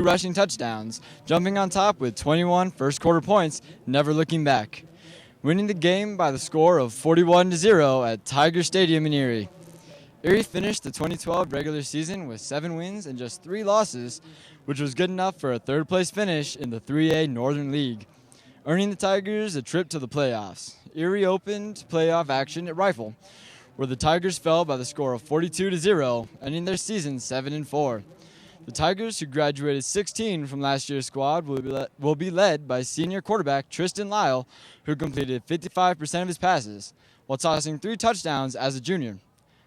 rushing touchdowns, jumping on top with 21 first-quarter points, never looking back. Winning the game by the score of 41-0 at Tiger Stadium in Erie. Erie finished the 2012 regular season with 7 wins and just 3 losses, which was good enough for a third-place finish in the 3A Northern League, earning the Tigers a trip to the playoffs. Erie opened playoff action at Rifle, where the Tigers fell by the score of 42-0, ending their season 7-4. The Tigers, who graduated 16 from last year's squad, will be led by senior quarterback Tristan Lyle, who completed 55% of his passes, while tossing 3 touchdowns as a junior.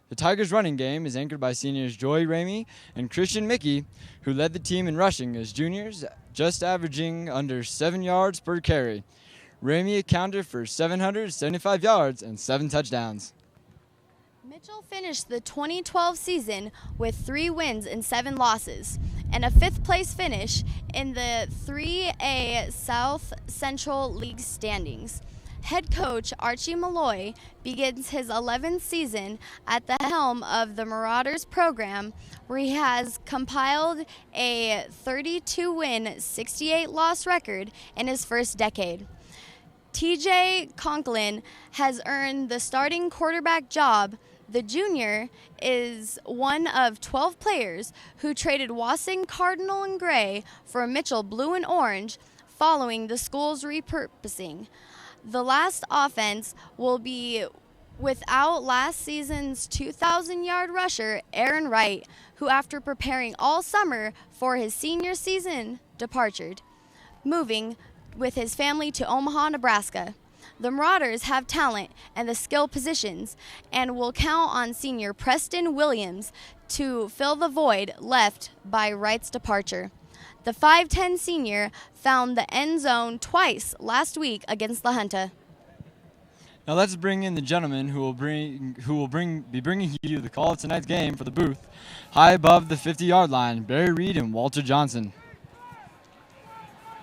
The Tigers' running game is anchored by seniors Joey Ramey and Christian Mickey, who led the team in rushing as juniors, just averaging under 7 yards per carry. Ramey accounted for 775 yards and 7 touchdowns. Mitchell finished the 2012 season with 3 wins and 7 losses, and a 5th-place finish in the 3A South Central League standings. Head coach Archie Malloy begins his 11th season at the helm of the Marauders program, where he has compiled a 32-win, 68-loss record in his first decade. TJ Conklin has earned the starting quarterback job. The junior is one of 12 players who traded Wassing Cardinal and Gray for Mitchell Blue and Orange following the school's repurposing. The last offense will be without last season's 2,000-yard rusher, Aaron Wright, who after preparing all summer for his senior season departed, moving with his family to Omaha, Nebraska. The Marauders have talent and the skill positions and will count on senior Preston Williams to fill the void left by Wright's departure. The 5'10 senior found the end zone twice last week against La Junta. Now let's bring in the gentleman who will be bringing you the call of tonight's game for the booth, high above the 50-yard line, Barry Reed and Walter Johnson.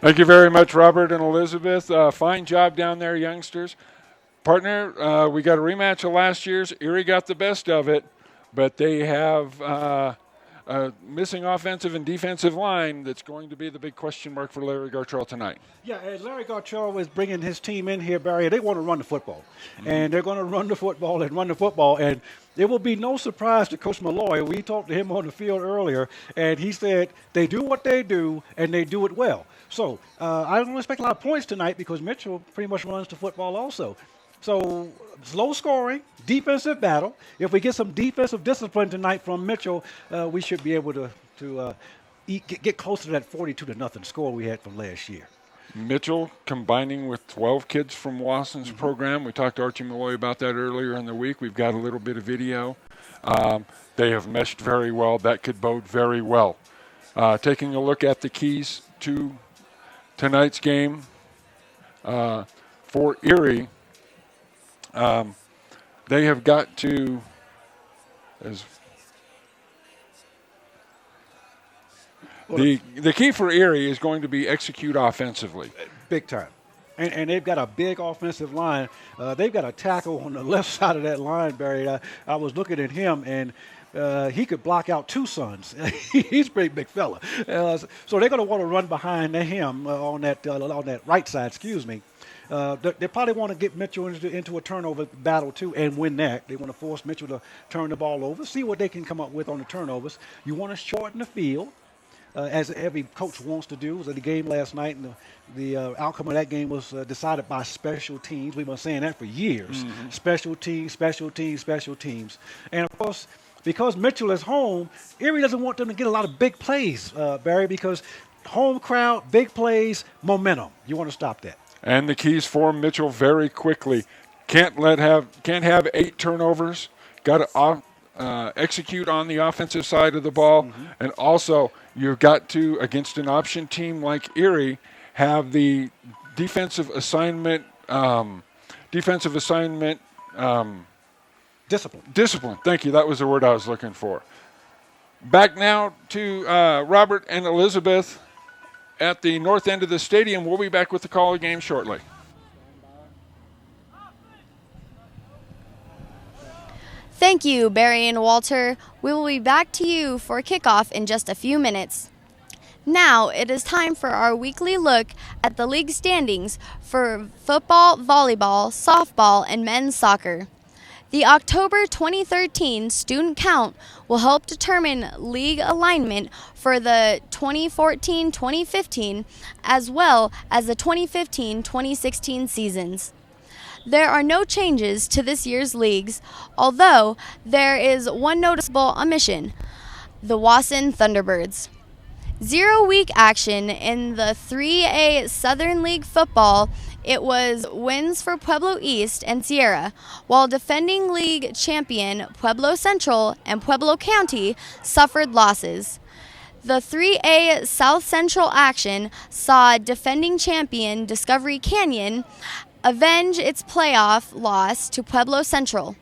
Thank you very much, Robert and Elizabeth. Fine job down there, youngsters. Partner, we got a rematch of last year's. Erie got the best of it, but they have a missing offensive and defensive line that's going to be the big question mark for Larry Gartrell tonight. Yeah, and Larry Gartrell is bringing his team in here, Barry. They want to run the football. And they're going to run the football. And it will be no surprise to Coach Malloy. We talked to him on the field earlier, and he said they do what they do, and they do it well. So I don't expect a lot of points tonight because Mitchell pretty much runs the football also. So slow scoring, defensive battle. If we get some defensive discipline tonight from Mitchell, we should be able to get closer to that 42-0 score we had from last year. Mitchell combining with 12 kids from Wasson's program. We talked to Archie Malloy about that earlier in the week. We've got a little bit of video. They have meshed very well. That could bode very well. Taking a look at the keys to tonight's game for Erie, they have got to, the key for Erie is going to be execute offensively. Big time. And they've got a big offensive line. They've got a tackle on the left side of that line, Barry. I was looking at him, and he could block out 2 sons. He's a pretty big fella. So they're going to want to run behind him on that right side, They probably want to get Mitchell into a turnover battle, too, and win that. They want to force Mitchell to turn the ball over, see what they can come up with on the turnovers. You want to shorten the field, as every coach wants to do. It was at the game last night, and the outcome of that game was decided by special teams. We've been saying that for years. Special teams. And, of course, because Mitchell is home, Erie doesn't want them to get a lot of big plays, Barry, because home crowd, big plays, momentum. You want to stop that. And the keys for Mitchell very quickly. Can't have 8 turnovers. Got to execute on the offensive side of the ball. And also, you've got to, against an option team like Erie, have the defensive assignment Discipline. Thank you. That was the word I was looking for. Back now to Robert and Elizabeth at the north end of the stadium. We'll be back with the call of the game shortly. Thank you, Barry and Walter. We will be back to you for kickoff in just a few minutes. Now it is time for our weekly look at the league standings for football, volleyball, softball, and men's soccer. The October 2013 student count will help determine league alignment for the 2014-2015 as well as the 2015-2016 seasons. There are no changes to this year's leagues, although there is one noticeable omission: the Wasson Thunderbirds. 0-week action in the 3A Southern League football. It was wins for Pueblo East and Sierra, while defending league champion Pueblo Central and Pueblo County suffered losses. The 3A South Central action saw defending champion Discovery Canyon avenge its playoff loss to Pueblo Central,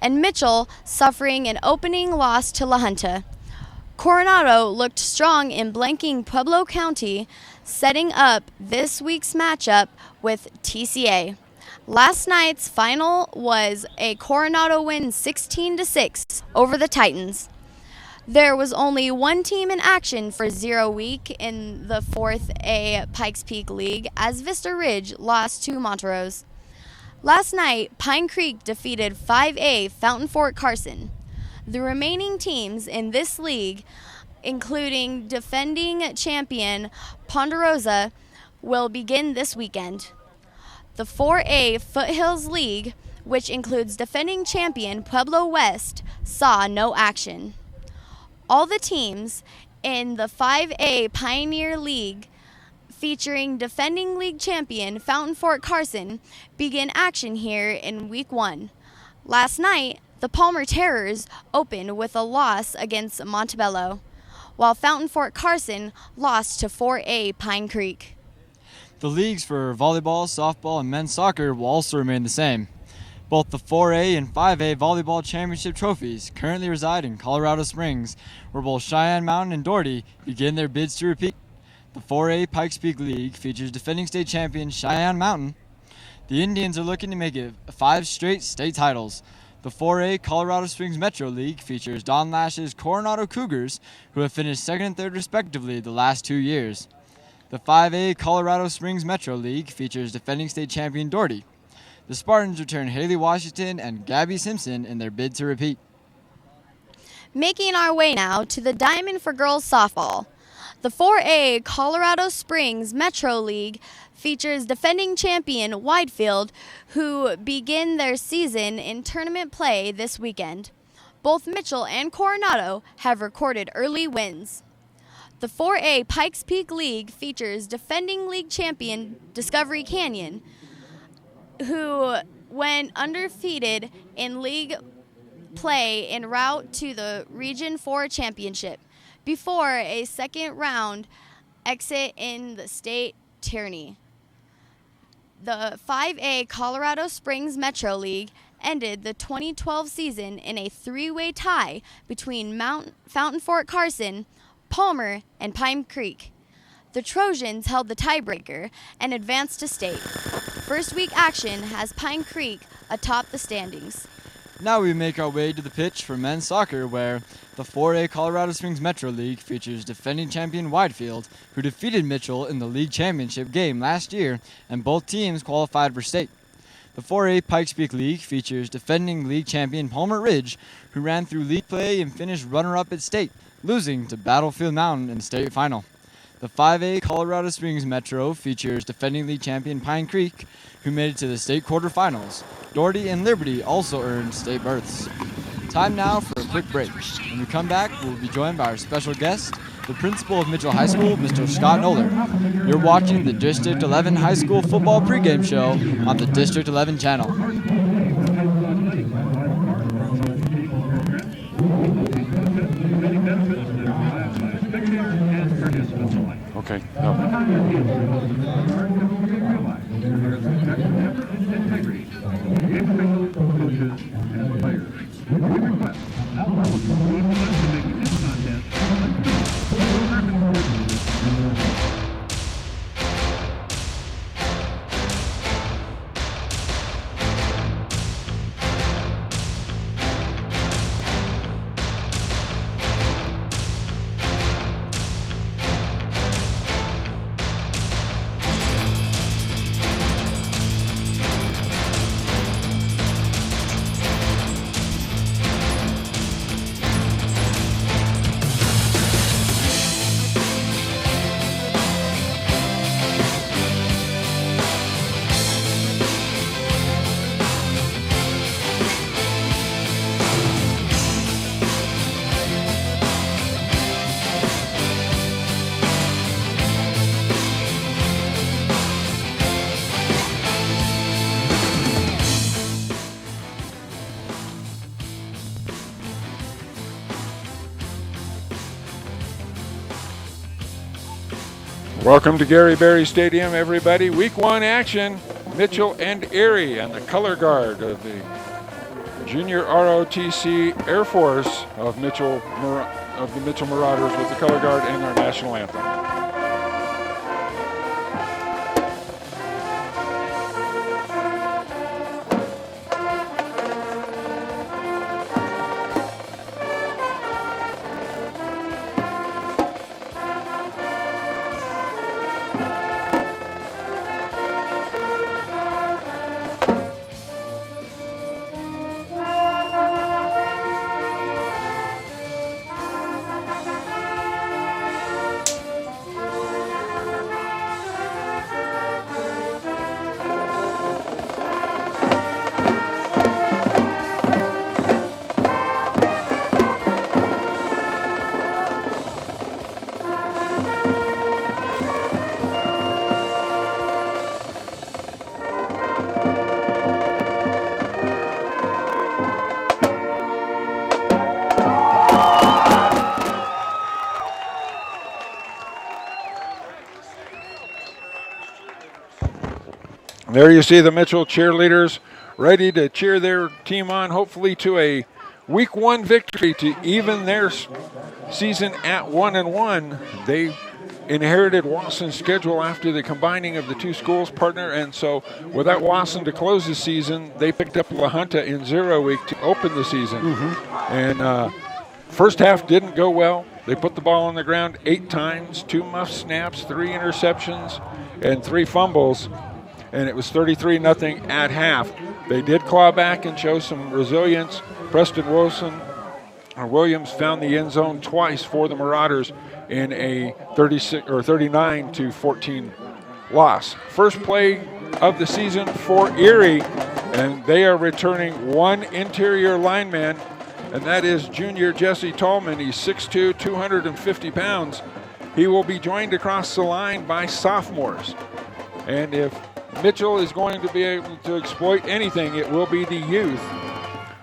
and Mitchell suffering an opening loss to La Junta. Coronado looked strong in blanking Pueblo County, setting up this week's matchup with TCA. Last night's final was a Coronado win 16-6 over the Titans. There was only one team in action for 0 week in the 4th Pikes Peak League as Vista Ridge lost to Montrose. Last night, Pine Creek defeated 5A Fountain Fort Carson. The remaining teams in this league, including defending champion Ponderosa, will begin this weekend. The 4A Foothills League, which includes defending champion Pueblo West, saw no action. All the teams in the 5A Pioneer League, featuring defending league champion Fountain Fort Carson, begin action here in Week 1. Last night, the Palmer Terrors opened with a loss against Montebello, while Fountain Fort Carson lost to 4A Pine Creek. The leagues for volleyball, softball, and men's soccer will also remain the same. Both the 4A and 5A volleyball championship trophies currently reside in Colorado Springs, where both Cheyenne Mountain and Doherty begin their bids to repeat. The 4A Pikes Peak League features defending state champion Cheyenne Mountain. The Indians are looking to make it 5 straight state titles. The 4A Colorado Springs Metro League features Don Lash's Coronado Cougars, who have finished 2nd and 3rd respectively the last 2 years. The 5A Colorado Springs Metro League features defending state champion Doherty. The Spartans return Haley Washington and Gabby Simpson in their bid to repeat. Making our way now to the Diamond for Girls Softball. The 4A Colorado Springs Metro League features defending champion Widefield, who begin their season in tournament play this weekend. Both Mitchell and Coronado have recorded early wins. The 4A Pikes Peak League features defending league champion Discovery Canyon, who went undefeated in league play en route to the Region 4 Championship before a second round exit in the state tourney. The 5A Colorado Springs Metro League ended the 2012 season in a 3-way tie between Fountain Fort Carson, Palmer, and Pine Creek. The Trojans held the tiebreaker and advanced to state. First week action has Pine Creek atop the standings. Now we make our way to the pitch for men's soccer, where the 4A Colorado Springs Metro League features defending champion Widefield, who defeated Mitchell in the league championship game last year, and both teams qualified for state. The 4A Pikes Peak League features defending league champion Palmer Ridge, who ran through league play and finished runner-up at state, losing to Battlefield Mountain in the state final. The 5A Colorado Springs Metro features defending league champion Pine Creek, who made it to the state quarterfinals. Doherty and Liberty also earned state berths. Time now for a quick break. When we come back, we'll be joined by our special guest, the principal of Mitchell High School, Mr. Scott Noller. You're watching the District 11 High School Football pregame show on the District 11 channel. Okay. No. Welcome to Gary Berry Stadium, everybody. Week 1 action, Mitchell and Erie, and the color guard of the Junior ROTC Air Force of the Mitchell Marauders with the color guard and our national anthem. There you see the Mitchell cheerleaders ready to cheer their team on, hopefully to a Week 1 victory to even their season at 1-1. They inherited Wasson's schedule after the combining of the two schools, partner, and so without Wasson to close the season, they picked up La Junta in 0 week to open the season. And first half didn't go well. They put the ball on the ground 8 times, 2 muff snaps, 3 interceptions, and 3 fumbles. And it was 33-0 at half. They did claw back and show some resilience. Preston Williams found the end zone twice for the Marauders in a 39-14 loss. First play of the season for Erie, and they are returning 1 interior lineman, and that is junior Jesse Tallman. He's 6'2", 250 pounds. He will be joined across the line by sophomores. And if Mitchell is going to be able to exploit anything, it will be the youth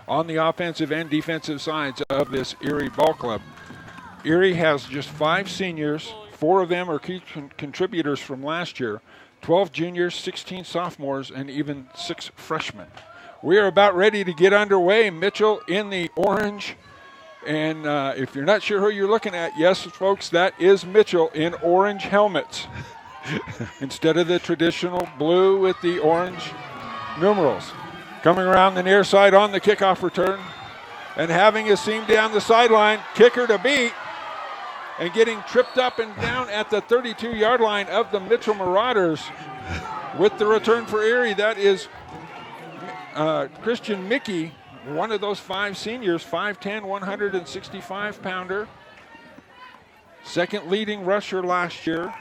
on the offensive and defensive sides of this Erie ball club. Erie has just 5 seniors. 4 of them are key contributors from last year. 12 juniors, 16 sophomores, and even 6 freshmen. We are about ready to get underway. Mitchell in the orange. And if you're not sure who you're looking at, yes, folks, that is Mitchell in orange helmets. Instead of the traditional blue with the orange numerals. Coming around the near side on the kickoff return and having a seam down the sideline, kicker to beat, and getting tripped up and down at the 32-yard line of the Mitchell Marauders with the return for Erie. That is Christian Mickey, one of those 5 seniors, 5'10", 165-pounder, second leading rusher last year.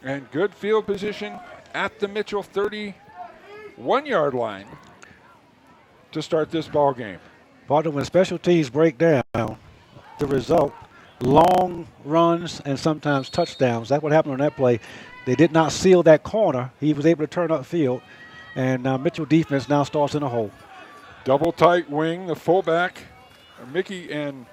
And good field position at the Mitchell 31-yard line to start this ball game. Partner, when special teams break down, the result, long runs and sometimes touchdowns. That's what happened on that play. They did not seal that corner. He was able to turn upfield, and Mitchell defense now starts in a hole. Double tight wing, the fullback, Mickey, and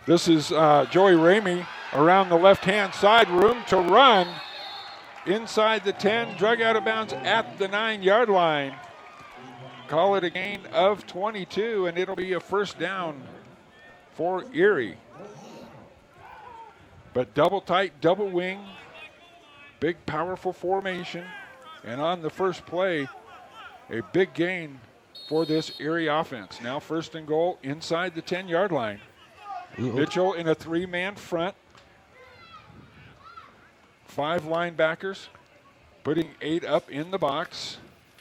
this is Joey Ramey. Around the left-hand side, room to run. Inside the 10, drug out of bounds at the 9-yard line. Call it a gain of 22, and it'll be a first down for Erie. But double tight, double wing, big powerful formation. And on the first play, a big gain for this Erie offense. Now first and goal inside the 10-yard line. Mitchell in a 3-man front. 5 linebackers, putting 8 up in the box.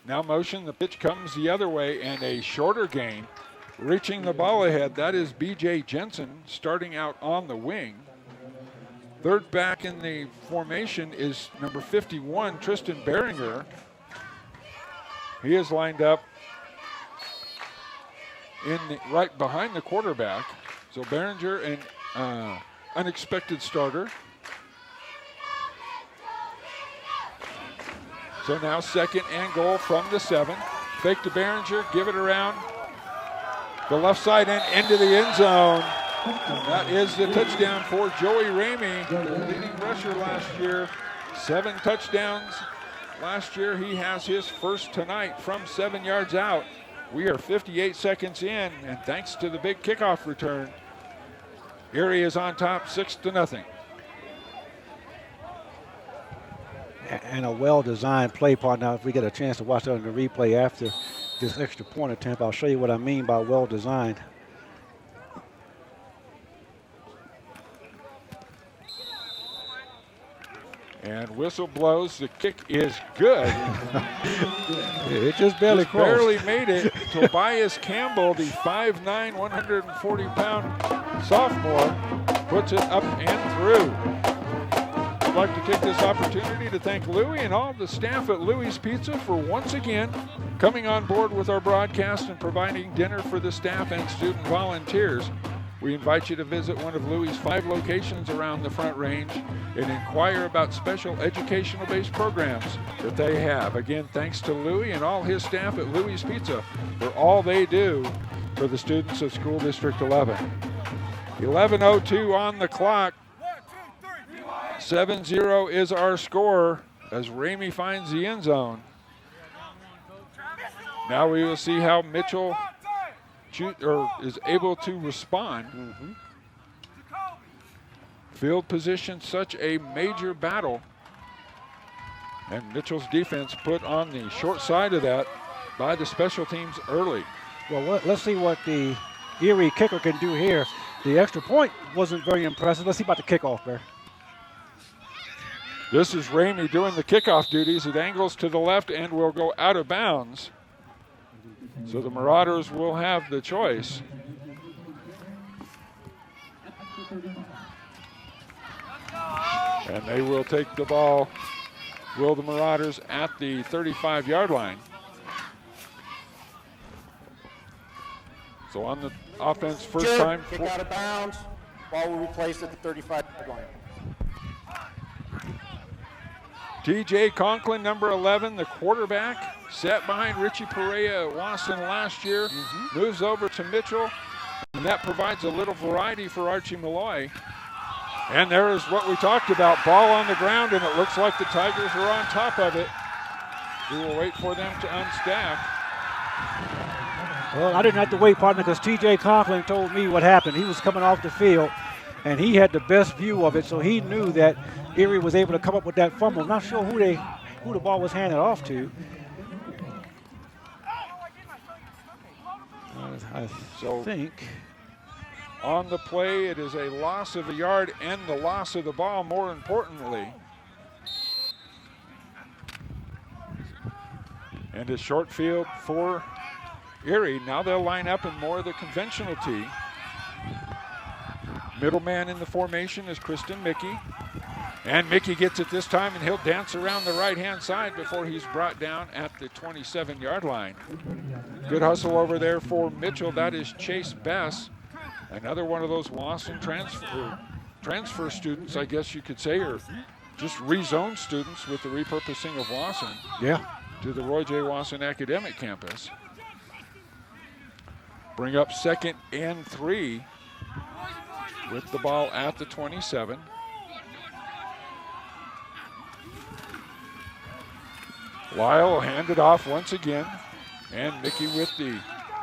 Now motion, the pitch comes the other way, and a shorter gain, reaching the ball ahead. That is B.J. Jensen starting out on the wing. Third back in the formation is number 51, Tristan Behringer. He is lined up right behind the quarterback. So Behringer, an unexpected starter. So now second and goal from the 7. Fake to Behringer, give it around the left side and into the end zone. That is the touchdown for Joey Ramey, the leading rusher last year. 7 touchdowns last year. He has his first tonight from 7 yards out. We are 58 seconds in, and thanks to the big kickoff return, Erie is on top 6-0. And a well-designed play partner. If we get a chance to watch that on the replay after this extra point attempt, I'll show you what I mean by well-designed. And whistle blows. The kick is good. It just barely crossed. Barely made it. Tobias Campbell, the 5'9", 140-pound sophomore, puts it up and through. I'd like to take this opportunity to thank Louie and all the staff at Louie's Pizza for once again coming on board with our broadcast and providing dinner for the staff and student volunteers. We invite you to visit one of Louie's 5 locations around the Front Range and inquire about special educational-based programs that they have. Again, thanks to Louie and all his staff at Louie's Pizza for all they do for the students of School District 11. 11:02 on the clock. 7-0 is our score as Ramey finds the end zone. Now we will see how Mitchell is able to respond. Field position, such a major battle. And Mitchell's defense put on the short side of that by the special teams early. Well, let's see what the Erie kicker can do here. The extra point wasn't very impressive. Let's see about the kickoff there. This is Ramey doing the kickoff duties. It angles to the left and will go out of bounds. So the Marauders will have the choice. And they will take the ball, will the Marauders, at the 35-yard line. So on the offense, first time. Kick out of bounds. Ball will be placed at the 35-yard line. TJ Conklin, number 11, the quarterback, sat behind Richie Perea at Wasson last year, moves over to Mitchell, and that provides a little variety for Archie Malloy. And there is what we talked about, ball on the ground, and it looks like the Tigers are on top of it. We will wait for them to unstack. Well, I didn't have to wait, partner, because TJ Conklin told me what happened. He was coming off the field, and he had the best view of it, so he knew that Erie was able to come up with that fumble. Not sure who the ball was handed off to. I think on the play, it is a loss of a yard and the loss of the ball, more importantly. And a short field for Erie. Now they'll line up in more of the conventional tee. Middle man in the formation is Kristen Mickey. And Mickey gets it this time, and he'll dance around the right-hand side before he's brought down at the 27-yard line. Good hustle over there for Mitchell. That is Chase Bess, another one of those Wasson transfer students, I guess you could say, or just rezoned students with the repurposing of Wasson to the Roy J. Wasson Academic Campus. Bring up 2nd and 3 with the ball at the 27. Lyle handed off once again, and Mickey with the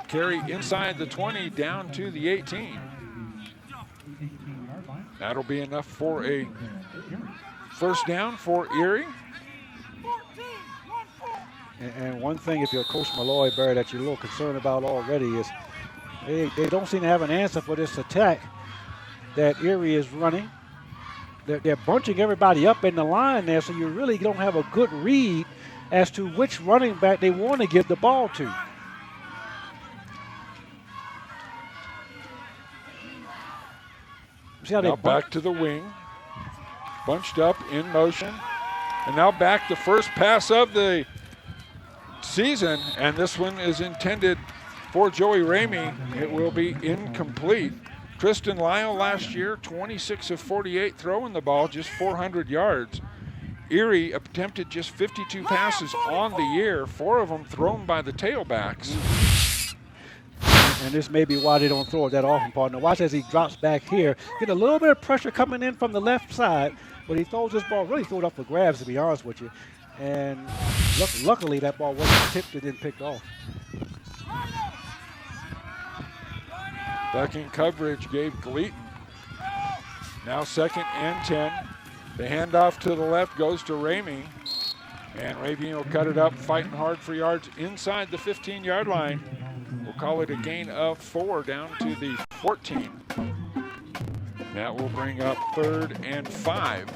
carry inside the 20 down to the 18. That'll be enough for a first down for Erie. And one thing, if you're Coach Malloy, Barry, that you're a little concerned about already is they don't seem to have an answer for this attack that Erie is running. They're bunching everybody up in the line there, so you really don't have a good read as to which running back they want to give the ball to. See how now back to the wing, bunched up in motion, and now back the first pass of the season, and this one is intended for Joey Ramey. It will be incomplete. Tristan Lyle last year, 26 of 48 throwing the ball, just 400 yards. Erie attempted just 52 passes on the year, 4 of them thrown by the tailbacks. And this may be why they don't throw it that often, partner. Watch as he drops back here. Get a little bit of pressure coming in from the left side, but he throws this ball, really threw it up for grabs, to be honest with you. And luckily that ball wasn't tipped and then picked off. Back in coverage, Gabe Gleaton. Now 2nd and 10. The handoff to the left goes to Ramey. And Ramey will cut it up, fighting hard for yards inside the 15-yard line. We'll call it a gain of 4 down to the 14. That will bring up 3rd and 5.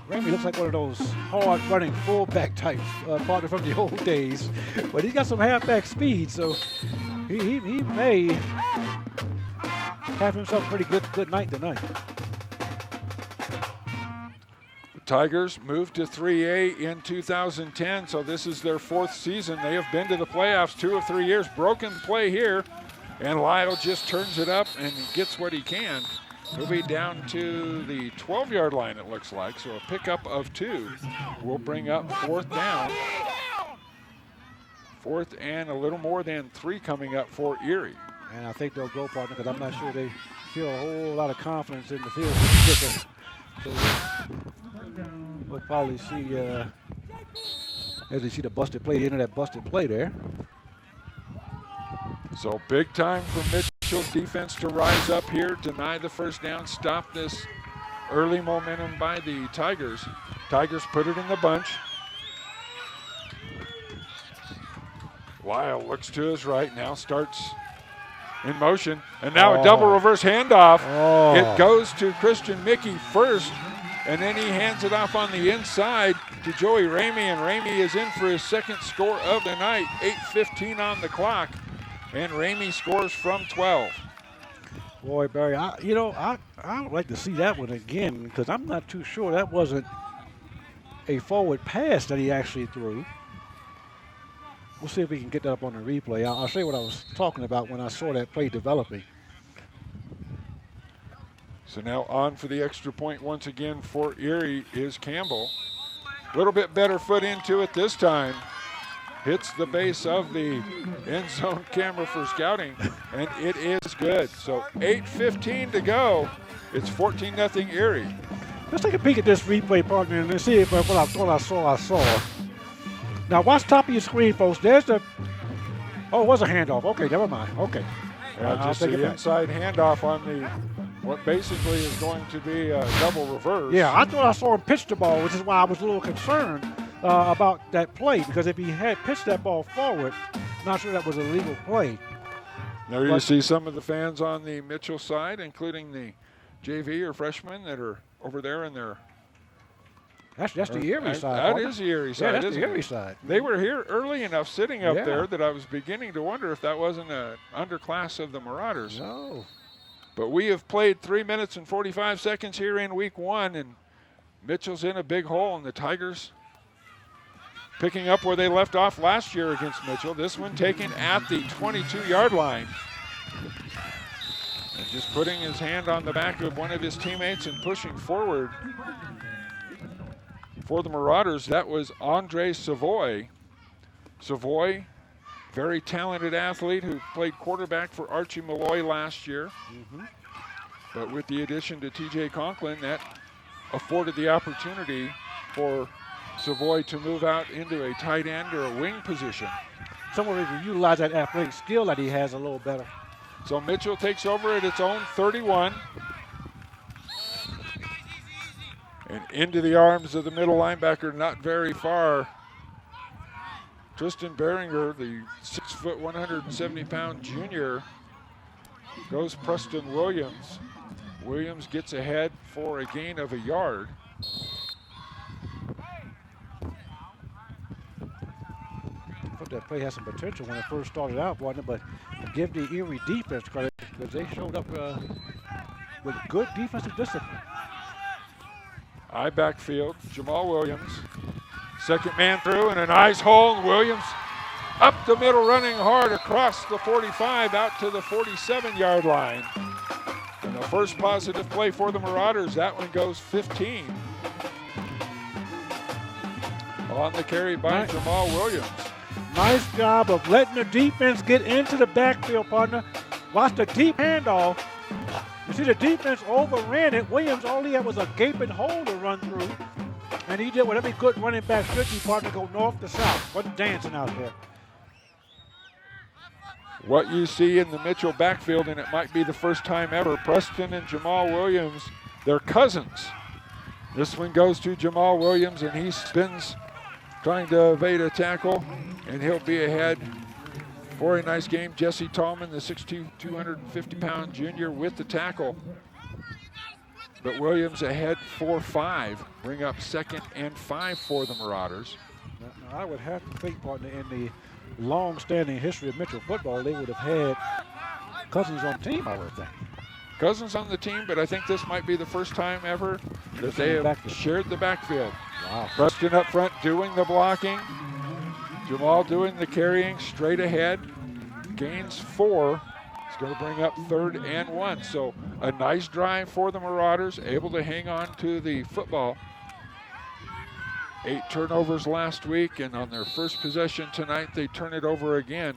Ramey looks like one of those hard-running fullback types, partner from the old days. But he's got some halfback speed, so he may have himself a pretty good night tonight. Tigers moved to 3A in 2010, so this is their 4th season. They have been to the playoffs 2 of 3 years. Broken play here, and Lyle just turns it up and gets what he can. He'll be down to the 12-yard line, it looks like, so a pickup of 2 will bring up 4th down. 4th and a little more than 3 coming up for Erie. And I think they'll go, partner, because I'm not sure they feel a whole lot of confidence in the field. So we'll probably see, as they see the busted play, the end of that busted play there. So big time for Mitchell's defense to rise up here, deny the first down, stop this early momentum by the Tigers. Tigers put it in the bunch. Lyle looks to his right, now starts in motion, and now a double reverse handoff. It goes to Christian Mickey first, and then he hands it off on the inside to Joey Ramey, and Ramey is in for his 2nd score of the night. 8:15 on the clock, and Ramey scores from 12. Boy, Barry, I would like to see that one again, because I'm not too sure that wasn't a forward pass that he actually threw. We'll see if we can get that up on the replay. I'll show you what I was talking about when I saw that play developing. So now on for the extra point once again for Erie is Campbell. A little bit better foot into it this time. Hits the base of the end zone camera for scouting, and it is good. So 8:15 to go. It's 14-0 Erie. Let's take a peek at this replay, partner, and let's see if what I thought I saw. Now watch top of your screen, folks. There's the. Oh, it was a handoff. Okay, never mind. Okay. Just the inside handoff on the what basically is going to be a double reverse. Yeah, I thought I saw him pitch the ball, which is why I was a little concerned about that play, because if he had pitched that ball forward, not sure that was a legal play. There you see some of the fans on the Mitchell side, including the JV or freshmen that are over there in their. That's the Erie side. That is the Erie side. Yeah, that's the Erie side. They were here early enough sitting up there that I was beginning to wonder if that wasn't an underclass of the Marauders. No. But we have played 3 minutes and 45 seconds here in week 1, and Mitchell's in a big hole, and the Tigers picking up where they left off last year against Mitchell. This one taken at the 22-yard line. And just putting his hand on the back of one of his teammates and pushing forward. For the Marauders, that was Andre Savoy. Savoy, very talented athlete who played quarterback for Archie Malloy last year. But with the addition to TJ Conklin, that afforded the opportunity for Savoy to move out into a tight end or a wing position. Someone can utilize that athletic skill that he has a little better. So Mitchell takes over at its own 31. And into the arms of the middle linebacker, not very far. Tristan Behringer, the 6', 170-pound junior, goes Preston Williams. Williams gets ahead for a gain of a yard. I thought that play had some potential when it first started out, wasn't it? But give the Erie defense credit, because they showed up with good defensive discipline. I backfield, Jamal Williams. Second man through and a nice hole. Williams up the middle running hard across the 45 out to the 47-yard line. And the first positive play for the Marauders, that one goes 15. On the carry by Jamal Williams. Nice job of letting the defense get into the backfield, partner. Watch the deep handoff. You see the defense overran it. Williams, all he had was a gaping hole to run through. And he did what every good running back should do, partner, go north to south. Wasn't dancing out there. What you see in the Mitchell backfield, and it might be the first time ever, Preston and Jamal Williams, they're cousins. This one goes to Jamal Williams, and he spins trying to evade a tackle, and he'll be ahead for a nice game. Jesse Tallman, the 6'2", 250-pound junior with the tackle. But Williams ahead 4-5, bring up 2nd and 5 for the Marauders. Now, I would have to think, partner, in the long-standing history of Mitchell football, they would have had cousins on the team, I would think. Cousins on the team, but I think this might be the first time ever that they have shared the backfield. Wow. Preston up front doing the blocking. Jamal doing the carrying straight ahead. Gains 4. It's going to bring up 3rd and 1. So a nice drive for the Marauders, able to hang on to the football. 8 turnovers last week, and on their first possession tonight, they turn it over again.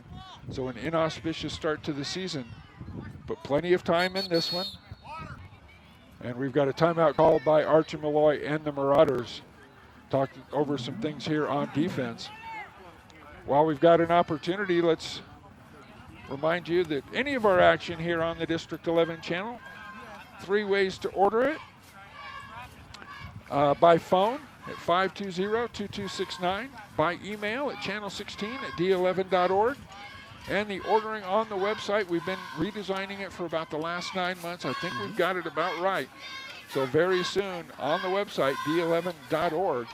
So an inauspicious start to the season, but plenty of time in this one. And we've got a timeout called by Archie Malloy and the Marauders. Talked over some things here on defense. While we've got an opportunity, let's remind you that any of our action here on the District 11 channel, 3 ways to order it. By phone at 520-2269, by email at channel16@d11.org, and the ordering on the website. We've been redesigning it for about the last 9 months. I think we've got it about right. So very soon on the website, d11.org,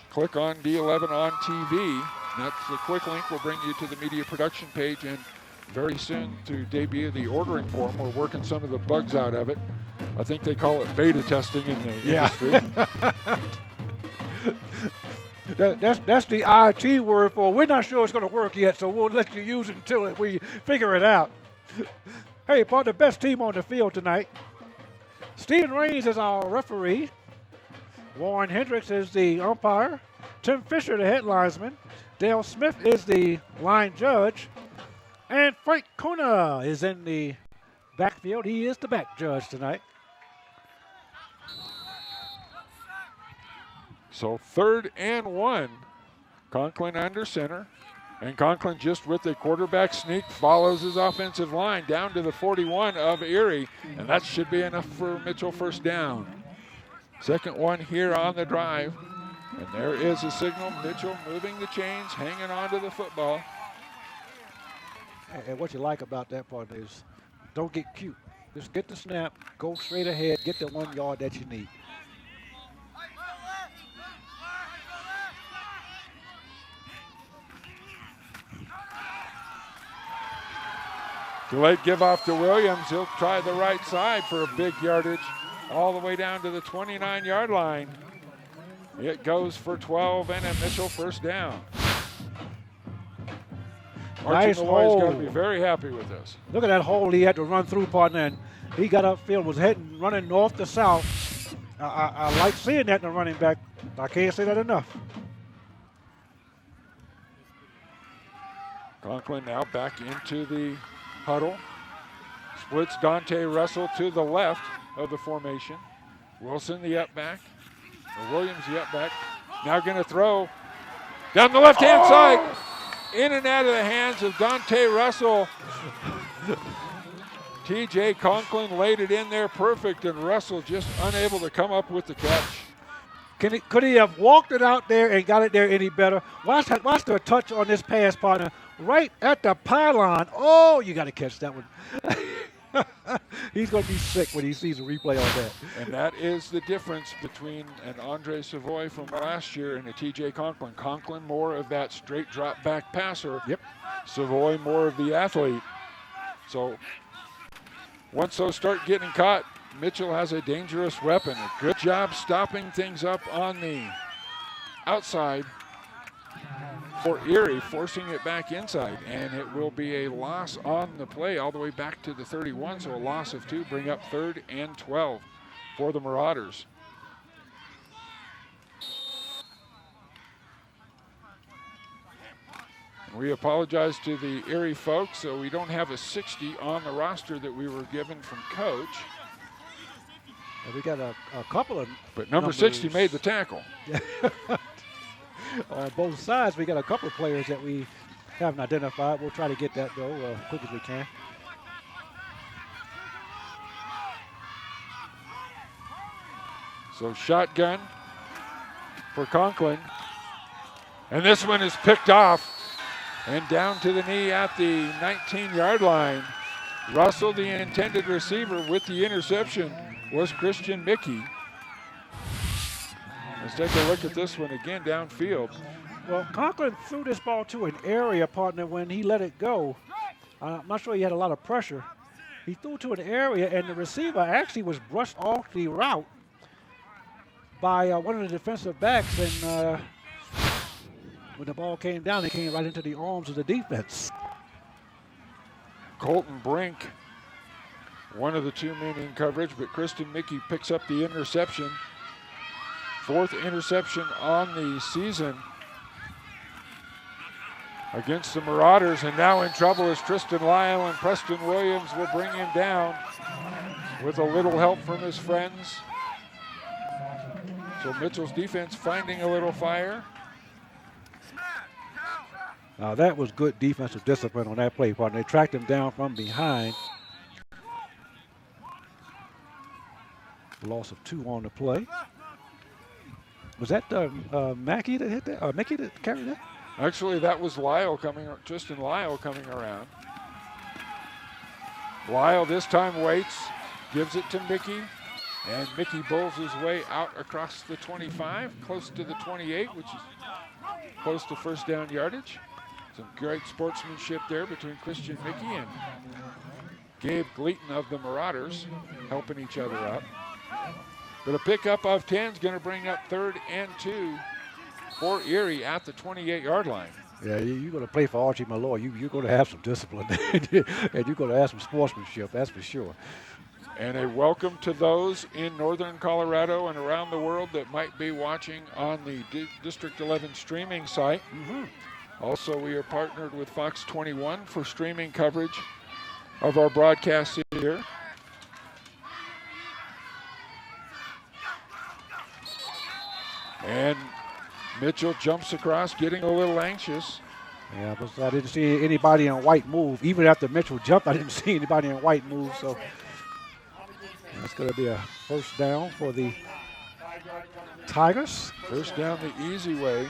click on D11 on TV. That's the quick link will bring you to the media production page, and very soon to debut the ordering form. We're working some of the bugs out of it. I think they call it beta testing in the industry. That's the IT word for we're not sure it's going to work yet, so we'll let you use it until we figure it out. Hey, part of the best team on the field tonight. Stephen Raines is our referee. Warren Hendricks is the umpire. Tim Fisher, the head linesman. Dale Smith is the line judge. And Frank Kuna is in the backfield. He is the back judge tonight. So 3rd and 1. Conklin under center. And Conklin just with a quarterback sneak follows his offensive line down to the 41 of Erie. And that should be enough for Mitchell first down. 2nd one here on the drive. And there is a signal. Mitchell moving the chains, hanging on to the football. And what you like about that part is don't get cute. Just get the snap, go straight ahead, get the 1 yard that you need. Delayed give off to Williams. He'll try the right side for a big yardage all the way down to the 29-yard line. It goes for 12 and a Mitchell first down. Nice Archie Malloy's got to hole. be very happy with this. Look at that hole he had to run through, partner, and he got upfield, was running north to south. I like seeing that in a running back. I can't say that enough. Conklin now back into the huddle. Splits Dante Russell to the left of the formation. Wilson the up back. Or Williams the up back. Now going to throw down the left-hand side. In and out of the hands of Dante Russell. TJ Conklin laid it in there perfect, and Russell just unable to come up with the catch. Could he have walked it out there and got it there any better? Watch the touch on this pass, partner. Right at the pylon. Oh, you got to catch that one. He's going to be sick when he sees a replay on that. And that is the difference between an Andre Savoy from last year and a TJ Conklin. Conklin more of that straight drop back passer. Yep. Savoy more of the athlete. So once those start getting caught, Mitchell has a dangerous weapon. A good job stopping things up on the outside for Erie, forcing it back inside. And it will be a loss on the play all the way back to the 31, so a loss of 2, bring up 3rd and 12 for the Marauders. We apologize to the Erie folks, so we don't have a 60 on the roster that we were given from Coach. We got a couple of But number 60 made the tackle. On both sides, we got a couple of players that we haven't identified. We'll try to get that, though, as quick as we can. So shotgun for Conklin. And this one is picked off and down to the knee at the 19-yard line. Russell, the intended receiver with the interception, was Christian Mickey. Let's take a look at this one again downfield. Well, Conklin threw this ball to an area, partner, when he let it go. I'm not sure he had a lot of pressure. He threw to an area, and the receiver actually was brushed off the route by one of the defensive backs, and when the ball came down, it came right into the arms of the defense. Colton Brink, one of the two men in coverage, but Christian Mickey picks up the interception. Fourth interception on the season against the Marauders, and now in trouble is Tristan Lyle, and Preston Williams will bring him down with a little help from his friends. So Mitchell's defense finding a little fire. That was good defensive discipline on that play, partner. They tracked him down from behind. Loss of 2 on the play. Was that Mackey that hit that? Mickey that carried that? Actually, that was Lyle Tristan Lyle coming around. Lyle this time waits, gives it to Mickey, and Mickey bowls his way out across the 25, close to the 28, which is close to first down yardage. Some great sportsmanship there between Christian Mickey and Gabe Gleaton of the Marauders, helping each other up. But a pickup of 10 is going to bring up 3rd and 2 for Erie at the 28-yard line. Yeah, you're going to play for Archie Malloy. You're going to have some discipline, and you're going to have some sportsmanship, that's for sure. And a welcome to those in northern Colorado and around the world that might be watching on the District 11 streaming site. Mm-hmm. Also, we are partnered with Fox 21 for streaming coverage of our broadcasts here. And Mitchell jumps across, getting a little anxious. Yeah, but I didn't see anybody in white move. Even after Mitchell jumped, I didn't see anybody in white move. So that's going to be a first down for the Tigers. First down the easy way.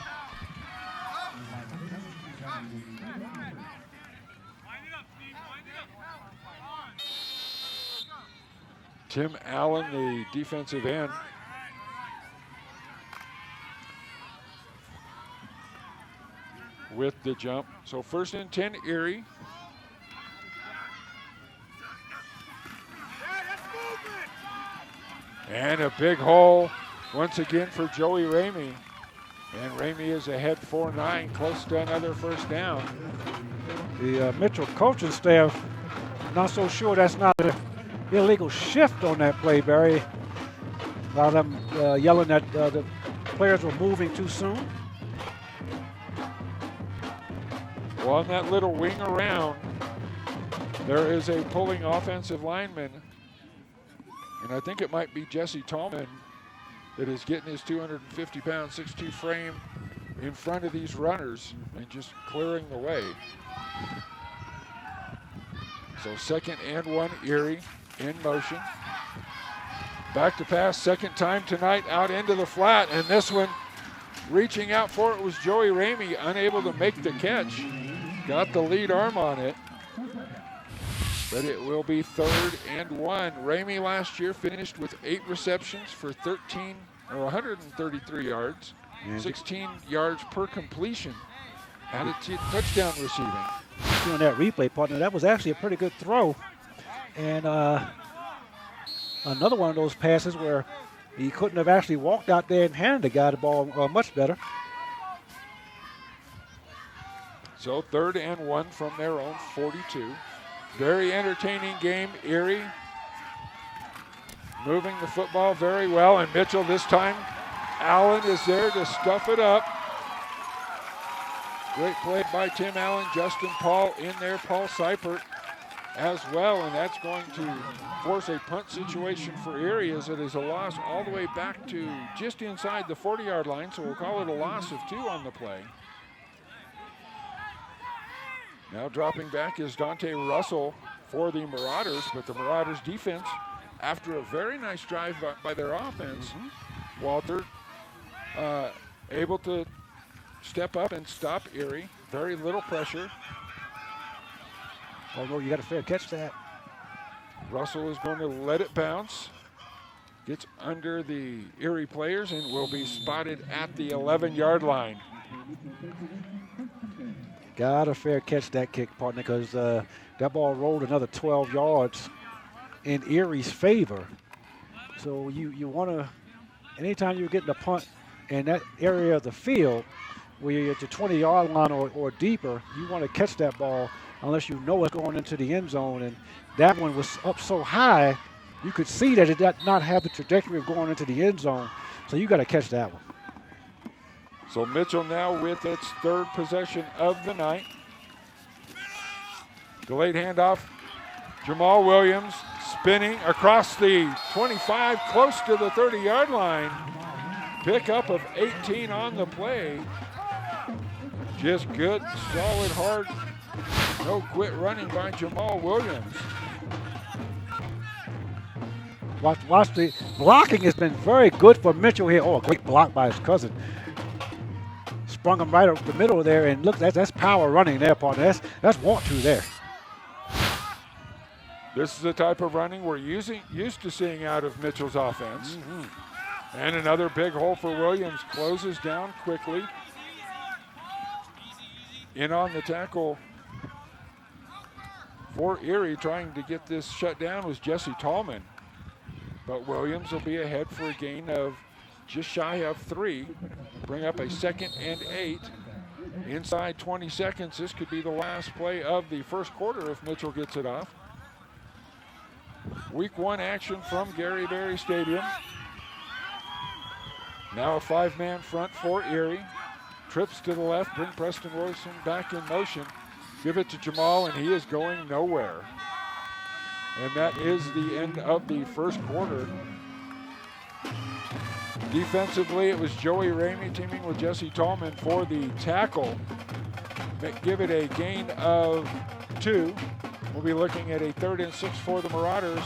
Tim Allen, the defensive end. With the jump. So 1st and 10 Erie. And a big hole once again for Joey Ramey. And Ramey is ahead 4-9, close to another first down. The Mitchell coaching staff, not so sure that's not an illegal shift on that play, Barry. A lot of them yelling that the players were moving too soon. Well, on that little wing around, there is a pulling offensive lineman, and I think it might be Jesse Tallman that is getting his 250-pound 6'2" frame in front of these runners and just clearing the way. So 2nd and 1 Erie in motion. Back to pass, second time tonight out into the flat, and this one reaching out for it was Joey Ramey, unable to make the catch. Got the lead arm on it, but it will be 3rd and 1. Ramey last year finished with 8 receptions for 133 yards, 16 yards per completion. Had a touchdown receiving. Doing that replay, partner, that was actually a pretty good throw. And another one of those passes where he couldn't have actually walked out there and handed the guy the ball much better. So 3rd and 1 from their own 42. Very entertaining game. Erie moving the football very well, and Mitchell this time, Allen is there to stuff it up. Great play by Tim Allen, Justin Paul in there, Paul Seipert as well, and that's going to force a punt situation for Erie as it is a loss all the way back to just inside the 40-yard line, so we'll call it a loss of 2 on the play. Now dropping back is Dante Russell for the Marauders, but the Marauders defense, after a very nice drive by their offense, Walter able to step up and stop Erie. Very little pressure. Oh, no, you got a fair catch that. Russell is going to let it bounce. Gets under the Erie players and will be spotted at the 11-yard line. Got a fair catch that kick, partner, because that ball rolled another 12 yards in Erie's favor. So you want to, anytime you're getting a punt in that area of the field where you're at the 20-yard line or deeper, you want to catch that ball unless you know it's going into the end zone. And that one was up so high, you could see that it did not have the trajectory of going into the end zone. So you got to catch that one. So Mitchell now with its 3rd possession of the night. Delayed handoff. Jamal Williams spinning across the 25, close to the 30-yard line. Pickup of 18 on the play. Just good, solid, hard, no quit running by Jamal Williams. Watch the blocking has been very good for Mitchell here. Oh, a great block by his cousin. Sprung him right up the middle there, and look, that's power running there, partner. That's want to there. This is the type of running we're used to seeing out of Mitchell's offense. And another big hole for Williams. Closes down quickly. In on the tackle for Erie, trying to get this shut down, was Jesse Tallman. But Williams will be ahead for a gain of just shy of 3. Bring up a 2nd and 8. Inside 20 seconds, this could be the last play of the first quarter if Mitchell gets it off. Week 1 action from Gary Berry Stadium. Now a 5-man front for Erie. Trips to the left, bring Preston Wilson back in motion. Give it to Jamal, and he is going nowhere. And that is the end of the first quarter. Defensively, it was Joey Ramey teaming with Jesse Tallman for the tackle. Give it a gain of 2. We'll be looking at a 3rd and 6 for the Marauders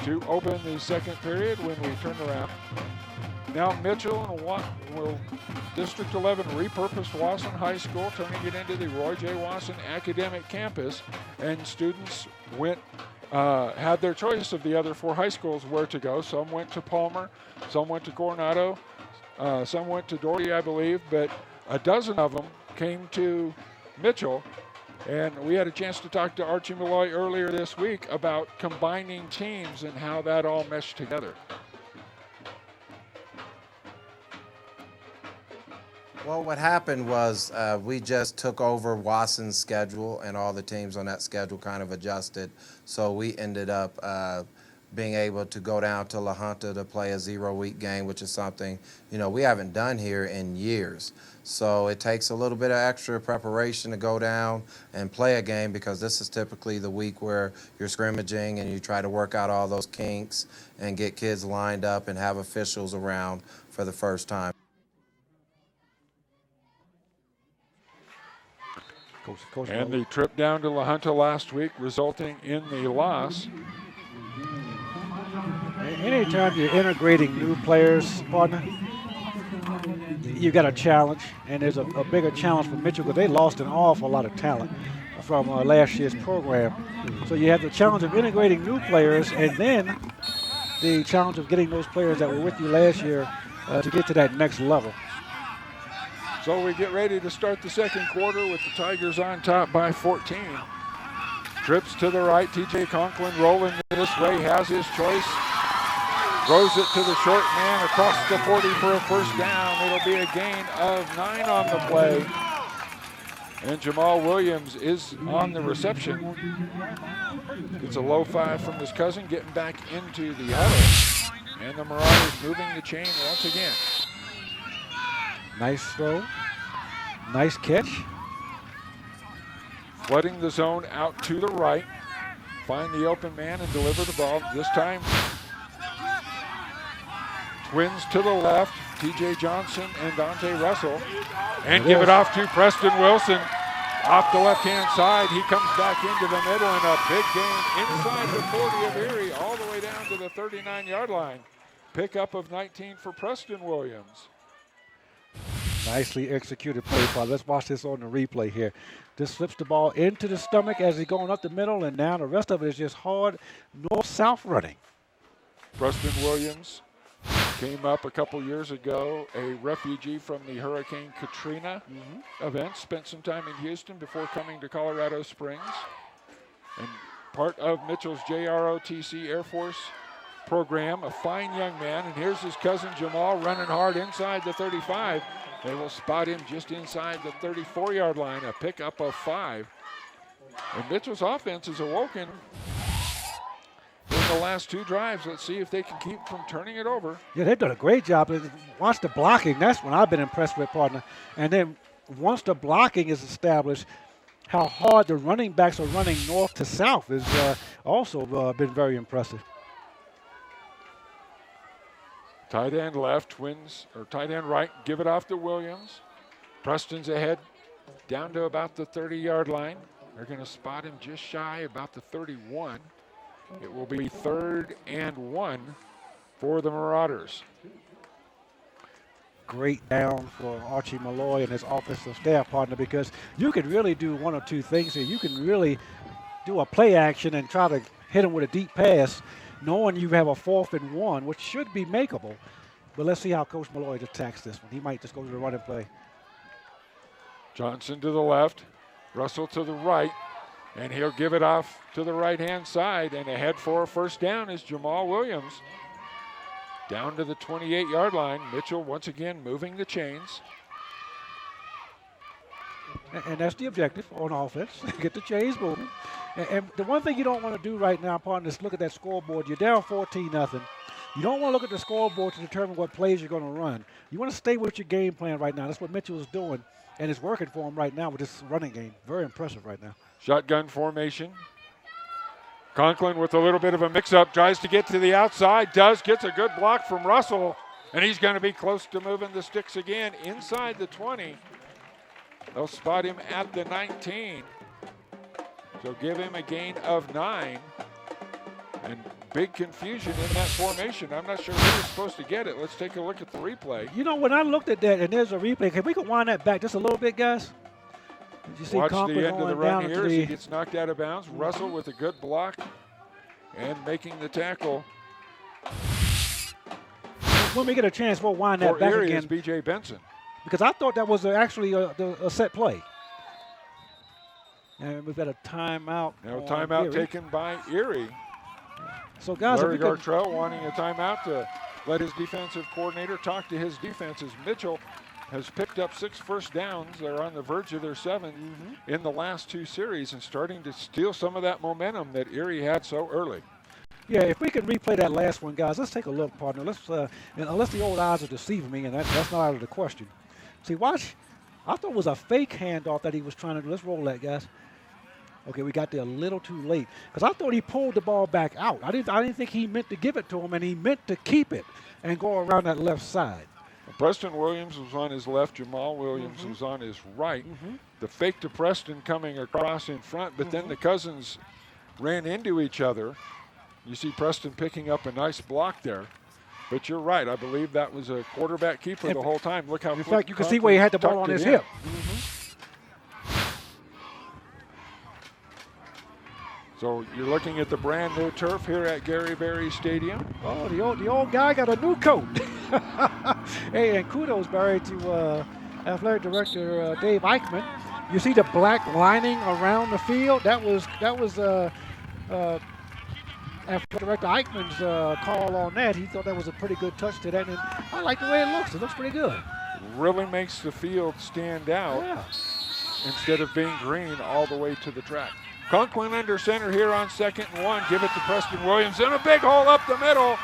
to open the second period when we turn around. Now Mitchell will District 11 repurposed Wasson High School, turning it into the Roy J. Wasson Academic Campus, and students had their choice of the other 4 high schools where to go. Some went to Palmer, some went to Coronado, some went to Doherty, I believe, but a dozen of them came to Mitchell. And we had a chance to talk to Archie Malloy earlier this week about combining teams and how that all meshed together. Well, what happened was we just took over Wasson's schedule, and all the teams on that schedule kind of adjusted. So we ended up being able to go down to La Junta to play a 0-week game, which is something, we haven't done here in years. So it takes a little bit of extra preparation to go down and play a game, because this is typically the week where you're scrimmaging and you try to work out all those kinks and get kids lined up and have officials around for the first time. And the trip down to La Junta last week resulting in the loss. Anytime you're integrating new players, partner, you got a challenge, and there's a bigger challenge for Mitchell because they lost an awful lot of talent from last year's program. So you have the challenge of integrating new players, and then the challenge of getting those players that were with you last year to get to that next level. So we get ready to start the second quarter with the Tigers on top by 14. Trips to the right, TJ Conklin rolling this way, has his choice. Throws it to the short man across the 40 for a first down. It'll be a gain of 9 on the play. And Jamal Williams is on the reception. It's a low 5 from his cousin, getting back into the huddle. And the Marauders moving the chain once again. Nice throw. Nice catch. Flooding the zone out to the right. Find the open man and deliver the ball. This time, Twins to the left. T.J. Johnson and Dante Russell. And give it off to Preston Wilson. Off the left-hand side, he comes back into the middle, and a big gain inside the 40 of Erie, all the way down to the 39-yard line. Pickup of 19 for Preston Williams. Nicely executed play, Paul. Let's watch this on the replay here. Just slips the ball into the stomach as he's going up the middle, and now the rest of it is just hard north-south running. Preston Williams came up a couple years ago, a refugee from the Hurricane Katrina event, spent some time in Houston before coming to Colorado Springs, and part of Mitchell's JROTC Air Force program, a fine young man. And here's his cousin Jamal running hard inside the 35. They will spot him just inside the 34-yard line, a pickup of 5. And Mitchell's offense is awoken in the last 2 drives. Let's see if they can keep from turning it over. Yeah, they've done a great job. Watch the blocking. That's when I've been impressed with, partner. And then once the blocking is established, how hard the running backs are running north to south is also been very impressive. Tight end left, Twins, or tight end right, give it off to Williams. Preston's ahead, down to about the 30-yard line. They're going to spot him just shy about the 31. It will be 3rd and 1 for the Marauders. Great down for Archie Malloy and his offensive staff, partner, because you can really do one or two things here. You can really do a play action and try to hit him with a deep pass, knowing you have a 4th and 1, which should be makeable. But let's see how Coach Malloy attacks this one. He might just go to the running play. Johnson to the left, Russell to the right, and he'll give it off to the right-hand side. And ahead for a first down is Jamal Williams. Down to the 28-yard line. Mitchell once again moving the chains. And that's the objective on offense, get the chains moving. And the one thing you don't want to do right now, partner, is look at that scoreboard. You're down 14-0. You don't want to look at the scoreboard to determine what plays you're going to run. You want to stay with your game plan right now. That's what Mitchell is doing, and it's working for him right now with this running game. Very impressive right now. Shotgun formation. Conklin with a little bit of a mix-up, tries to get to the outside, gets a good block from Russell, and he's going to be close to moving the sticks again inside the 20. They'll spot him at the 19. So give him a gain of 9. And big confusion in that formation. I'm not sure who was supposed to get it. Let's take a look at the replay. You know, when I looked at that, and there's a replay, can we go wind that back just a little bit, guys? Did you see Watch Conklin the end of the going down run into here as he the gets knocked out of bounds. Russell with a good block and making the tackle. When we get a chance, we'll wind that For back Erie again. is B.J. Benson. Because I thought that was actually a set play. And we've got a timeout. Now on timeout Erie. taken by Erie. So, guys, if Larry we could, Gartrell wanting a timeout to let his defensive coordinator talk to his defenses. Mitchell has picked up 6 first downs. They're on the verge of their 7th in the last 2 series and starting to steal some of that momentum that Erie had so early. yeah, if we can replay that last one, guys, let's take a look, partner. Let's, and unless the old eyes are deceiving me, and that's not out of the question. See, watch. I thought it was a fake handoff that he was trying to do. Let's roll that, guys. Okay, we got there a little too late because I thought he pulled the ball back out. I didn't think he meant to give it to him, and he meant to keep it and go around that left side. Preston Williams was on his left. Jamal Williams was on his right. The fake to Preston coming across in front, but then the cousins ran into each other. You see Preston picking up a nice block there. But you're right. I believe that was a quarterback keeper the whole time. Look how In fact, you can see where he had the ball on his hip. So you're looking at the brand new turf here at Gary Berry Stadium. Oh, the old guy got a new coat. Hey, and kudos, Barry, to athletic director Dave Eichmann. You see the black lining around the field? That was athletic director Eichmann's call on that. He thought that was a pretty good touch to that, and I like the way it looks. It looks pretty good. Really makes the field stand out Yeah. instead of being green all the way to the track. Conklin under center here on 2nd and 1. Give it to Preston Williams in a big hole up the middle.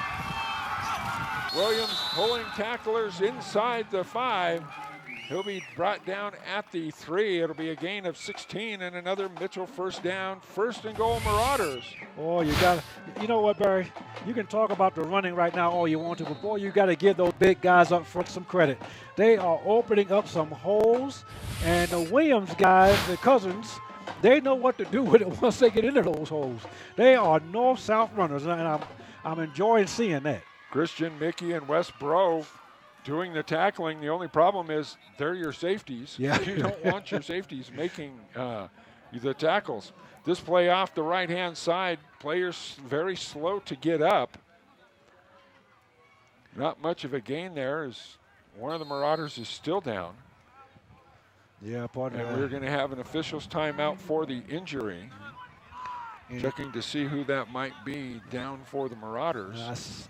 Williams pulling tacklers inside the 5. He'll be brought down at the 3. It'll be a gain of 16 and another Mitchell first down. First and goal, Marauders. Oh, you know what, Barry? You can talk about the running right now all you want to, but boy, you got to give those big guys up front some credit. They are opening up some holes, and the Williams guys, the Cousins, they know what to do with it once they get into those holes. They are north-south runners, and I'm enjoying seeing that. Christian, Mickey, and Wes Bro doing the tackling. The only problem is they're your safeties. Yeah. You don't want your safeties making the tackles. This play off the right-hand side, players very slow to get up. Not much of a gain there as one of the Marauders is still down. Yeah, partner. And we're going to have an official's timeout for the injury. Checking to see who that might be down for the Marauders.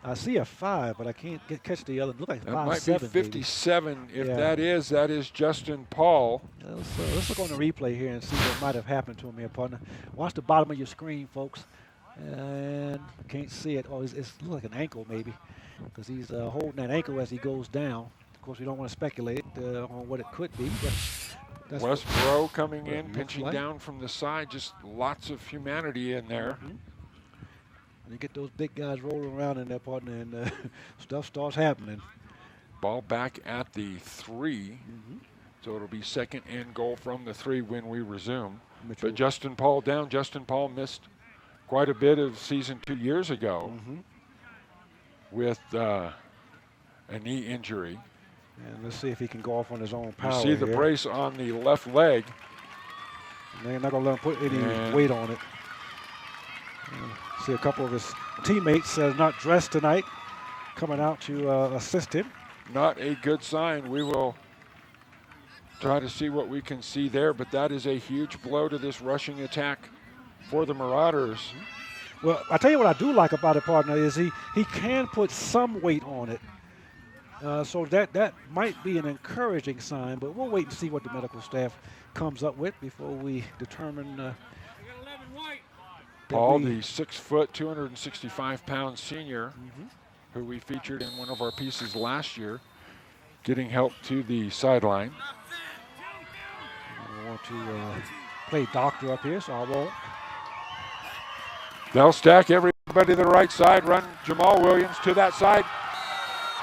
I see a 5, but I can't catch the other. Look like That 5, might 7, be 57. maybe. If Yeah. that is Justin Paul. Let's look on the replay here and see what might have happened to him here, partner. Watch the bottom of your screen, folks. And can't see it. Oh, it looks like an ankle maybe, because he's holding that ankle as he goes down. Of course, we don't want to speculate on what it could be, but that's Wes Bro coming what it in, looks pinching like. down from the side. Just lots of humanity in there. You get those big guys rolling around in there, partner, and stuff starts happening. Ball back at the 3. So it'll be second and goal from the 3 when we resume. Mitchell. But Justin Paul down. Justin Paul missed quite a bit of season 2 years ago with a knee injury. And let's see if he can go off on his own power. You see the here. brace on the left leg. And they're not going to let him put any And- weight on it. See a couple of his teammates not dressed tonight, coming out to assist him. Not a good sign. We will try to see what we can see there, but that is a huge blow to this rushing attack for the Marauders. Well, I tell you what I do like about it, partner, is he can put some weight on it. So that might be an encouraging sign, but we'll wait and see what the medical staff comes up with before we determine. Paul, the 6 foot, 265-pound senior, who we featured in one of our pieces last year, getting help to the sideline. I want to play doctor up here, so I won't. They'll stack everybody to the right side, run Jamal Williams to that side.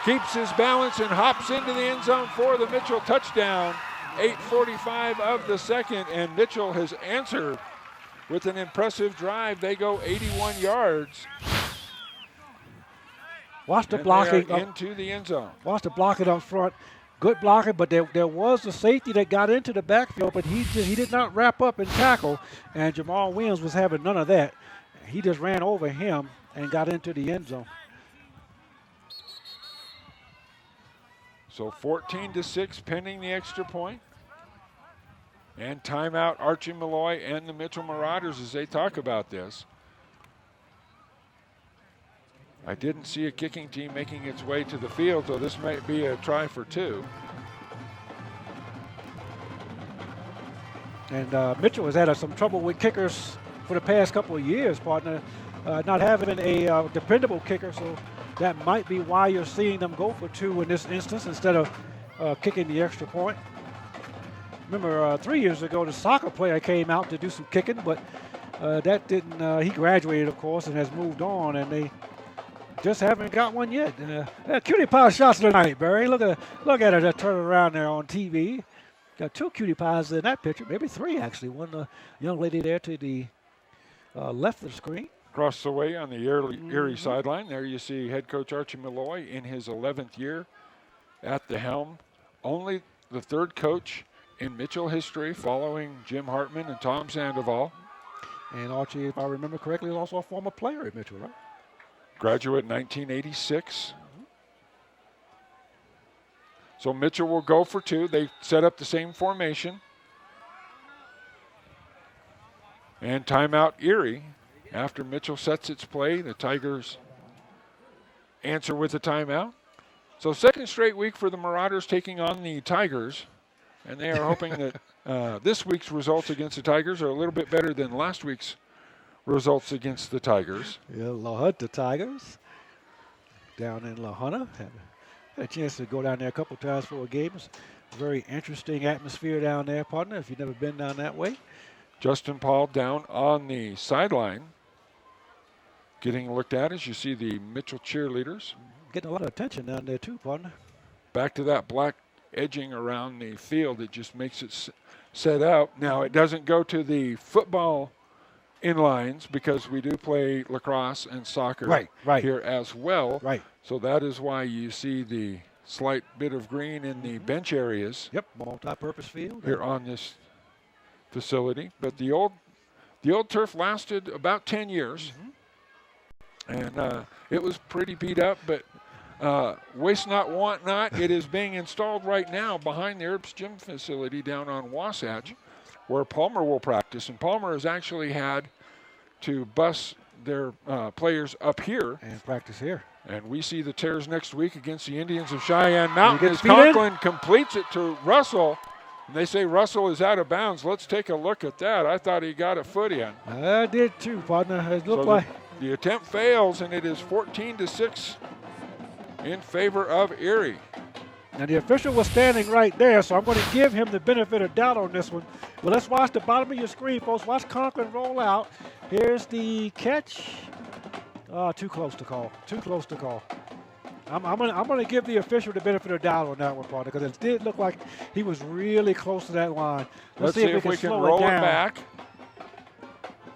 Keeps his balance and hops into the end zone for the Mitchell touchdown. 8:45 of the second, and Mitchell has answered with an impressive drive. They go 81 yards. Watch the and blocking they are up, into the end zone. watch the blocking up front. Good blocking, but there was a safety that got into the backfield, but he did not wrap up and tackle, and Jamal Williams was having none of that. He just ran over him and got into the end zone. So 14-6 pending the extra point. And timeout Archie Malloy and the Mitchell Marauders as they talk about this. I didn't see a kicking team making its way to the field, so this might be a try for 2. And Mitchell has had some trouble with kickers for the past couple of years, partner, not having a dependable kicker, so that might be why you're seeing them go for 2 in this instance instead of kicking the extra point. Remember 3 years ago, the soccer player came out to do some kicking, but that didn't, he graduated, of course, and has moved on, and they just haven't got one yet. Cutie pie shots tonight, Barry. Look at her turn around there on TV. Got 2 cutie pies in that picture, maybe 3 actually. One young lady there to the left of the screen. Across the way on the Erie sideline, there you see head coach Archie Malloy in his 11th year at the helm. Only the 3rd coach in Mitchell history, following Jim Hartman and Tom Sandoval. And Archie, if I remember correctly, is also a former player at Mitchell, right? Graduate in 1986. So Mitchell will go for 2. They set up the same formation. And timeout Erie. After Mitchell sets its play, the Tigers answer with a timeout. So 2nd straight week for the Marauders taking on the Tigers. And they are hoping that this week's results against the Tigers are a little bit better than last week's results against the Tigers. Yeah, La Junta Tigers down in La Junta. Had a chance to go down there a couple times for a game. It's a very interesting atmosphere down there, partner, if you've never been down that way. Justin Paul down on the sideline, getting looked at as you see the Mitchell cheerleaders. Getting a lot of attention down there too, partner. Back to that black edging around the field. It just makes it set out. Now, it doesn't go to the football inlines because we do play lacrosse and soccer Right. here as well. Right. So that is why you see the slight bit of green in the bench areas Yep, multi-purpose field. here on this facility. But the old turf lasted about 10 years. And it was pretty beat up, but waste not, want not. It is being installed right now behind the Erbs Gym facility down on Wasatch, where Palmer will practice. And Palmer has actually had to bus their players up here. And practice here. And we see the Tears next week against the Indians of Cheyenne Mountain get as his feet in? Conklin completes it to Russell. And they say Russell is out of bounds. Let's take a look at that. I thought he got a foot in. I did too, partner. It looked So like. the attempt fails, and it is 14-6 in favor of Erie. Now the official was standing right there, so I'm going to give him the benefit of doubt on this one. But let's watch the bottom of your screen, folks. Watch Conklin roll out. Here's the catch. Too close to call. Too close to call. I'm going to give the official the benefit of doubt on that one, partner, because it did look like he was really close to that line. Let's see if we can slow roll it it down. back.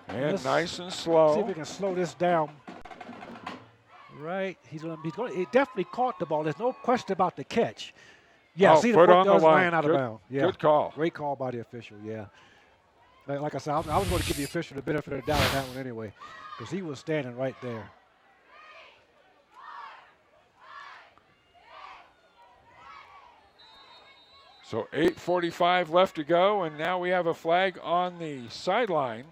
And Let's nice and See if slow. we can slow this down. Right, he's going. He definitely caught the ball. There's no question about the catch. Yeah, Oh, see the foot foot on the does line. ran out Good- of bounds. Yeah, Good call. great call by the official. Yeah, like I said, I was going to give the official the benefit of the doubt on that one anyway, because he was standing right there. So 8:45 left to go, and now we have a flag on the sideline.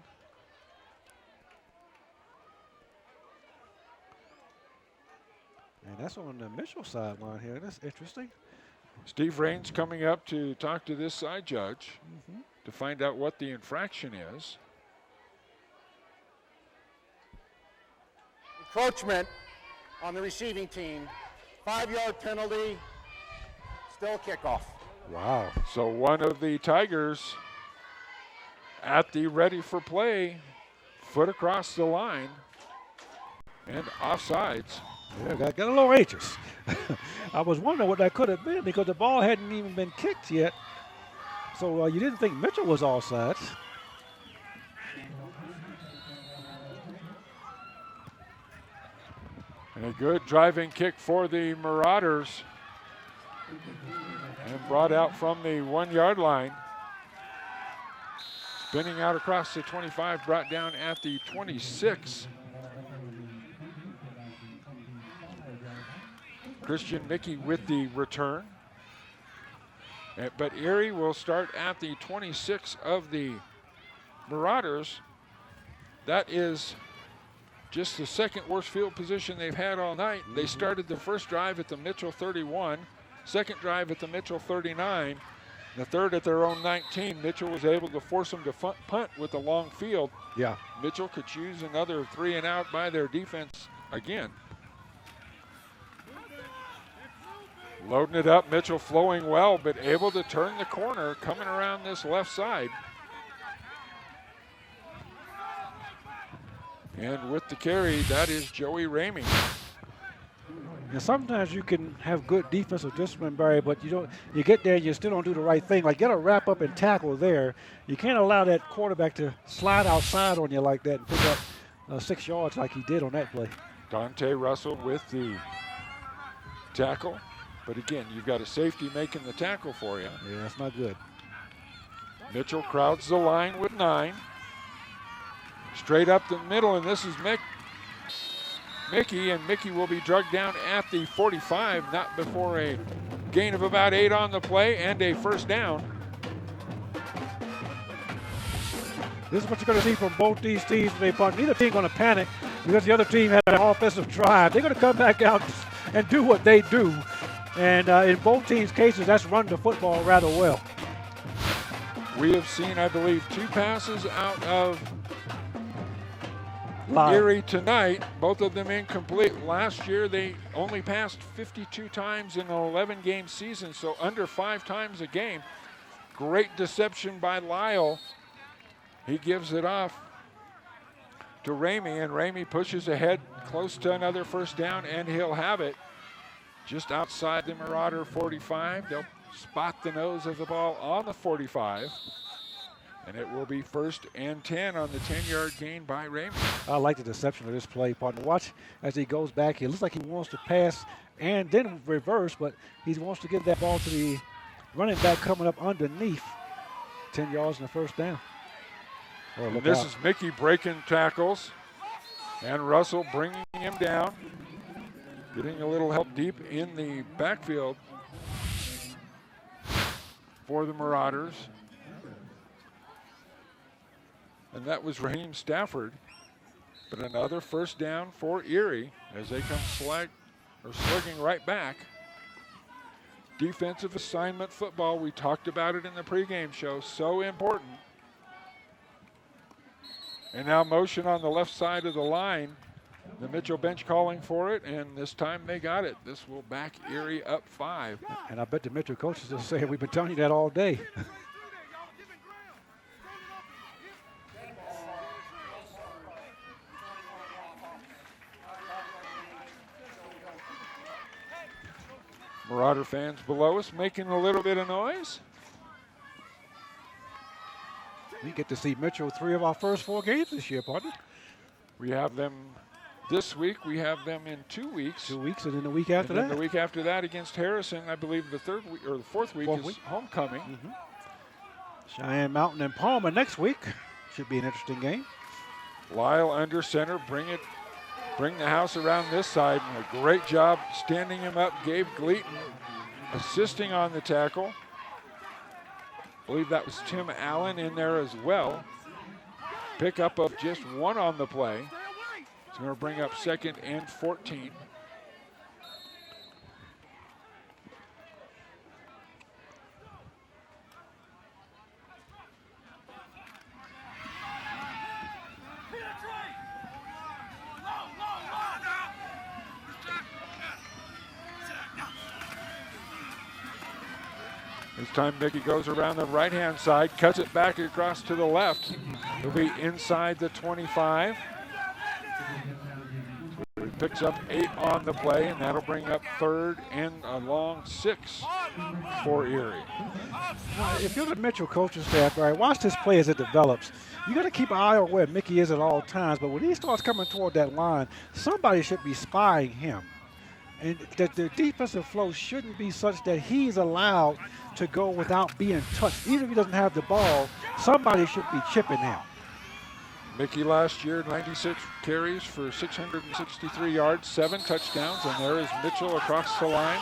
And that's on the Mitchell sideline here. That's interesting. Steve Raines coming up to talk to this side judge to find out what the infraction is. Encroachment on the receiving team. 5-yard penalty. Still kickoff. Wow. So one of the Tigers at the ready for play, foot across the line, and offsides. Yeah, got a little anxious. I was wondering what that could have been because the ball hadn't even been kicked yet. So you didn't think Mitchell was offsides. And a good driving kick for the Marauders. And brought out from the 1-yard line. Spinning out across the 25, brought down at the 26. Christian Mickey with the return. But Erie will start at the 26 of the Marauders. That is just the second worst field position they've had all night. They started the first drive at the Mitchell 31, second drive at the Mitchell 39, the third at their own 19. Mitchell was able to force them to punt with a long field. Yeah. Mitchell could choose another 3 and out by their defense again. Loading it up, Mitchell flowing well, but able to turn the corner, coming around this left side. And with the carry, that is Joey Ramey. And sometimes you can have good defensive discipline, Barry, but you get there and you still don't do the right thing. Like, get a wrap up and tackle there. You can't allow that quarterback to slide outside on you like that and pick up 6 yards like he did on that play. Dante Russell with the tackle. But again, you've got a safety making the tackle for you. Yeah, that's not good. Mitchell crowds the line with 9. Straight up the middle, and this is Mickey, and Mickey will be drugged down at the 45, not before a gain of about 8 on the play and a first down. This is what you're going to see from both these teams. Neither team going to panic because the other team had an offensive drive. They're going to come back out and do what they do. And in both teams' cases, that's run the football rather well. We have seen, I believe, 2 passes out of Lyle. Erie tonight, both of them incomplete. Last year, they only passed 52 times in an 11-game season, so under 5 times a game. Great deception by Lyle. He gives it off to Ramey, and Ramey pushes ahead close to another first down, and he'll have it just outside the Marauder 45. They'll spot the nose of the ball on the 45. And it will be 1st and 10 on the 10-yard gain by Ramey. I like the deception of this play, partner. Watch as he goes back. It looks like he wants to pass and then reverse, but he wants to give that ball to the running back coming up underneath. 10 yards and a first down. Oh, look This out. is Mickey breaking tackles, and Russell bringing him down, getting a little help deep in the backfield for the Marauders. And that was Raheem Stafford. But another first down for Erie as they come slugging right back. Defensive assignment football, we talked about it in the pregame show, so important. And now motion on the left side of the line. The Mitchell bench calling for it, and this time they got it. This will back Erie up 5. And I bet the Mitchell coaches are saying we've been telling you that all day. Marauder fans below us making a little bit of noise. We get to see Mitchell 3 of our first 4 games this year, partner. We have them this week. We have them in 2 weeks. 2 weeks, and then the week after and then that. the week after that against Harrison, I believe the 3rd week or the 4th week Fourth is week. homecoming. Cheyenne Mountain and Palmer next week. Should be an interesting game. Lyle under center, bring the house around this side. And a great job standing him up. Gabe Gleaton assisting on the tackle. I believe that was Tim Allen in there as well. Pickup of just 1 on the play. It's going to bring up 2nd and 14. This time Mickey goes around the right-hand side, cuts it back across to the left. He'll be inside the 25. He picks up 8 on the play, and that'll bring up 3rd and a long 6 for Erie. If you're the Mitchell coaching staff, all right, watch this play as it develops. You got to keep an eye on where Mickey is at all times, but when he starts coming toward that line, somebody should be spying him. And that the defensive flow shouldn't be such that he's allowed to go without being touched. Even if he doesn't have the ball, somebody should be chipping him. Mickey last year, 96 carries for 663 yards, 7 touchdowns, and there is Mitchell across the line.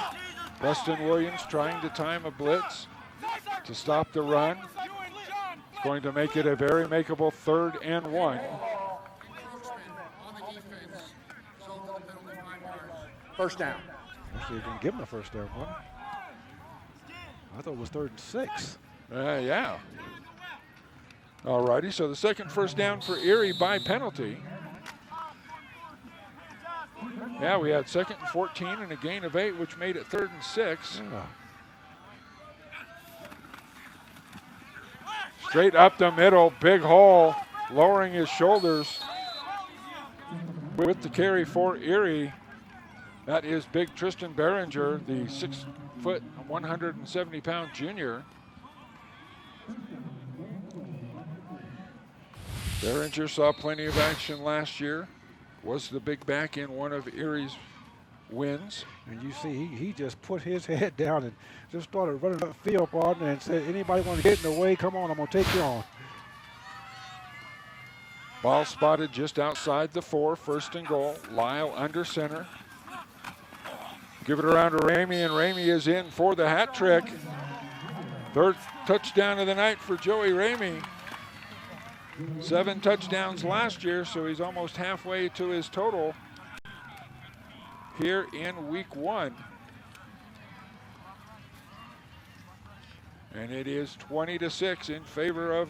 Preston Williams trying to time a blitz to stop the run. It's going to make it a very makeable 3rd and 1. First down. Actually, they're going to give him a first down, one. I thought it was 3rd and 6. Yeah. All righty, so the 2nd first down for Erie by penalty. Yeah, we had 2nd and 14 and a gain of 8, which made it 3rd and 6. Yeah. Straight up the middle, big hole, lowering his shoulders with the carry for Erie. That is big Tristan Behringer, the 6-foot, 170-pound junior. Behringer saw plenty of action last year, was the big back in one of Erie's wins. And you see, he just put his head down and just started running up the field, partner, and said, anybody want to get in the way, come on, I'm going to take you on. Ball spotted just outside the 4, 1st and goal. Lyle under center. Give it around to Ramey, and Ramey is in for the hat trick. 3rd touchdown of the night for Joey Ramey. 7 touchdowns last year, so he's almost halfway to his total here in week 1. And it is 20-6 in favor of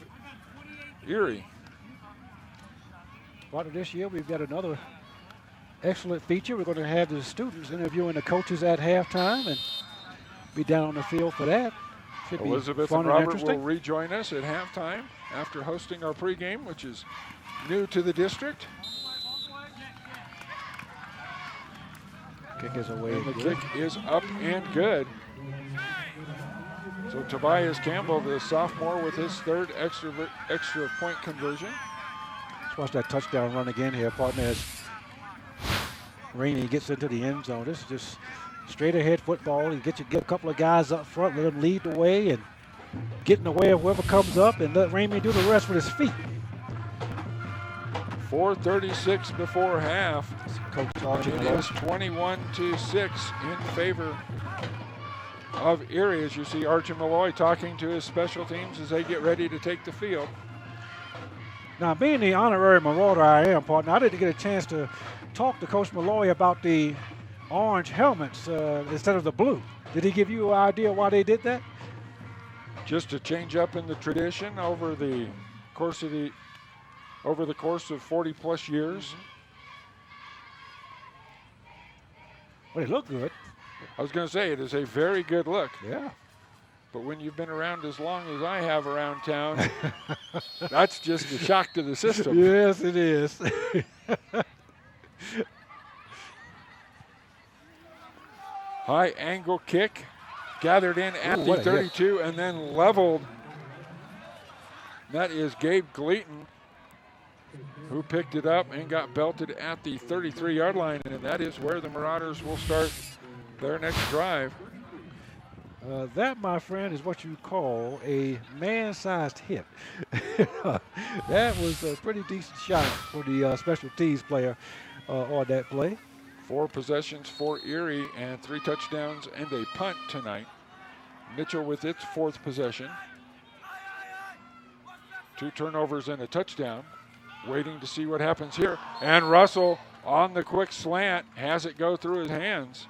Erie. Part of this year, we've got another excellent feature. We're going to have the students interviewing the coaches at halftime and be down on the field for that. Should be Elizabeth fun and and Robert will interesting. rejoin us at halftime after hosting our pregame, which is new to the district. Kick is away. And the good. kick is up and good. So Tobias Campbell, the sophomore, with his third extra point conversion. Let's watch that touchdown run again here, partner, as Rainey gets into the end zone. This is just straight ahead football. You get a couple of guys up front, let them lead the way and get in the way of whoever comes up and let Rainey do the rest with his feet. 4:36 before half. Coach And Archie it Malloy. is 21-6 in favor of Erie, as you see Archie Malloy talking to his special teams as they get ready to take the field. Now, being the honorary Marauder I am, partner, I didn't get a chance to talk to Coach Malloy about the orange helmets instead of the blue. Did he give you an idea why they did that? Just a change up in the tradition over the course of 40 plus years. Well, they look good. I was going to say it is a very good look, Yeah. but when you've been around as long as I have around town, that's just a shock to the system. Yes, it is. High angle kick, gathered in at Ooh, the what a hit. 32 and then leveled. That is Gabe Gleaton, who picked it up and got belted at the 33-yard line, and that is where the Marauders will start their next drive. That, my friend, is what you call a man-sized hit. That was a pretty decent shot for the special teams player on that play. 4 possessions for Erie and 3 touchdowns and a punt tonight. Mitchell with its 4th possession. 2 turnovers and a touchdown. Waiting to see what happens here. And Russell on the quick slant has it go through his hands.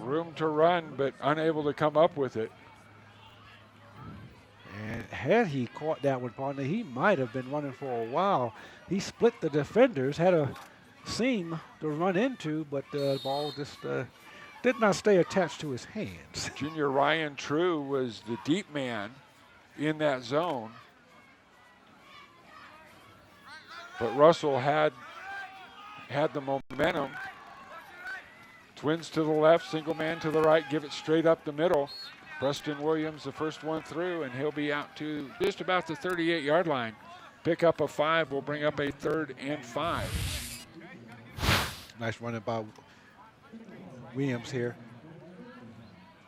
Room to run, but unable to come up with it. And had he caught that one, partner, he might have been running for a while. He split the defenders, had a seam to run into, but the ball just did not stay attached to his hands. Junior Ryan True was the deep man in that zone. But Russell had the momentum. Twins to the left, single man to the right, give it straight up the middle. Preston Williams, the first one through, and he'll be out to just about the 38-yard line. Pick up a 5 will bring up a 3rd and 5. Nice running by Williams here.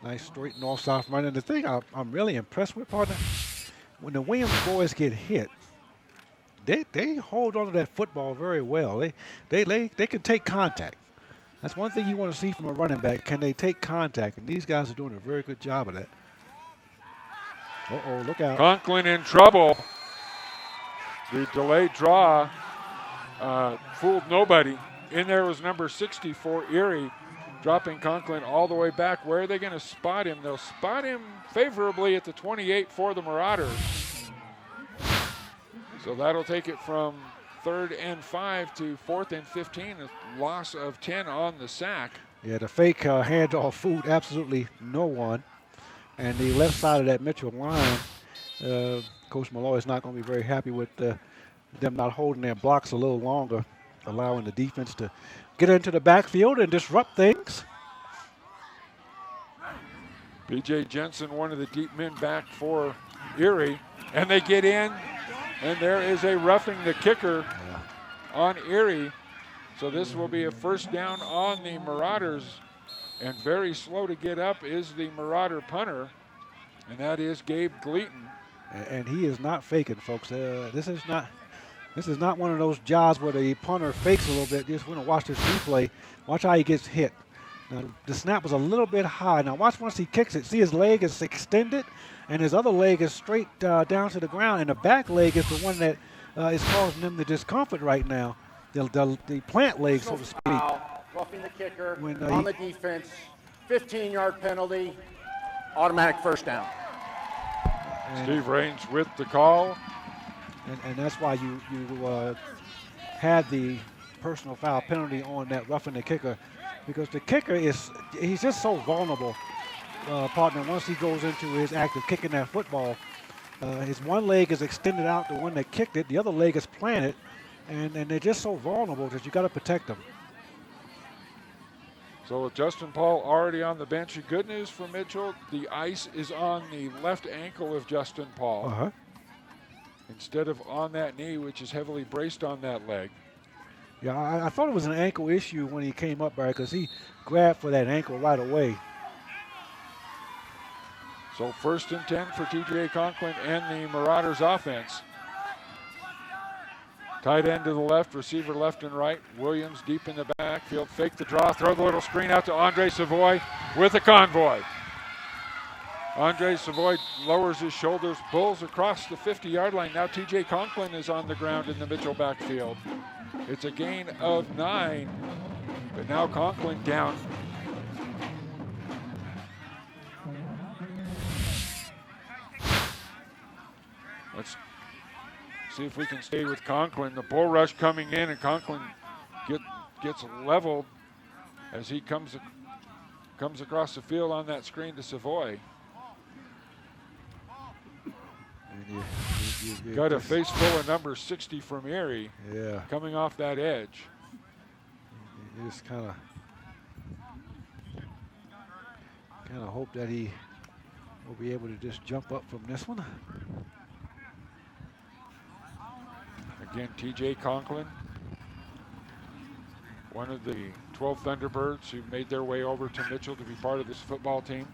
Nice straight north-south run. And the thing I'm really impressed with, partner, when the Williams boys get hit, they hold on to that football very well. They can take contact. That's one thing you want to see from a running back. Can they take contact? And these guys are doing a very good job of that. Uh-oh, look out. Conklin in trouble. The delayed draw fooled nobody. In there was number 60 for Erie, dropping Conklin all the way back. Where are they going to spot him? They'll spot him favorably at the 28 for the Marauders. So that'll take it from 3rd and 5 to 4th and 15, a loss of 10 on the sack. Yeah, the fake handoff fooled absolutely no one. And the left side of that Mitchell line, Coach Malloy is not going to be very happy with them not holding their blocks a little longer, allowing the defense to get into the backfield and disrupt things. B.J. Jensen, one of the deep men back for Erie, and they get in, and there is a roughing the kicker on Erie. So this will be a first down on the Marauders, and very slow to get up is the Marauder punter, and that is Gabe Gleaton. And he is not faking, folks. This is not one of those jobs where the punter fakes a little bit. Just want to watch this replay. Watch how he gets hit. Now, the snap was a little bit high. Now watch once he kicks it. See his leg is extended, and his other leg is straight down to the ground, and the back leg is the one that is causing them the discomfort right now. The plant leg, so to speak. Roughing the kicker When, on the defense. 15-yard penalty. Automatic first down. Steve Raines with the call. And that's why you had the personal foul penalty on that roughing the kicker, because the kicker he's just so vulnerable, partner. Once he goes into his act of kicking that football, his one leg is extended out, the one that kicked it, the other leg is planted, and they're just so vulnerable that you got to protect them. So with Justin Paul already on the bench, good news for Mitchell, the ice is on the left ankle of Justin Paul instead of on that knee, which is heavily braced on that leg. Yeah, I thought it was an ankle issue when he came up, Barry, because he grabbed for that ankle right away. So 1st and 10 for TJ Conklin and the Marauders offense. Tight end to the left, receiver left and right. Williams deep in the backfield. Fake the draw, throw the little screen out to Andre Savoy with a convoy. Andre Savoy lowers his shoulders, pulls across the 50-yard line. Now TJ Conklin is on the ground in the Mitchell backfield. It's a gain of 9, but now Conklin down. Let's see if we can stay with Conklin. The bull rush coming in, and Conklin gets leveled as he comes across the field on that screen to Savoy. You got a face full of number 60 from Erie. Yeah. Coming off that edge. You just kind of hope that he will be able to just jump up from this one. Again, TJ Conklin, one of the 12 Thunderbirds who made their way over to Mitchell to be part of this football team.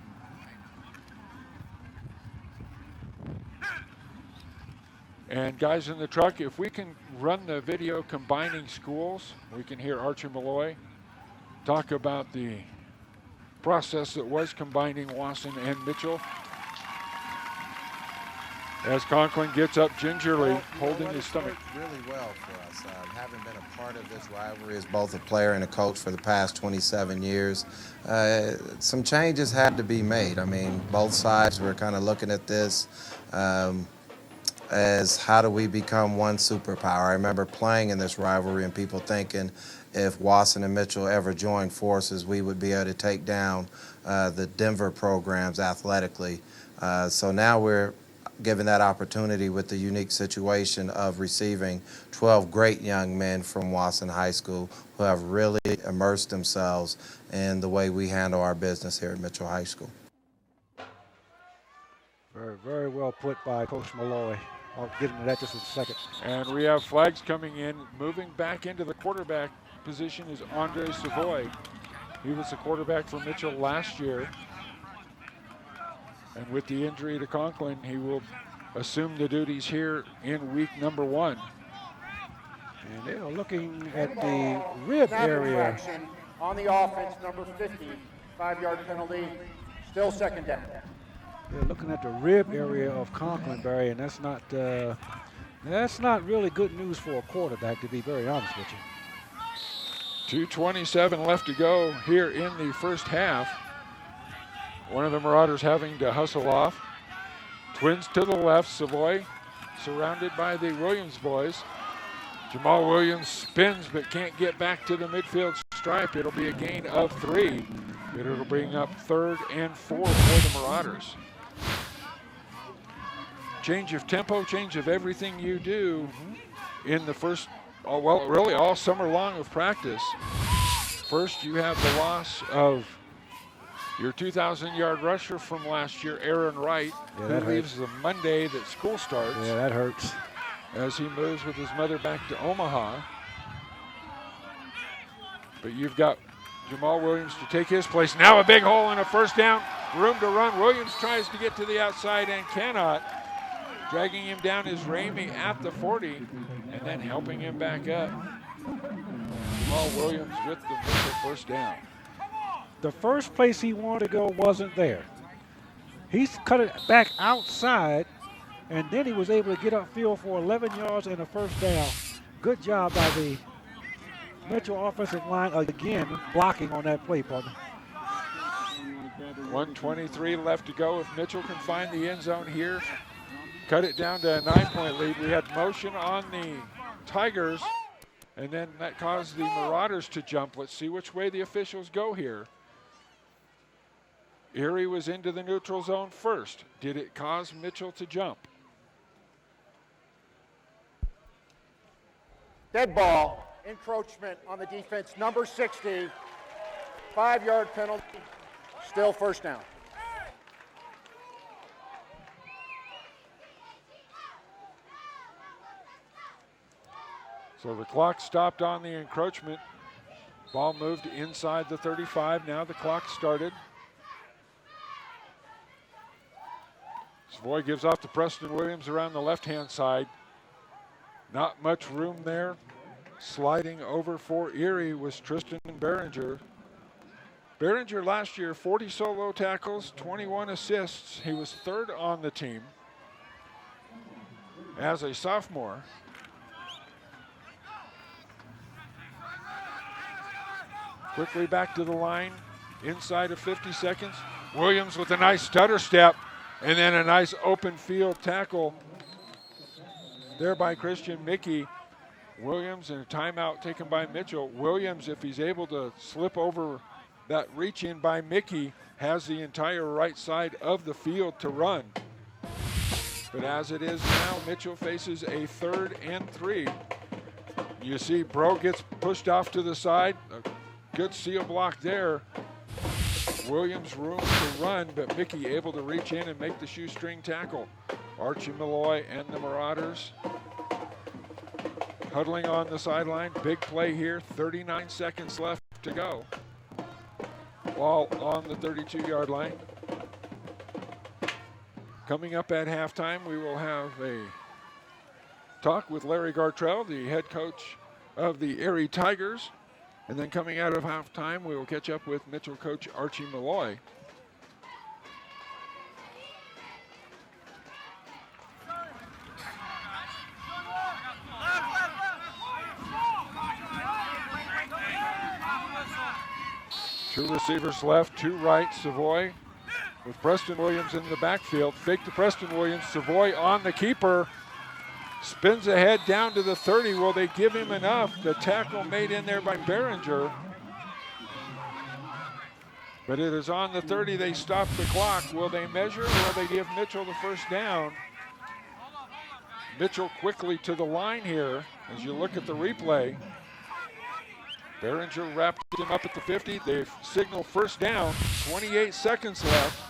And guys in the truck, if we can run the video combining schools, we can hear Archie Malloy talk about the process that was combining Wasson and Mitchell. As Conklin gets up gingerly, holding his stomach. Really well for us. Having been a part of this rivalry as both a player and a coach for the past 27 years, some changes had to be made. I mean, both sides were kind of looking at this as how do we become one superpower. I remember playing in this rivalry and people thinking if Wasson and Mitchell ever joined forces, we would be able to take down the Denver programs athletically. So now we're given that opportunity with the unique situation of receiving 12 great young men from Wasson High School who have really immersed themselves in the way we handle our business here at Mitchell High School. Very, very well put by Coach Malloy. I'll get into that just in a second. And we have flags coming in. Moving back into the quarterback position is Andre Savoy. He was the quarterback for Mitchell last year. And with the injury to Conklin, he will assume the duties here in week number 1. And they are looking at the rib area. On the offense, number 50, 5-yard penalty, still 2nd down. They're looking at the rib area of Conklin, Barry, and that's not really good news for a quarterback, to be very honest with you. 2:27 left to go here in the first half. One of the Marauders having to hustle off. Twins to the left, Savoy surrounded by the Williams boys. Jamal Williams spins but can't get back to the midfield stripe. It'll be a gain of 3. But it'll bring up 3rd and 4 for the Marauders. Change of tempo, change of everything you do in the first, well, really all summer long of practice. First, you have the loss of your 2,000-yard rusher from last year, Aaron Wright, who leaves the Monday that school starts. Yeah, that hurts. As he moves with his mother back to Omaha. But you've got Jamal Williams to take his place. Now a big hole and a first down. Room to run. Williams tries to get to the outside and cannot. Dragging him down is Ramey at the 40 and then helping him back up. Jamal Williams with the first down. The first place he wanted to go wasn't there. He's cut it back outside, and then he was able to get upfield for 11 yards and a first down. Good job by the Mitchell offensive line, again, blocking on that play, partner. 1:23 left to go. If Mitchell can find the end zone here, cut it down to a 9-point lead. We had motion on the Tigers. and then that caused the Marauders to jump. Let's see which way the officials go here. Erie was into the neutral zone first. Did it cause Mitchell to jump? Dead ball, encroachment on the defense, number 60, 5-yard penalty, still first down. So the clock stopped on the encroachment. Ball moved inside the 35. Now the clock started. Savoy gives off to Preston Williams around the left-hand side. Not much room there. Sliding over for Erie was Tristan Behringer. Behringer last year, 40 solo tackles, 21 assists. He was third on the team as a sophomore. Quickly back to the line, inside of 50 seconds. Williams with a nice stutter step, and then a nice open field tackle there by Christian Mickey. Williams and a timeout taken by Mitchell. Williams, if he's able to slip over that reach in by Mickey, has the entire right side of the field to run. But as it is now, Mitchell faces a 3rd and 3. You see Bro gets pushed off to the side. A good seal block there. Williams room to run, but Mickey able to reach in and make the shoestring tackle. Archie Malloy and the Marauders huddling on the sideline. Big play here, 39 seconds left to go. Ball on the 32-yard line. Coming up at halftime, we will have a talk with Larry Gartrell, the head coach of the Erie Tigers. And then coming out of halftime, we will catch up with Mitchell coach Archie Malloy. Two receivers left, two right. Savoy with Preston Williams in the backfield. Fake to Preston Williams. Savoy on the keeper. Spins ahead down to the 30. Will they give him enough? The tackle made in there by Behringer. But it is on the 30. They stop the clock. Will they measure or will they give Mitchell the first down? Mitchell quickly to the line here as you look at the replay. Behringer wrapped him up at the 50. They signal first down. 28 seconds left.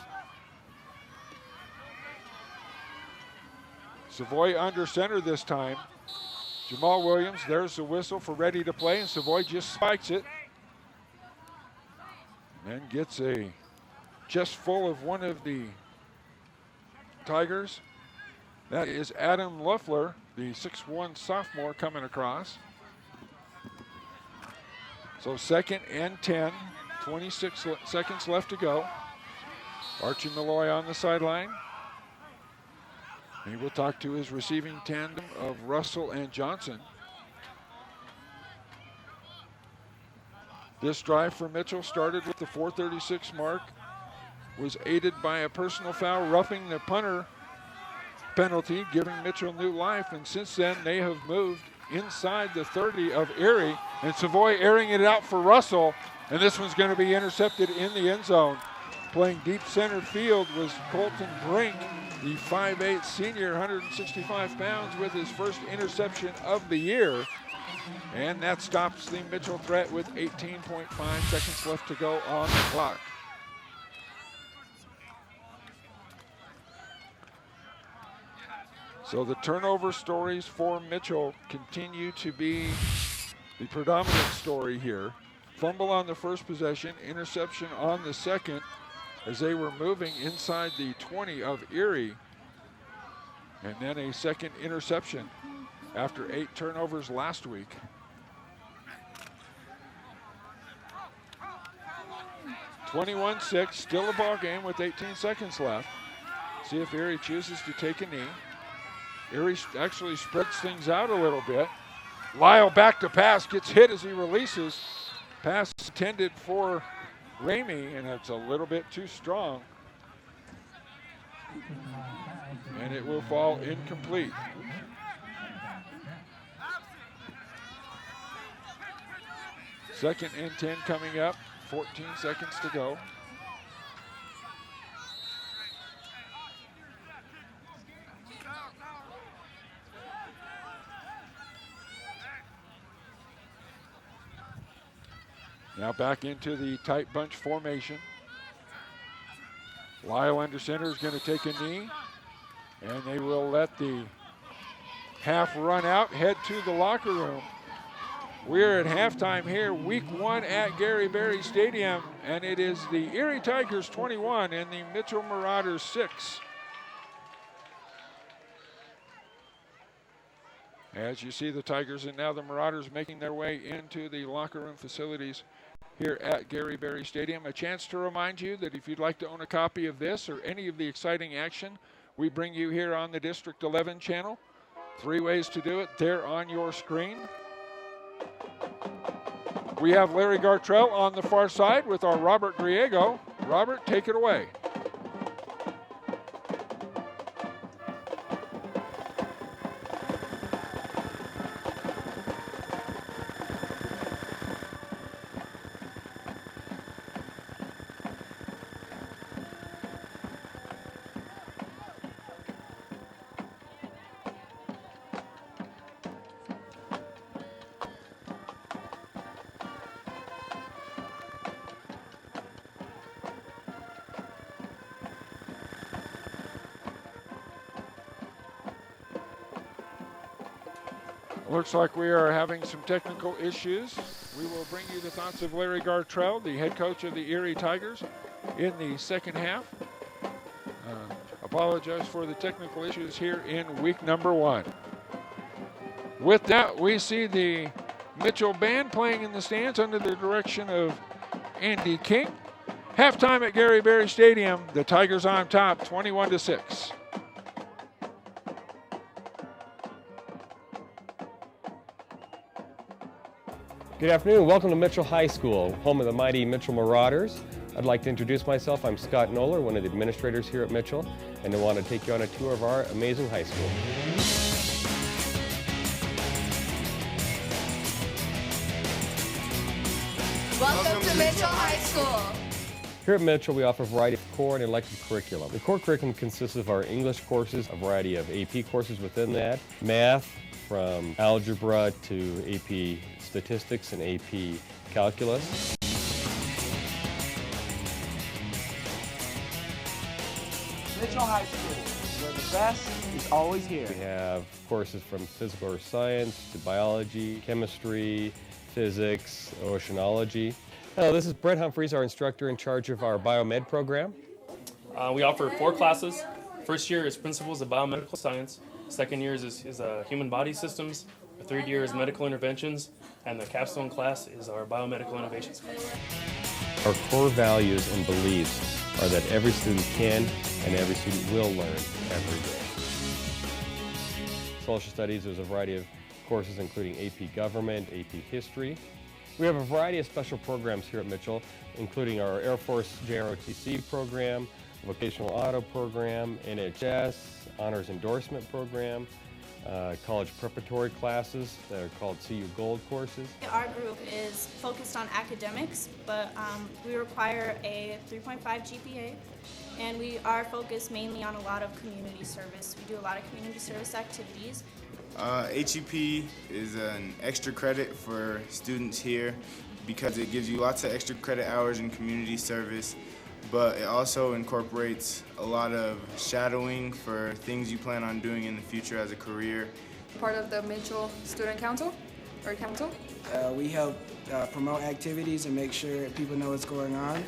Savoy under center this time. Jamal Williams, there's the whistle for ready to play, and Savoy just spikes it. And gets a chest full of one of the Tigers. That is Adam Luffler, the 6'1 sophomore coming across. So 2nd and 10, 26 seconds left to go. Archie Malloy on the sideline. He will talk to his receiving tandem of Russell and Johnson. This drive for Mitchell started with the 4:36 mark, was aided by a personal foul, roughing the punter penalty, giving Mitchell new life, and since then they have moved inside the 30 of Erie, and Savoy airing it out for Russell, and this one's going to be intercepted in the end zone. Playing deep center field was Colton Brink, the 5'8 senior, 165 pounds, with his first interception of the year. And that stops the Mitchell threat with 18.5 seconds left to go on the clock. So the turnover stories for Mitchell continue to be the predominant story here. Fumble on the first possession, interception on the second, as they were moving inside the 20 of Erie. And then a second interception after 8 turnovers last week. (21-6), still a ball game with 18 seconds left. See if Erie chooses to take a knee. Erie actually spreads things out a little bit. Lyle back to pass, gets hit as he releases. Pass intended for Ramey, and it's a little bit too strong. And it will fall incomplete. Second and 10 coming up. 14 seconds to go. Now back into the tight bunch formation. Lyle under center is going to take a knee, and they will let the half run out, head to the locker room. We're at halftime here, week 1 at Gary Berry Stadium, and it is the Erie Tigers 21 and the Mitchell Marauders 6. As you see the Tigers and now the Marauders making their way into the locker room facilities here at Gary Berry Stadium. A chance to remind you that if you'd like to own a copy of this or any of the exciting action we bring you here on the District 11 channel, 3 ways to do it there on your screen. We have Larry Gartrell on the far side with our Robert Griego. Robert, take it away. Looks like we are having some technical issues. We will bring you the thoughts of Larry Gartrell, the head coach of the Erie Tigers, in the second half. Apologize for the technical issues here in week number 1. With that, we see the Mitchell Band playing in the stands under the direction of Andy King. Halftime at Gary Berry Stadium, the Tigers on top, 21-6. Good afternoon. Welcome to Mitchell High School, home of the mighty Mitchell Marauders. I'd like to introduce myself. I'm Scott Noller, one of the administrators here at Mitchell, and I want to take you on a tour of our amazing high school. Welcome to Mitchell High School. Here at Mitchell, we offer a variety of core and elective curriculum. The core curriculum consists of our English courses, a variety of AP courses within that, math, from algebra to AP statistics and AP calculus. Mitchell High School, where the best is always here. We have courses from physical science to biology, chemistry, physics, oceanology. Hello, this is Brett Humphreys, our instructor in charge of our biomed program. We offer 4 classes. First year is Principles of Biomedical Science. Second year is Human Body Systems. The third year is Medical Interventions. And the capstone class is our Biomedical Innovations class. Our core values and beliefs are that every student can and every student will learn every day. Social studies, there's a variety of courses including AP Government, AP History. We have a variety of special programs here at Mitchell, including our Air Force JROTC program, Vocational Auto program, NHS, Honors Endorsement program, college preparatory classes that are called CU Gold courses. Our group is focused on academics, but we require a 3.5 GPA, and we are focused mainly on a lot of community service. We do a lot of community service activities. HEP is an extra credit for students here because it gives you lots of extra credit hours in community service, but it also incorporates a lot of shadowing for things you plan on doing in the future as a career. Part of the Mitchell Student Council, or Council. We help promote activities and make sure people know what's going on.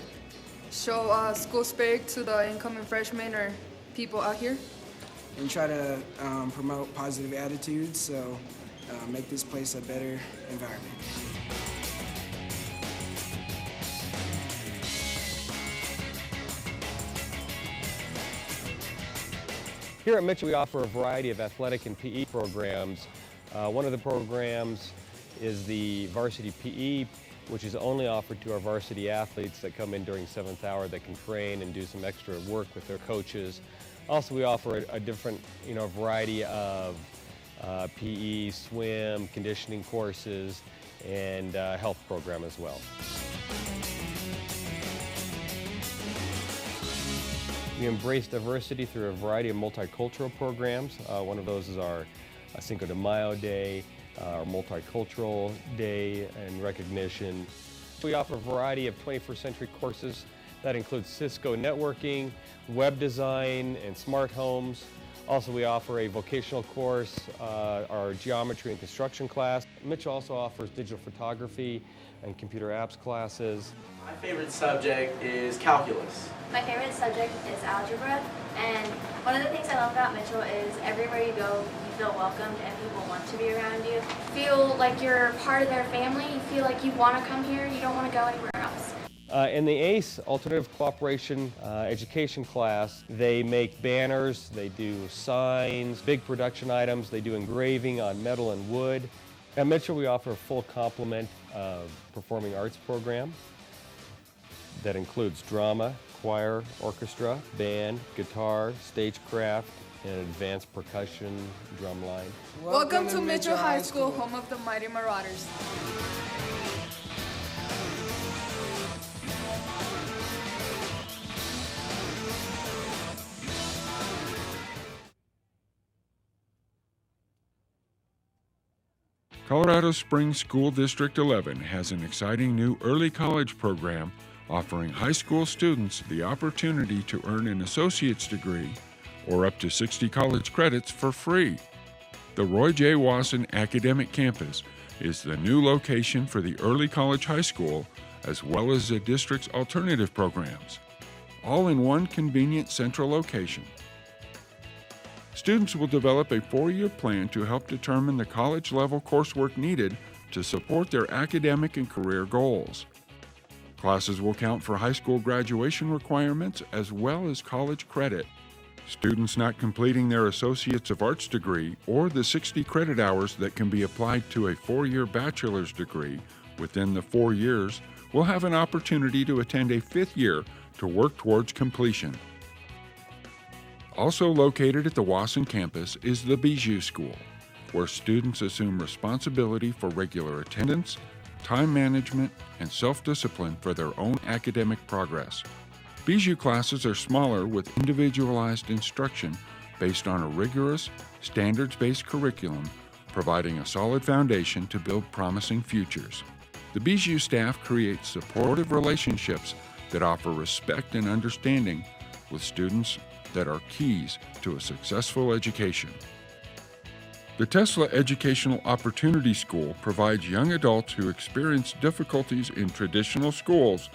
Show school spirit to the incoming freshmen or people out here. And try to promote positive attitudes, so make this place a better environment. Here at Mitchell, we offer a variety of athletic and PE programs. One of the programs is the varsity PE, which is only offered to our varsity athletes that come in during 7th hour that can train and do some extra work with their coaches. Also, we offer a different, variety of PE, swim, conditioning courses, and health program as well. We embrace diversity through a variety of multicultural programs. One of those is our Cinco de Mayo Day, our Multicultural Day and recognition. We offer a variety of 21st century courses that include Cisco networking, web design, and smart homes. Also, we offer a vocational course, our geometry and construction class. Mitchell also offers digital photography and computer apps classes. My favorite subject is calculus. My favorite subject is algebra, and one of the things I love about Mitchell is everywhere you go, you feel welcomed and people want to be around you. You feel like you're part of their family, you feel like you want to come here, you don't want to go anywhere else. In the ACE, Alternative Cooperation Education class, they make banners, they do signs, big production items, they do engraving on metal and wood. At Mitchell, we offer a full complement of performing arts program that includes drama, choir, orchestra, band, guitar, stagecraft, and advanced percussion, drumline. Welcome to Mitchell High School, home of the Mighty Marauders. Colorado Springs School District 11 has an exciting new early college program offering high school students the opportunity to earn an associate's degree or up to 60 college credits for free. The Roy J. Wasson Academic Campus is the new location for the early college high school as well as the district's alternative programs, all in one convenient central location. Students will develop a 4-year plan to help determine the college-level coursework needed to support their academic and career goals. Classes will count for high school graduation requirements as well as college credit. Students not completing their Associates of Arts degree or the 60 credit hours that can be applied to a 4-year bachelor's degree within the 4 years will have an opportunity to attend a 5th year to work towards completion. Also located at the Wasson campus is the Bijou School, where students assume responsibility for regular attendance, time management, and self-discipline for their own academic progress. Bijou classes are smaller with individualized instruction based on a rigorous, standards-based curriculum, providing a solid foundation to build promising futures. The Bijou staff creates supportive relationships that offer respect and understanding with students that are keys to a successful education. The Tesla Educational Opportunity School provides young adults who experience difficulties in traditional schools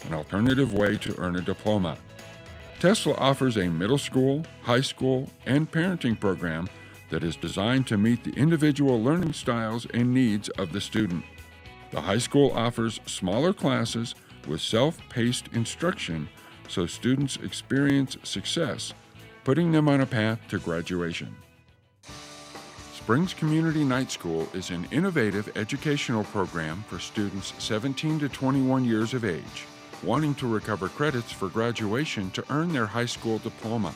an alternative way to earn a diploma. Tesla offers a middle school, high school, and parenting program that is designed to meet the individual learning styles and needs of the student. The high school offers smaller classes with self-paced instruction so students experience success, putting them on a path to graduation. Springs Community Night School is an innovative educational program for students 17 to 21 years of age, wanting to recover credits for graduation to earn their high school diploma.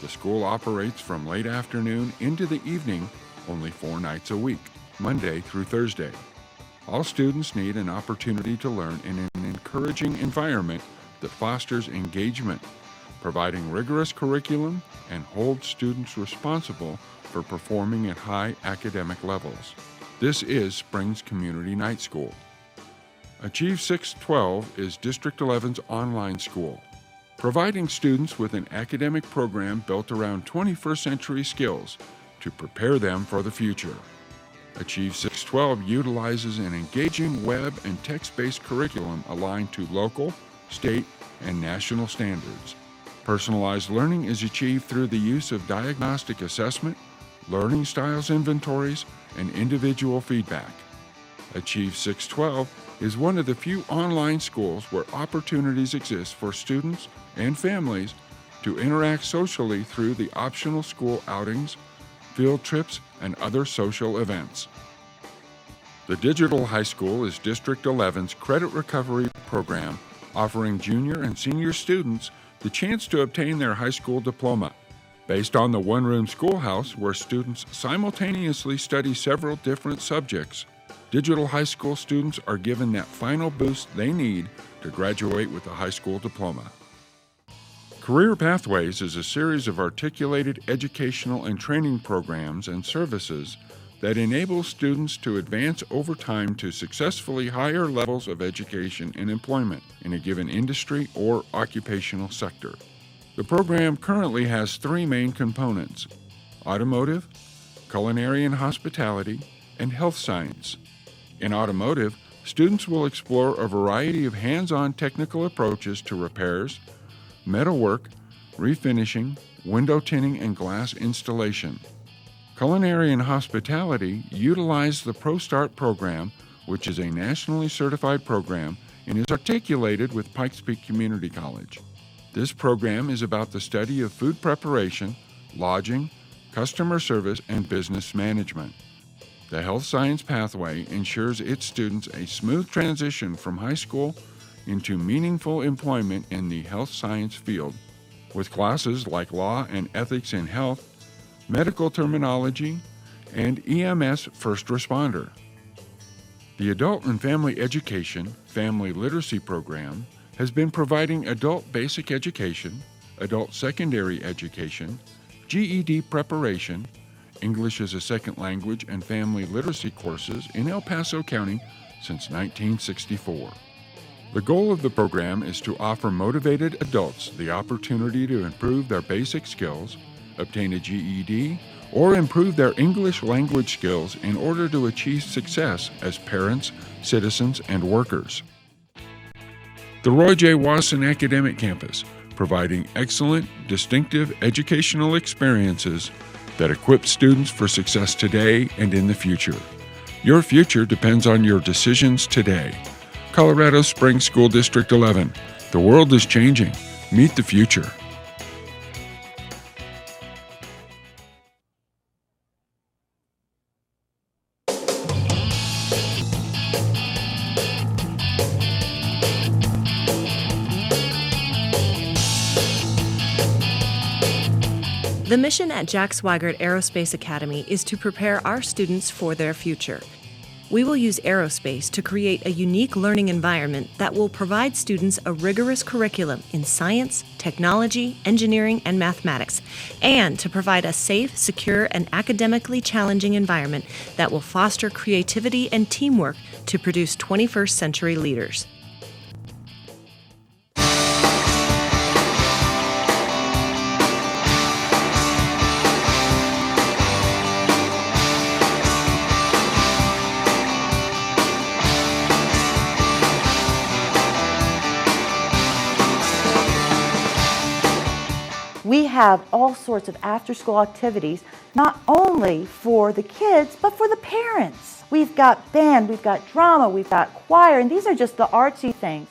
The school operates from late afternoon into the evening, only 4 nights a week, Monday through Thursday. All students need an opportunity to learn in an encouraging environment that fosters engagement, providing rigorous curriculum and holds students responsible for performing at high academic levels. This is Springs Community Night School. Achieve 612 is District 11's online school, providing students with an academic program built around 21st century skills to prepare them for the future. Achieve 612 utilizes an engaging web and text-based curriculum aligned to local, state, and national standards. Personalized learning is achieved through the use of diagnostic assessment, learning styles inventories, and individual feedback. Achieve 612 is one of the few online schools where opportunities exist for students and families to interact socially through the optional school outings, field trips, and other social events. The Digital High School is District 11's credit recovery program, offering junior and senior students the chance to obtain their high school diploma. Based on the one-room schoolhouse where students simultaneously study several different subjects, Digital high school students are given that final boost they need to graduate with a high school diploma. Career Pathways is a series of articulated educational and training programs and services that enable students to advance over time to successfully higher levels of education and employment in a given industry or occupational sector. The program currently has three main components: automotive, culinary and hospitality, and health science. In automotive, students will explore a variety of hands-on technical approaches to repairs, metalwork, refinishing, window tinting, and glass installation. Culinary and hospitality utilize the ProStart program, which is a nationally certified program and is articulated with Pikes Peak Community College. This program is about the study of food preparation, lodging, customer service, and business management. The Health Science Pathway ensures its students a smooth transition from high school into meaningful employment in the health science field, with classes like Law and Ethics in Health, Medical Terminology, and EMS First Responder. The Adult and Family Education Family Literacy Program has been providing adult basic education, adult secondary education, GED preparation, English as a second language, and family literacy courses in El Paso County since 1964. The goal of the program is to offer motivated adults the opportunity to improve their basic skills, obtain a GED, or improve their English language skills in order to achieve success as parents, citizens, and workers. The Roy J. Wasson Academic Campus, providing excellent, distinctive educational experiences that equip students for success today and in the future. Your future depends on your decisions today. Colorado Springs School District 11. The world is changing. Meet the future. The mission at Jack Swigert Aerospace Academy is to prepare our students for their future. We will use aerospace to create a unique learning environment that will provide students a rigorous curriculum in science, technology, engineering, and mathematics, and to provide a safe, secure, and academically challenging environment that will foster creativity and teamwork to produce 21st century leaders. We have all sorts of after-school activities, not only for the kids, but for the parents. We've got band, we've got drama, we've got choir, and these are just the artsy things.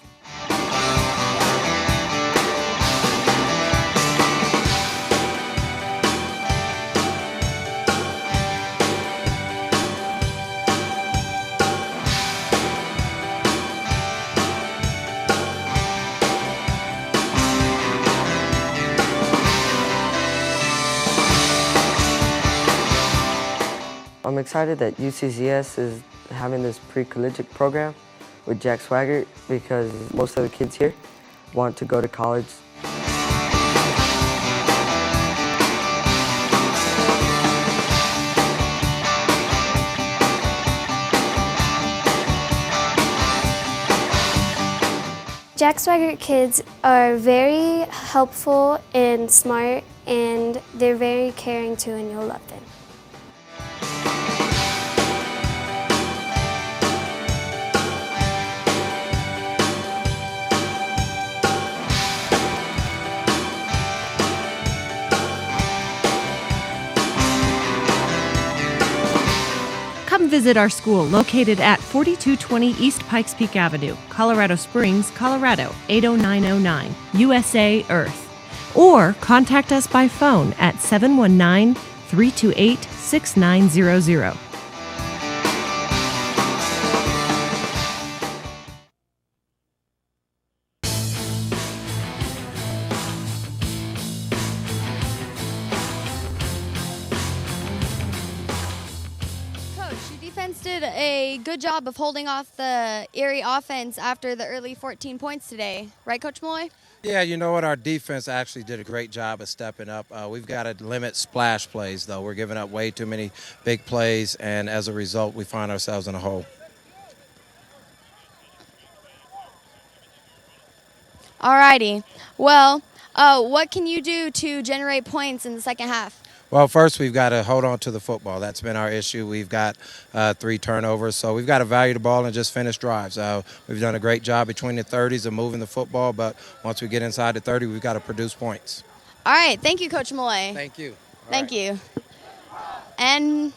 I'm excited that UCCS is having this pre-collegiate program with Jack Swigert because most of the kids here want to go to college. Jack Swigert kids are very helpful and smart, and they're very caring too, and you'll love them. Come visit our school located at 4220 East Pikes Peak Avenue, Colorado Springs, Colorado 80909, USA Earth. Or contact us by phone at 719-328-6900. did a good job of holding off the Erie offense after the early 14 points today. Right, Coach Malloy? Yeah, you know what? Our defense actually did a great job of stepping up. We've got to limit splash plays, though. We're giving up way too many big plays, and as a result, we find ourselves in a hole. Alrighty. Well, what can you do to generate points in the second half? Well, first we've got to hold on to the football. That's been our issue. We've got 3 turnovers, so we've got to value the ball and just finish drives. We've done a great job between the 30s of moving the football, but once we get inside the 30, we've got to produce points. All right. Thank you, Coach Malloy. Thank you. Thank you. And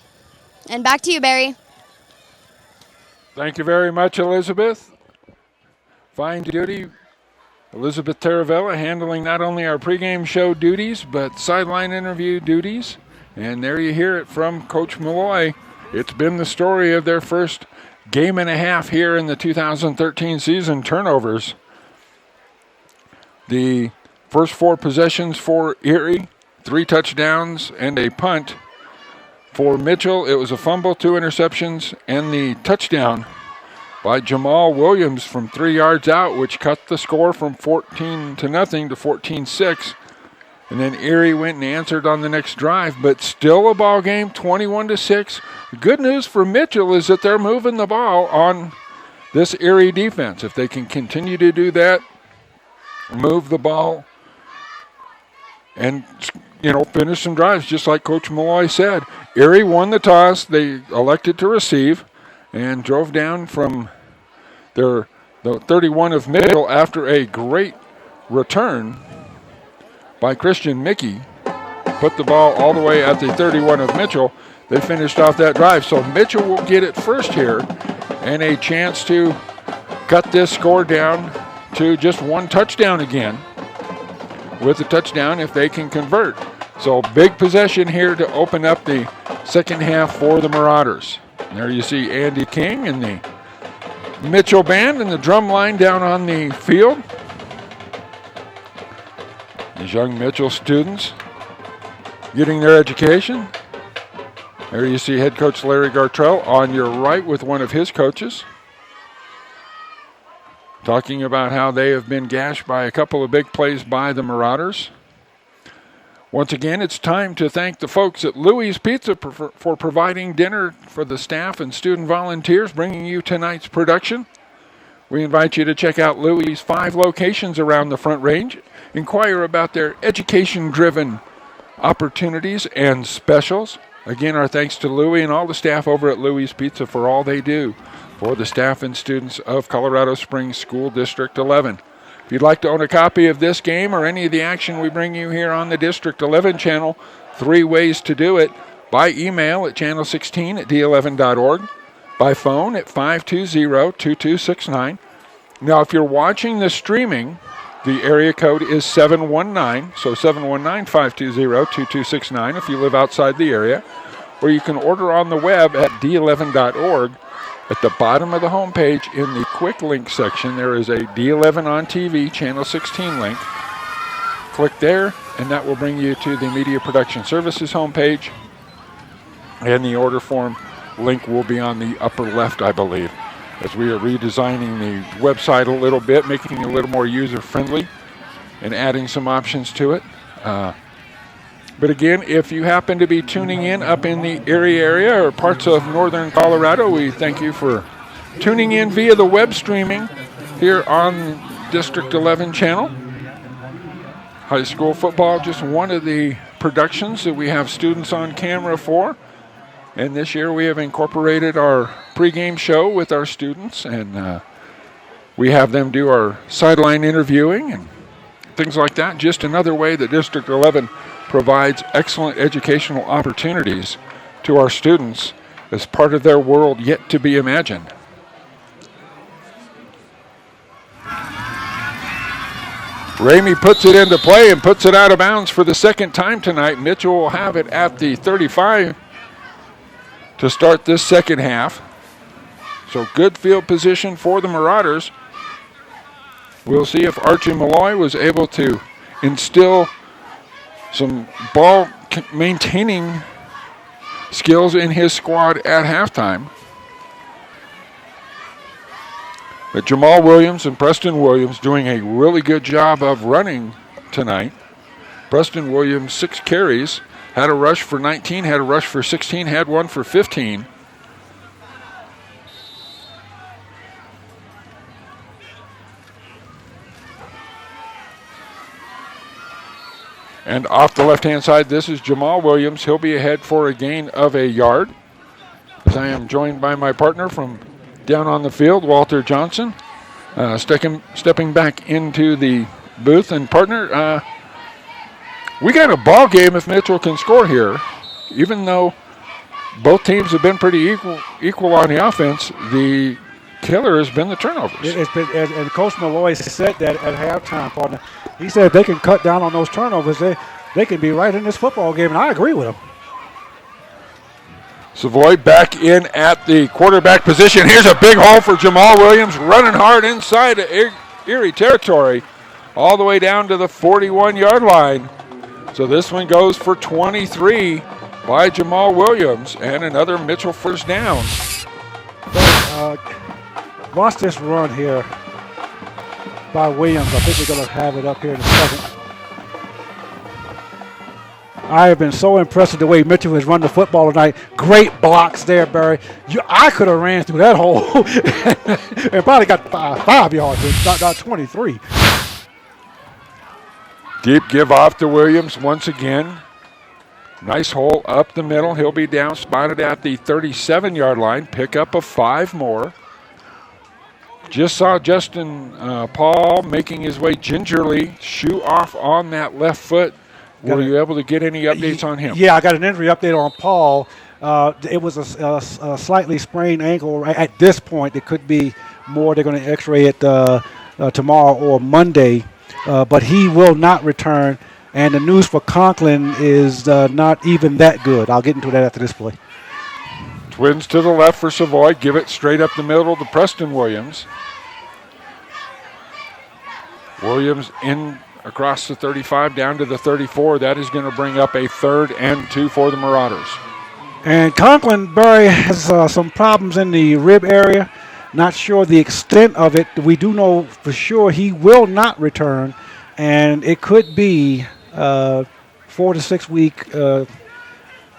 back to you, Barry. Thank you very much, Elizabeth. Fine duty. Elizabeth Taravella handling not only our pregame show duties, but sideline interview duties. And there you hear it from Coach Malloy. It's been the story of their first game and a half here in the 2013 season. Turnovers. The first 4 possessions for Erie, 3 touchdowns and a punt. For Mitchell, it was a fumble, 2 interceptions, and the touchdown by Jamal Williams from 3 yards out, which cut the score from 14-0 to 14-6. And then Erie went and answered on the next drive, but still a ball game, 21-6. The good news for Mitchell is that they're moving the ball on this Erie defense. If they can continue to do that, move the ball, and finish some drives, just like Coach Malloy said. Erie won the toss. They elected to receive and drove down from the 31 of Mitchell after a great return by Christian Mickey. Put the ball all the way at the 31 of Mitchell. They finished off that drive. So Mitchell will get it first here and a chance to cut this score down to just 1 touchdown again, with a touchdown if they can convert. So big possession here to open up the second half for the Marauders. There you see Andy King and the Mitchell Band and the drum line down on the field. These young Mitchell students getting their education. There you see head coach Larry Gartrell on your right with one of his coaches, talking about how they have been gashed by a couple of big plays by the Marauders. Once again, it's time to thank the folks at Louie's Pizza for providing dinner for the staff and student volunteers, bringing you tonight's production. We invite you to check out Louie's 5 locations around the Front Range. Inquire about their education-driven opportunities and specials. Again, our thanks to Louie and all the staff over at Louie's Pizza for all they do for the staff and students of Colorado Springs School District 11. If you'd like to own a copy of this game or any of the action we bring you here on the District 11 channel, 3 ways to do it: by email at channel16@d11.org, by phone at 520-2269. Now, if you're watching the streaming, the area code is 719, so 719-520-2269 if you live outside the area, or you can order on the web at d11.org. At the bottom of the homepage in the quick link section, there is a D11 on TV Channel 16 link. Click there, and that will bring you to the Media Production Services homepage. And the order form link will be on the upper left, I believe, as we are redesigning the website a little bit, making it a little more user-friendly and adding some options to it. But again, if you happen to be tuning in up in the Erie area or parts of northern Colorado, we thank you for tuning in via the web streaming here on District 11 channel. High school football, just one of the productions that we have students on camera for. And this year we have incorporated our pregame show with our students, and we have them do our sideline interviewing and things like that. Just another way that District 11 provides excellent educational opportunities to our students as part of their world yet to be imagined. Ramey puts it into play and puts it out of bounds for the second time tonight. Mitchell will have it at the 35 to start this second half. So good field position for the Marauders. We'll see if Archie Malloy was able to instill some ball maintaining skills in his squad at halftime. But Jamal Williams and Preston Williams doing a really good job of running tonight. Preston Williams, 6 carries, had a rush for 19, had a rush for 16, had one for 15. And off the left-hand side, this is Jamal Williams. He'll be ahead for a gain of a yard. As I am joined by my partner from down on the field, Walter Johnson, stepping back into the booth. And partner, we got a ball game if Mitchell can score here. Even though both teams have been pretty equal on the offense, the killer has been the turnovers. It's been, and Coach Malloy said that at halftime, partner. He said if they can cut down on those turnovers, they can be right in this football game, and I agree with him. Savoy back in at the quarterback position. Here's a big hole for Jamal Williams, running hard inside Erie territory, all the way down to the 41-yard line. So this one goes for 23 by Jamal Williams, and another Mitchell first down. Watch this run here by Williams. I think we're going to have it up here in a second. I have been so impressed with the way Mitchell has run the football tonight. Great blocks there, Barry. I could have ran through that hole and probably got 5 yards, not 23. Deep give off to Williams once again. Nice hole up the middle. He'll be down, spotted at the 37-yard line. Pick up of 5 more. Just saw Justin Paul making his way gingerly, shoe off on that left foot. Were you able to get any updates on him? Yeah, I got an injury update on Paul. It was a slightly sprained ankle at this point. It could be more. They're going to x-ray it tomorrow or Monday. But he will not return. And the news for Conklin is not even that good. I'll get into that after this play. Twins to the left for Savoy. Give it straight up the middle to Preston Williams. Williams in across the 35 down to the 34. That is going to bring up a 3rd and 2 for the Marauders. And Conklin, Barry, has some problems in the rib area. Not sure the extent of it. We do know for sure he will not return. And it could be 4 to 6 week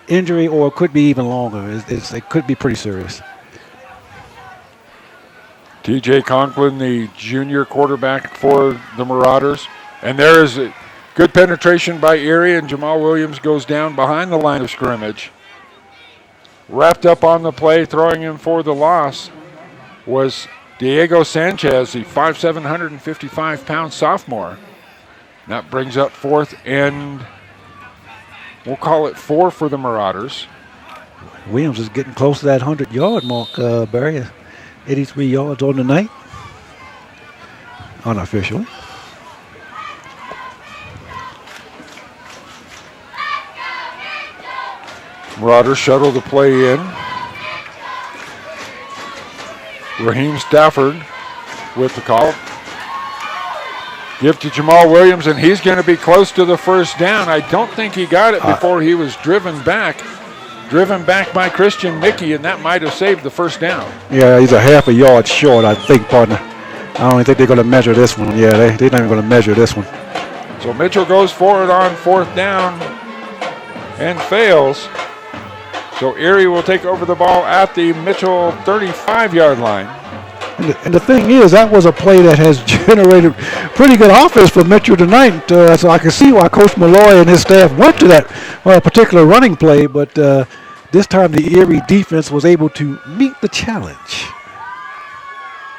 injury, or it could be even longer. It could be pretty serious. TJ Conklin, the junior quarterback for the Marauders. And there is a good penetration by Erie, and Jamal Williams goes down behind the line of scrimmage. Wrapped up on the play, throwing him for the loss, was Diego Sanchez, the 5'7", 155-pound sophomore. That brings up 4th and we'll call it 4 for the Marauders. Williams is getting close to that 100-yard mark, Barry. 83 yards on the night, unofficially. Marauders shuttle the play in. Raheem Stafford with the call. Give to Jamal Williams, and he's going to be close to the first down. I don't think he got it before he was driven back by Christian Mickey, and that might have saved the first down. Yeah, he's a half a yard short, I think, partner. I don't think they're going to measure this one. Yeah, they're not even going to measure this one. So Mitchell goes for it on 4th down and fails. So Erie will take over the ball at the Mitchell 35-yard line. And the thing is, that was a play that has generated pretty good offense for Mitchell tonight. So I can see why Coach Malloy and his staff went to that particular running play. But this time the Erie defense was able to meet the challenge.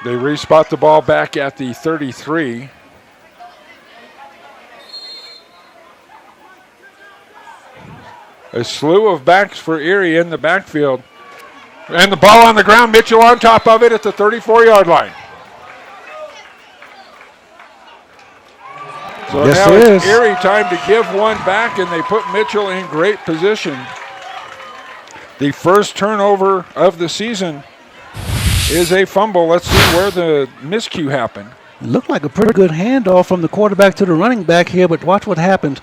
They respot the ball back at the 33. A slew of backs for Erie in the backfield. And the ball on the ground, Mitchell on top of it at the 34-yard line. So yes, now it's Erie time to give one back, and they put Mitchell in great position. The first turnover of the season is a fumble. Let's see where the miscue happened. It looked like a pretty good handoff from the quarterback to the running back here, but watch what happens.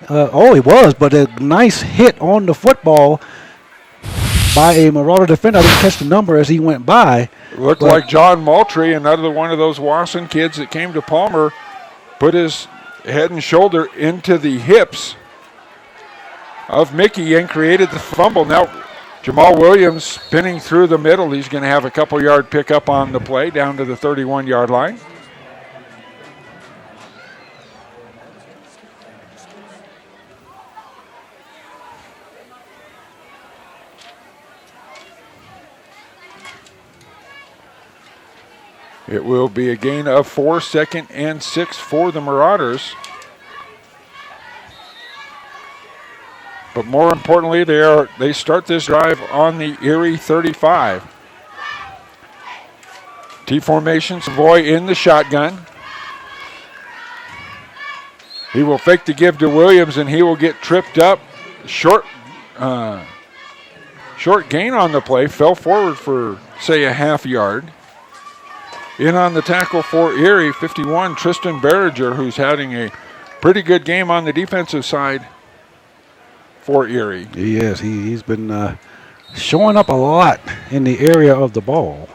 It was, but a nice hit on the football by a Marauder defender. I didn't catch the number as he went by, Looked like John Moultrie, another one of those Wasson kids that came to Palmer, put his head and shoulder into the hips of Mickey and created the fumble. Now Jamal Williams spinning through the middle. He's going to have a couple-yard pickup on the play down to the 31-yard line. It will be a gain of 4, 2nd and 6 for the Marauders. But more importantly, they start this drive on the Erie 35. T formation, Savoy in the shotgun. He will fake the give to Williams, and he will get tripped up. Short gain on the play, fell forward for, say, a half yard. In on the tackle for Erie, 51, Tristan Berringer, who's having a pretty good game on the defensive side for Erie. He is. He's been showing up a lot in the area of the ball.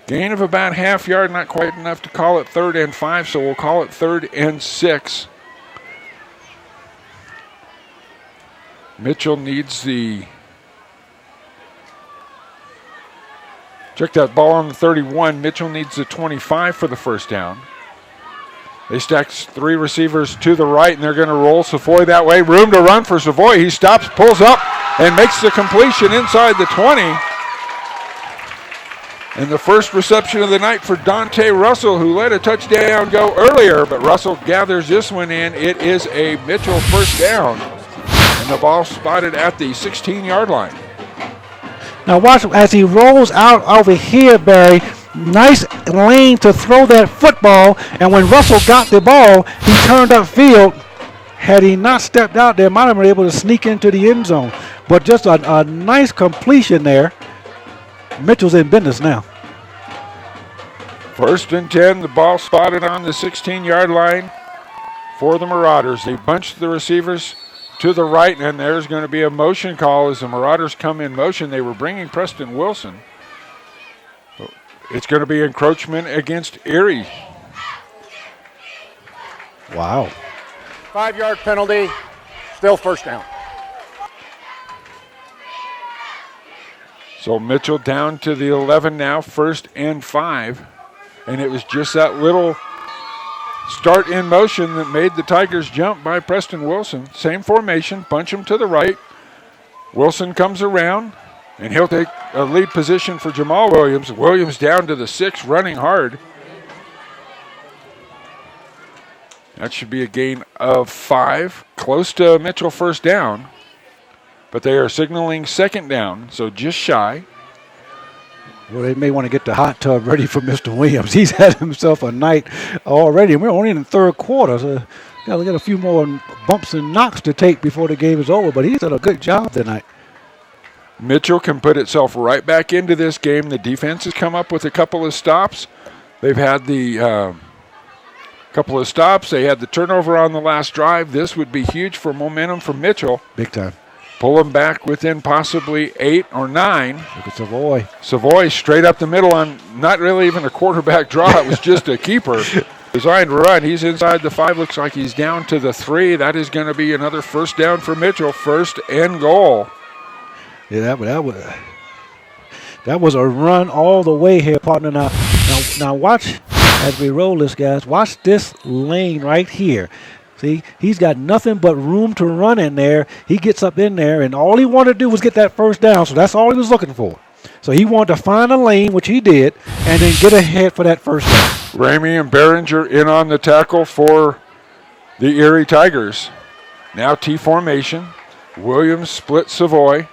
Gain of about half yard, not quite enough to call it 3rd and 5, so we'll call it 3rd and 6. Mitchell needs the... Check that ball on the 31. Mitchell needs the 25 for the first down. They stack 3 receivers to the right, and they're going to roll Savoy that way. Room to run for Savoy. He stops, pulls up, and makes the completion inside the 20. And the first reception of the night for Dante Russell, who let a touchdown go earlier, but Russell gathers this one in. It is a Mitchell first down, and the ball spotted at the 16-yard line. Now watch as he rolls out over here, Barry. Nice lane to throw that football, and when Russell got the ball, he turned upfield. Had he not stepped out there, might have been able to sneak into the end zone. But just a nice completion there. Mitchell's in business now. 1st and 10, the ball spotted on the 16-yard line for the Marauders. They bunched the receivers to the right, and there's going to be a motion call as the Marauders come in motion. They were bringing Preston Wilson. It's going to be encroachment against Erie. Wow. 5-yard penalty, still first down. So Mitchell down to the 11 now, 1st and 5. And it was just that little start in motion that made the Tigers jump by Preston Wilson. Same formation, bunch him to the right. Wilson comes around, and he'll take a lead position for Jamal Williams. Williams down to the 6, running hard. That should be a gain of 5, close to Mitchell first down. But they are signaling 2nd down, so just shy. Well, they may want to get the hot tub ready for Mr. Williams. He's had himself a night already, and we're only in the 3rd quarter, so got to get a few more bumps and knocks to take before the game is over, but he's done a good job tonight. Mitchell can put itself right back into this game. The defense has come up with a couple of stops. They've had the couple of stops. They had the turnover on the last drive. This would be huge for momentum for Mitchell. Big time. Pull them back within possibly 8 or 9. Look at Savoy. Savoy straight up the middle on not really even a quarterback draw. It was just a keeper. Designed to run. He's inside the 5. Looks like he's down to the 3. That is going to be another first down for Mitchell. 1st and goal. Yeah, that was a run all the way here, partner. Now watch as we roll this, guys. Watch this lane right here. See, he's got nothing but room to run in there. He gets up in there, and all he wanted to do was get that first down, so that's all he was looking for. So he wanted to find a lane, which he did, and then get ahead for that first down. Ramey and Berringer in on the tackle for the Erie Tigers. Now T formation. Williams split Savoy.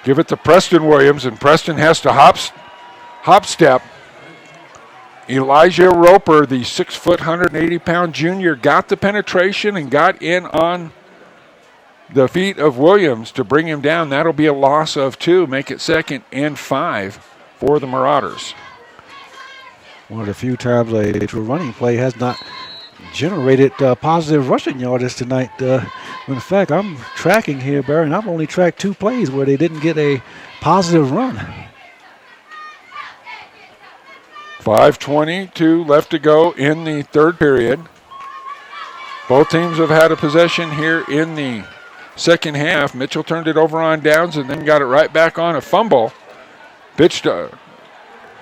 Give it to Preston Williams, and Preston has to hop step. Elijah Roper, the 6-foot, 180-pound junior, got the penetration and got in on the feet of Williams to bring him down. That'll be a loss of 2, make it 2nd and 5 for the Marauders. One of the few times a true running play has not generated positive rushing yardage tonight. In fact, I'm tracking here, Barry, and I've only tracked 2 plays where they didn't get a positive run. 5:22 left to go in the third period. Both teams have had a possession here in the second half. Mitchell turned it over on downs and then got it right back on a fumble. Pitch to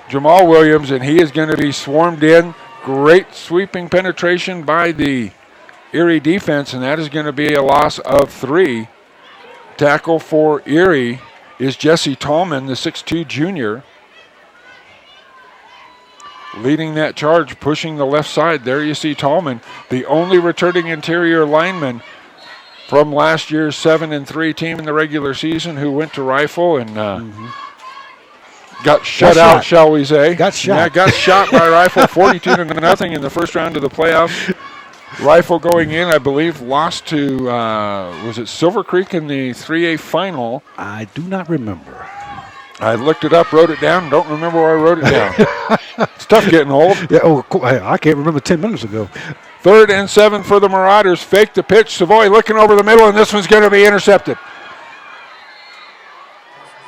Jamal Williams, and he is going to be swarmed in. Great sweeping penetration by the Erie defense, and that is going to be a loss of 3. Tackle for Erie is Jesse Tallman, the 6'2 junior. Leading that charge, pushing the left side. There you see Tallman, the only returning interior lineman from last year's 7-3 team in the regular season who went to Rifle and got shut out, shall we say. Got shot. Yeah, got shot by Rifle 42-0 in the first round of the playoffs. Rifle going in, I believe, lost to, was it Silver Creek in the 3A final? I do not remember. I looked it up, wrote it down, don't remember where I wrote it down. It's tough getting old. Yeah, cool. I can't remember 10 minutes ago. 3rd and 7 for the Marauders. Fake the pitch. Savoy looking over the middle, and this one's going to be intercepted.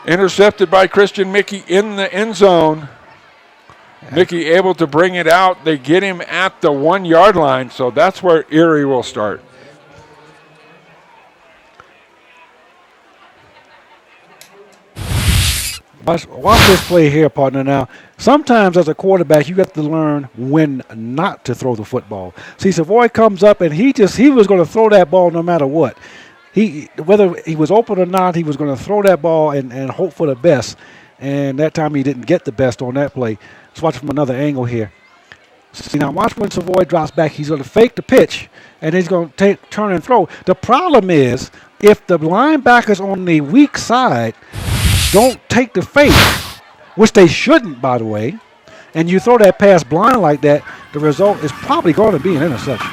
Intercepted by Christian Mickey in the end zone. Mickey able to bring it out. They get him at the 1-yard line, so that's where Erie will start. Watch this play here, partner. Now, sometimes as a quarterback, you have to learn when not to throw the football. See, Savoy comes up, and he was going to throw that ball no matter what. Whether he was open or not, he was going to throw that ball and hope for the best. And that time he didn't get the best on that play. Let's watch from another angle here. See, now watch when Savoy drops back. He's going to fake the pitch, and he's going to turn and throw. The problem is, if the linebackers on the weak side don't take the fake, which they shouldn't, by the way, and you throw that pass blind like that, the result is probably going to be an interception.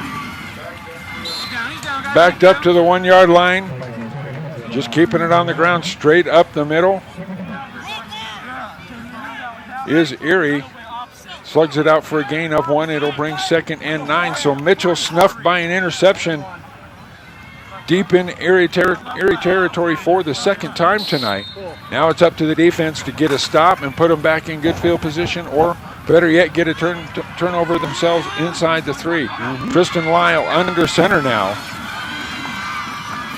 Backed up to the 1-yard line. Just keeping it on the ground straight up the middle is Erie. Slugs it out for a gain of 1. It'll bring 2nd and 9. So Mitchell snuffed by an interception deep in Erie territory for the second time tonight. Now it's up to the defense to get a stop and put them back in good field position, or better yet, get a turnover themselves inside the 3. Tristan Lyle under center now.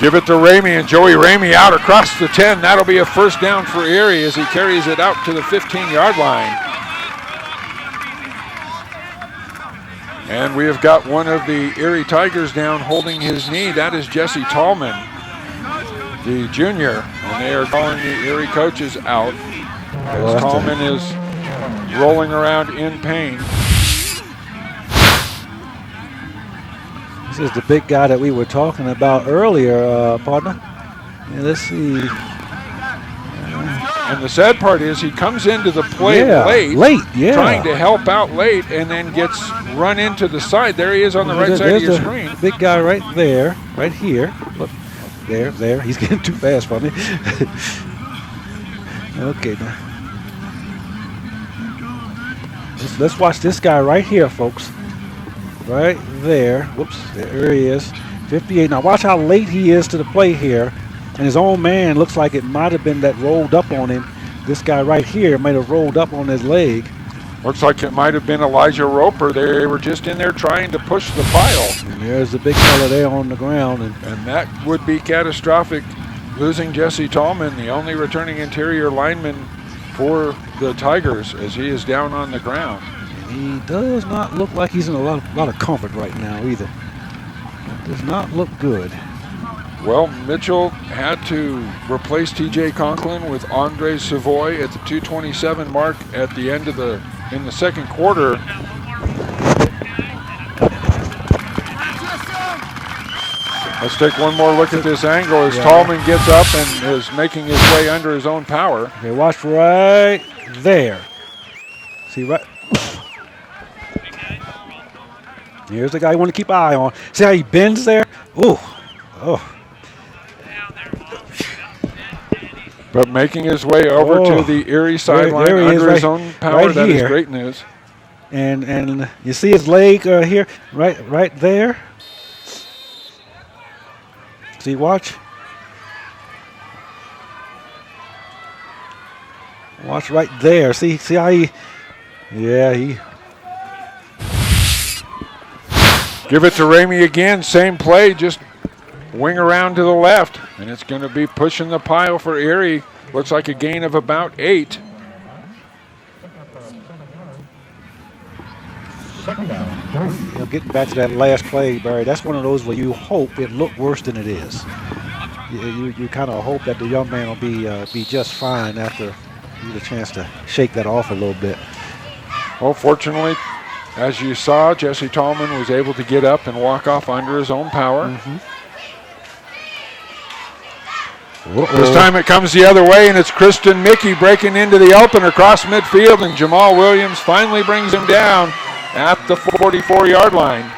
Give it to Ramey, and Joey Ramey out across the 10. That'll be a first down for Erie as he carries it out to the 15-yard line. And we have got one of the Erie Tigers down holding his knee. That is Jesse Tallman, the junior. And they are calling the Erie coaches out as Tallman is rolling around in pain. This is the big guy that we were talking about earlier, partner. Yeah, let's see. And the sad part is he comes into the play late, trying to help out late, and then gets run into the side. There he is on the right side of your screen. Big guy right there, right here. Look, there. He's getting too fast for me. Okay, now. Let's watch this guy right here, folks. Right there. Whoops, there he is. 58. Now watch how late he is to the play here. And his own man looks like it might have been that rolled up on him. This guy right here might have rolled up on his leg. Looks like it might have been Elijah Roper. They were just in there trying to push the pile. And there's the big fella there on the ground. And that would be catastrophic, losing Jesse Tallman, the only returning interior lineman for the Tigers, as he is down on the ground. He does not look like he's in a lot of comfort right now either. Does not look good. Well, Mitchell had to replace TJ Conklin with Andre Savoy at the 2:27 mark at the end of in the second quarter. Let's take one more look at this angle as Tallman gets up and is making his way under his own power. Okay, watch right there. See right. Here's the guy you want to keep an eye on. See how he bends there? Ooh. Oh. But making his way over to the Erie sideline under his own power, that is great news. And you see his leg here, right there. See, watch. Watch right there. See how he Yeah, he. Give it to Ramey again. Same play, just wing around to the left. And it's going to be pushing the pile for Erie. Looks like a gain of about 8. Getting back to that last play, Barry, that's one of those where you hope it looked worse than it is. You kind of hope that the young man will be just fine after you get a chance to shake that off a little bit. Well, fortunately, as you saw, Jesse Tallman was able to get up and walk off under his own power. This time it comes the other way, and it's Kristen Mickey breaking into the opener across midfield, and Jamal Williams finally brings him down at the 44-yard line.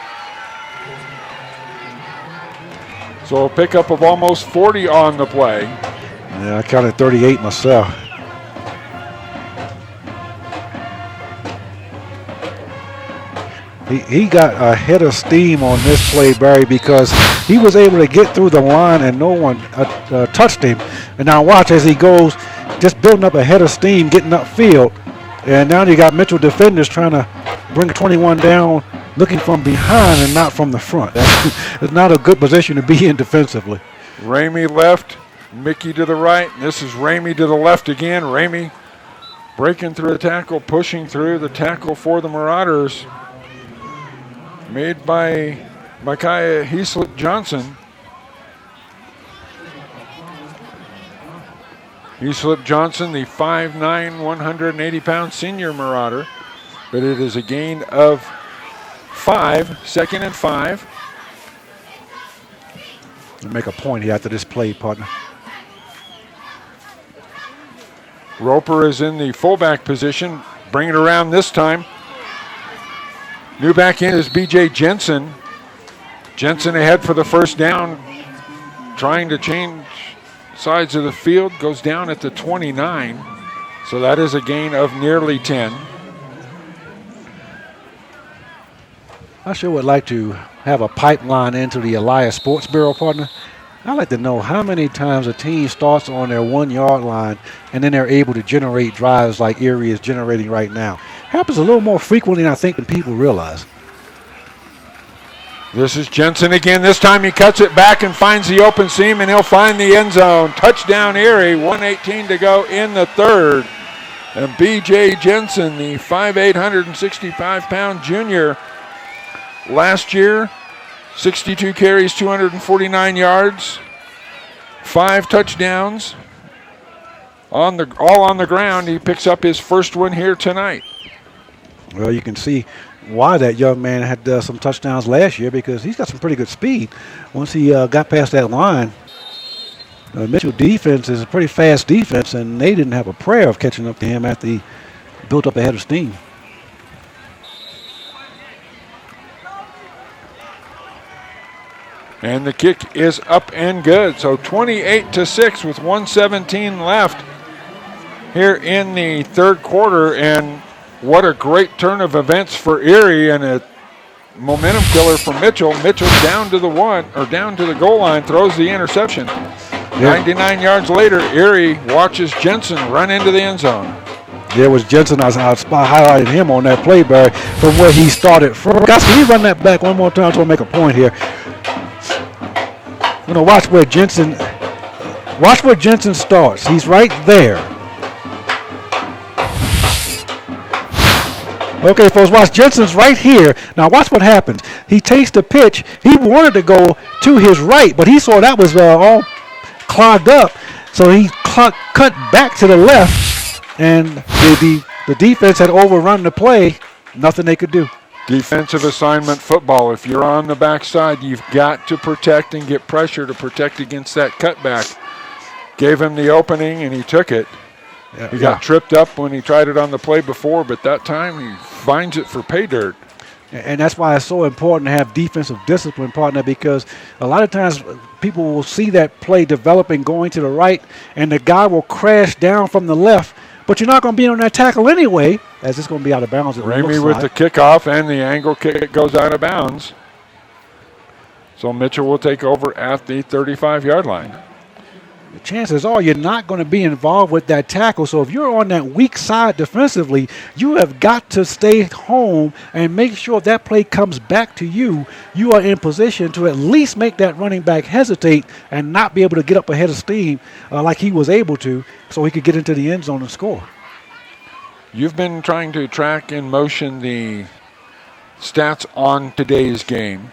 So a pickup of almost 40 on the play. Yeah, I counted 38 myself. He got a head of steam on this play, Barry, because he was able to get through the line and no one touched him. And now watch as he goes, just building up a head of steam, getting upfield. And now you got Mitchell defenders trying to bring 21 down, looking from behind and not from the front. That's not a good position to be in defensively. Ramey left, Mickey to the right. This is Ramey to the left again. Ramey breaking through a tackle, pushing through the tackle for the Marauders. Made by Micaiah Heaslip Johnson. Heaslip Johnson, the 5'9", 180-pound senior Marauder. But it is a gain of 5, 2nd and 5. Make a point here after this play, partner. Roper is in the fullback position. Bring it around this time. New back in is B.J. Jensen. Jensen ahead for the first down, trying to change sides of the field, goes down at the 29. So that is a gain of nearly 10. I sure would like to have a pipeline into the Elias Sports Bureau, partner. I'd like to know how many times a team starts on their 1-yard line and then they're able to generate drives like Erie is generating right now. Happens a little more frequently than I think than people realize. This is Jensen again. This time he cuts it back and finds the open seam, and he'll find the end zone. Touchdown Erie, 1:18 to go in the third. And B.J. Jensen, the 5'8", 165-pound junior, last year, 62 carries, 249 yards, 5 touchdowns, all on the ground. He picks up his first one here tonight. Well, you can see why that young man had some touchdowns last year, because he's got some pretty good speed. Once he got past that line, Mitchell defense is a pretty fast defense, and they didn't have a prayer of catching up to him after he built up a head of steam. And the kick is up and good. So 28-6 with 1:17 left here in the third quarter. And what a great turn of events for Erie, and a momentum killer for Mitchell. Mitchell down to the goal line, throws the interception. Yeah. 99 yards later, Erie watches Jensen run into the end zone. There was Jensen. I highlighted him on that play, Barry, from where he started from. Guys, can you run that back one more time? I want to make a point here. I'm going to watch where Jensen starts. He's right there. Okay, folks, watch. Jensen's right here. Now watch what happens. He takes the pitch. He wanted to go to his right, but he saw that was all clogged up. So he cut back to the left, and the defense had overrun the play. Nothing they could do. Defensive assignment football. If you're on the backside, you've got to protect and get pressure to protect against that cutback. Gave him the opening, and he took it. Yeah, he got tripped up when he tried it on the play before, but that time he finds it for pay dirt. And that's why it's so important to have defensive discipline, partner, because a lot of times people will see that play developing going to the right, and the guy will crash down from the left, but you're not going to be on that tackle anyway, as it's going to be out of bounds. Ramey with the kickoff, and the angle kick goes out of bounds. So Mitchell will take over at the 35-yard line. chances are you're not going to be involved with that tackle. So if you're on that weak side defensively, you have got to stay home and make sure that play comes back to you. You are in position to at least make that running back hesitate and not be able to get up ahead of steam like he was able to, so he could get into the end zone and score. You've been trying to track in motion the stats on today's game.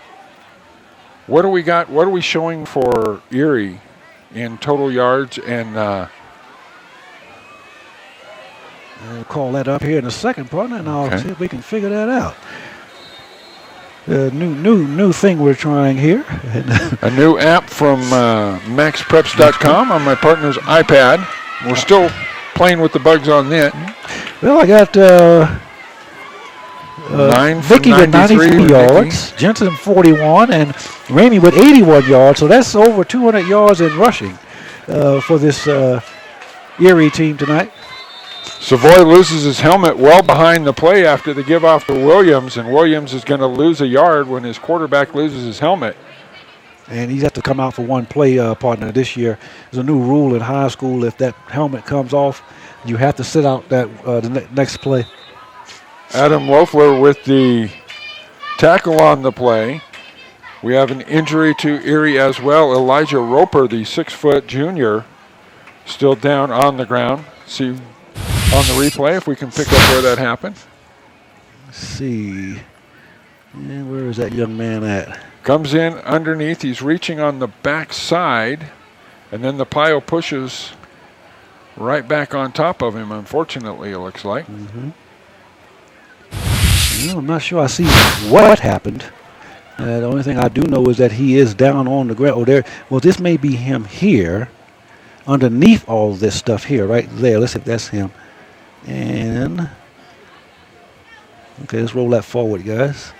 What do we got? What are we showing for Erie in total yards? And I'll call that up here in a second, partner, and I'll see if we can figure that out. New thing we're trying here. A new app from maxpreps.com on my partner's iPad. We're still playing with the bugs on that. Well, I got Vicky with 93 yards, Jensen 41, and Ramey with 81 yards. So that's over 200 yards in rushing for this Erie team tonight. Savoy loses his helmet well behind the play after the give off to Williams, and Williams is going to lose a yard when his quarterback loses his helmet. And he's have to come out for one play, partner, this year. There's a new rule in high school. If that helmet comes off, you have to sit out that the next play. Adam Loeffler with the tackle on the play. We have an injury to Erie as well. Elijah Roper, the 6-foot junior, still down on the ground. See on the replay if we can pick up where that happened. Let's see. And where is that young man at? Comes in underneath. He's reaching on the back side, and then the pile pushes right back on top of him, unfortunately, it looks like. Mm-hmm. Well, I'm not sure I see what happened. The only thing I do know is that he is down on the ground. Oh, there. Well, this may be him here, underneath all this stuff here, right there. Let's see if that's him. And okay, let's roll that forward, guys.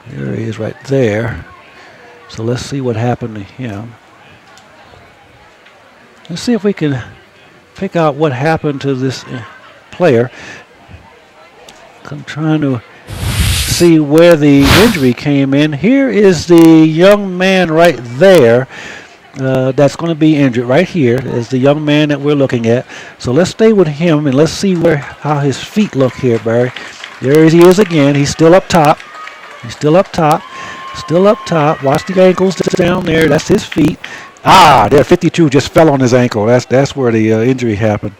There he is right there. So let's see what happened to him. Let's see if we can pick out what happened to this player. I'm trying to see where the injury came in. Here is the young man right there that's going to be injured. Right here is the young man that we're looking at. So let's stay with him and let's see how his feet look here, Barry. There he is again. He's still up top. He's still up top. Still up top. Watch the ankles down there. That's his feet. There, 52 just fell on his ankle. That's where the injury happened.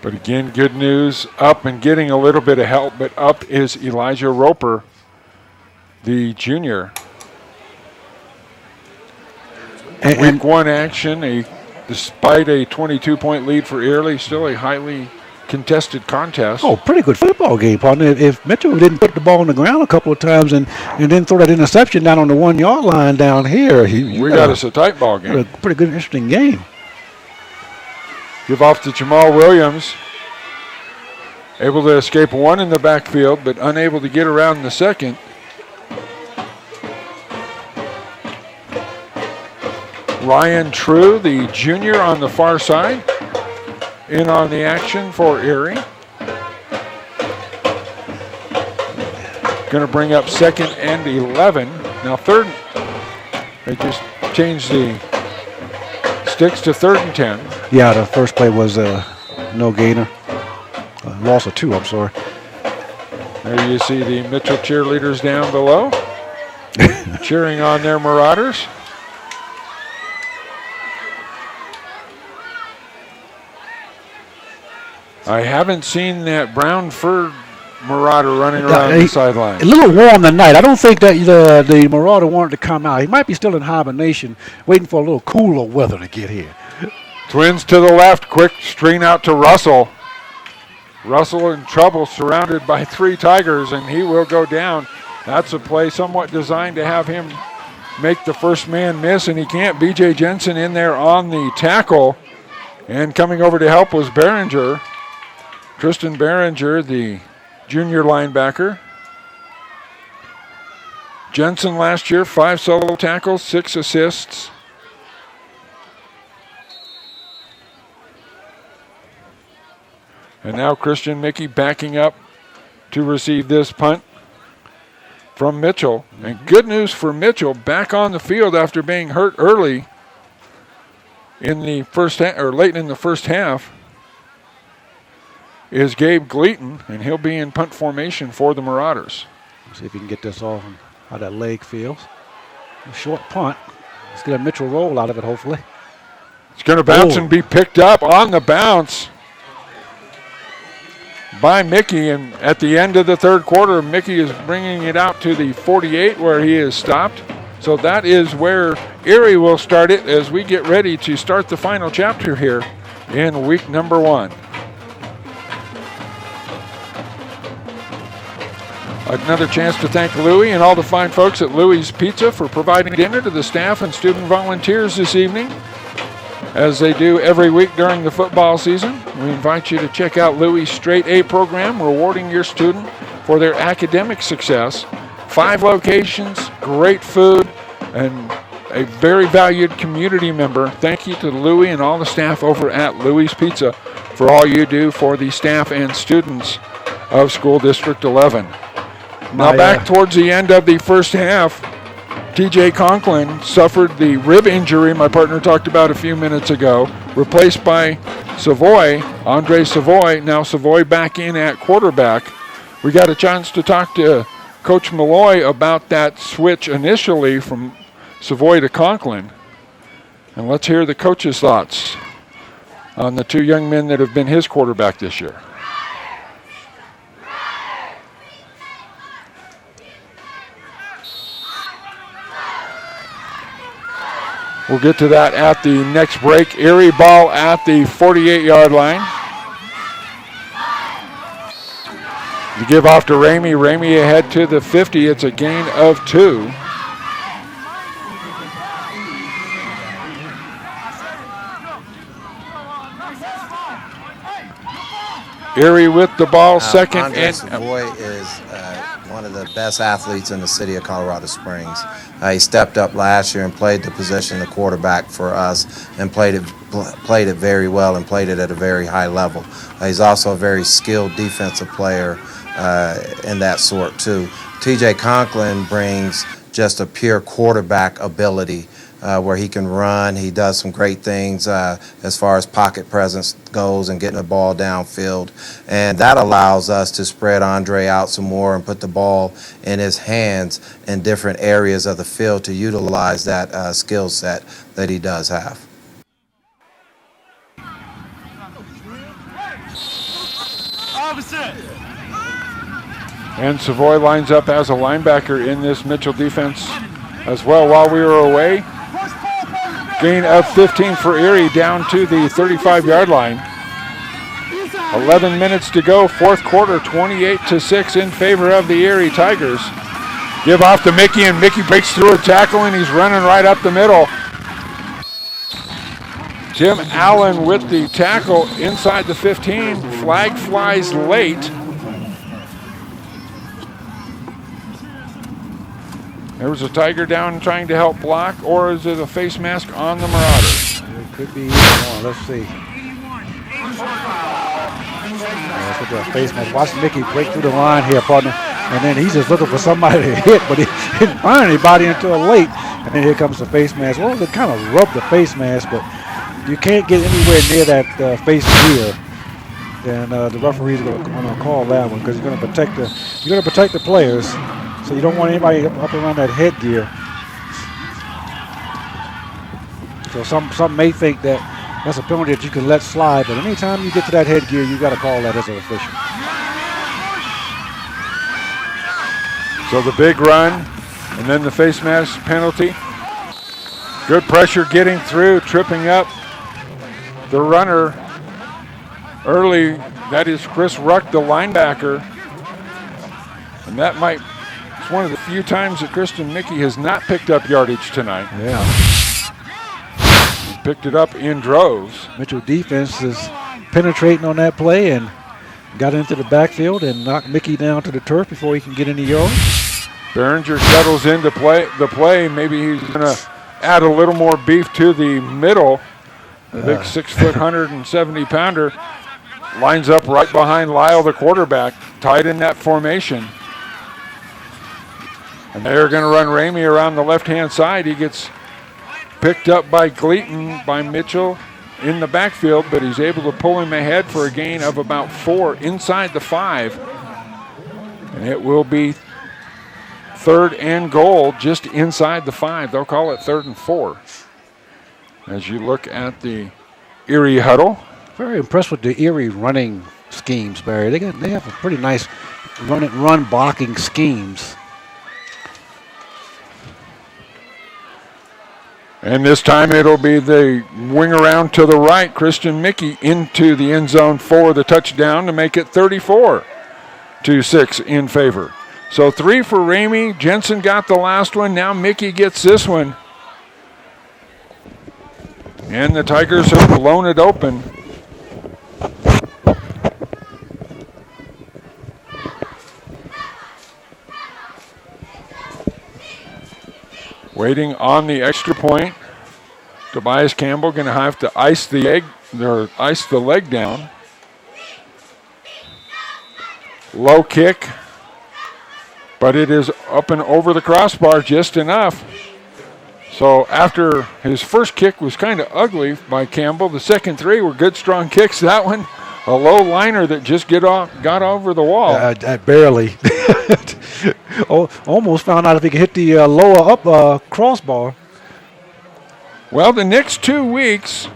But again, good news. Up and getting a little bit of help, but up is Elijah Roper, the junior. Week one action, despite a 22-point lead for Erie, still a highly contested contest. Oh, pretty good football game, partner. If Mitchell didn't put the ball on the ground a couple of times and then throw that interception down on the 1 yard line down here, we got us a tight ball game. A pretty good, interesting game. Give off to Jamal Williams. Able to escape one in the backfield, but unable to get around the second. Ryan True, the junior on the far side, in on the action for Erie. Going to bring up 2nd and 11. Now third, they just changed the sticks to 3rd and 10. Yeah, the first play was no gainer. Loss of 2, I'm sorry. There you see the Mitchell cheerleaders down below, cheering on their Marauders. I haven't seen that brown fur Marauder running around the sideline. A little warm tonight. I don't think that the Marauder wanted to come out. He might be still in hibernation, waiting for a little cooler weather to get here. Twins to the left, quick screen out to Russell. Russell in trouble, surrounded by 3 Tigers, and he will go down. That's a play somewhat designed to have him make the first man miss, and he can't. B.J. Jensen in there on the tackle, and coming over to help was Behringer. Tristan Behringer, the junior linebacker. Jensen last year, 5 solo tackles, 6 assists. And now Christian Mickey backing up to receive this punt from Mitchell. And good news for Mitchell, back on the field after being hurt early in the first or late in the first half is Gabe Gleaton, and he'll be in punt formation for the Marauders. See if he can get this off and how that leg feels. A short punt. Let's get a Mitchell roll out of it, hopefully. It's going to bounce and be picked up on the bounce by Mickey. And at the end of the third quarter, Mickey is bringing it out to the 48 where he is stopped. So that is where Erie will start it as we get ready to start the final chapter here in week number 1. Another chance to thank Louie and all the fine folks at Louie's Pizza for providing dinner to the staff and student volunteers this evening, as they do every week during the football season. We invite you to check out Louie's Straight A program, rewarding your student for their academic success. 5 locations, great food, and a very valued community member. Thank you to Louie and all the staff over at Louie's Pizza for all you do for the staff and students of School District 11. Now back towards the end of the first half, TJ Conklin suffered the rib injury my partner talked about a few minutes ago, replaced by Savoy, Andre Savoy. Now Savoy back in at quarterback. We got a chance to talk to Coach Malloy about that switch initially from Savoy to Conklin. And let's hear the coach's thoughts on the 2 young men that have been his quarterback this year. We'll get to that at the next break. Erie ball at the 48-yard line. You give off to Ramey. Ramey ahead to the 50. It's a gain of 2. Erie with the ball, second. Andre Savoy is one of the best athletes in the city of Colorado Springs. He stepped up last year and played the position of quarterback for us and played it very well and played it at a very high level. He's also a very skilled defensive player in that sort too. TJ Conklin brings just a pure quarterback ability where he can run. He does some great things as far as pocket presence goes and getting the ball downfield. And that allows us to spread Andre out some more and put the ball in his hands in different areas of the field to utilize that skill set that he does have. And Savoy lines up as a linebacker in this Mitchell defense as well while we were away. Gain of 15 for Erie down to the 35-yard line. 11 minutes to go, fourth quarter, 28-6 in favor of the Erie Tigers. Give off to Mickey, and Mickey breaks through a tackle, and he's running right up the middle. Tim Allen with the tackle inside the 15. Flag flies late. There was a Tiger down trying to help block, or is it a face mask on the Marauders? It could be either one. Let's see. Let's look at face mask. Watch Mickey break through the line here, partner. And then he's just looking for somebody to hit, but he didn't find anybody until late. And then here comes the face mask. Well, they kind of rubbed the face mask, but you can't get anywhere near that face gear. Then the referees are going to call that one because you're going to protect the players. So you don't want anybody up around that headgear. So some may think that that's a penalty that you can let slide, but anytime you get to that headgear, you got to call that as an official. So the big run, and then the face mask penalty. Good pressure getting through, tripping up the runner early. That is Chris Ruck, the linebacker. And that might... It's one of the few times that Christian Mickey has not picked up yardage tonight. Yeah. He picked it up in droves. Mitchell defense is penetrating on that play and got into the backfield and knocked Mickey down to the turf before he can get any yards. Behringer settles into the play. Maybe he's going to add a little more beef to the middle. The big 6 foot, 170 pounder. lines up right behind Lyle, the quarterback, tied in that formation. And they're going to run Ramey around the left-hand side. He gets picked up by Gleaton, by Mitchell in the backfield, but he's able to pull him ahead for a gain of about 4 inside the 5. And it will be 3rd and goal just inside the 5. They'll call it 3rd and 4. As you look at the Erie huddle. Very impressed with the Erie running schemes, Barry. They have a pretty nice run blocking schemes. And this time it'll be the wing around to the right, Christian Mickey into the end zone for the touchdown to make it 34-6 in favor. So 3 for Ramey. Jensen got the last one. Now Mickey gets this one. And the Tigers have blown it open. Waiting on the extra point. Tobias Campbell going to have to ice the leg down. Low kick, but it is up and over the crossbar just enough. So after his first kick was kind of ugly by Campbell, the second 3 were good, strong kicks. That one, a low liner that just got over the wall. Barely. Almost found out if he could hit the lower up crossbar. Well, the next 2 weeks,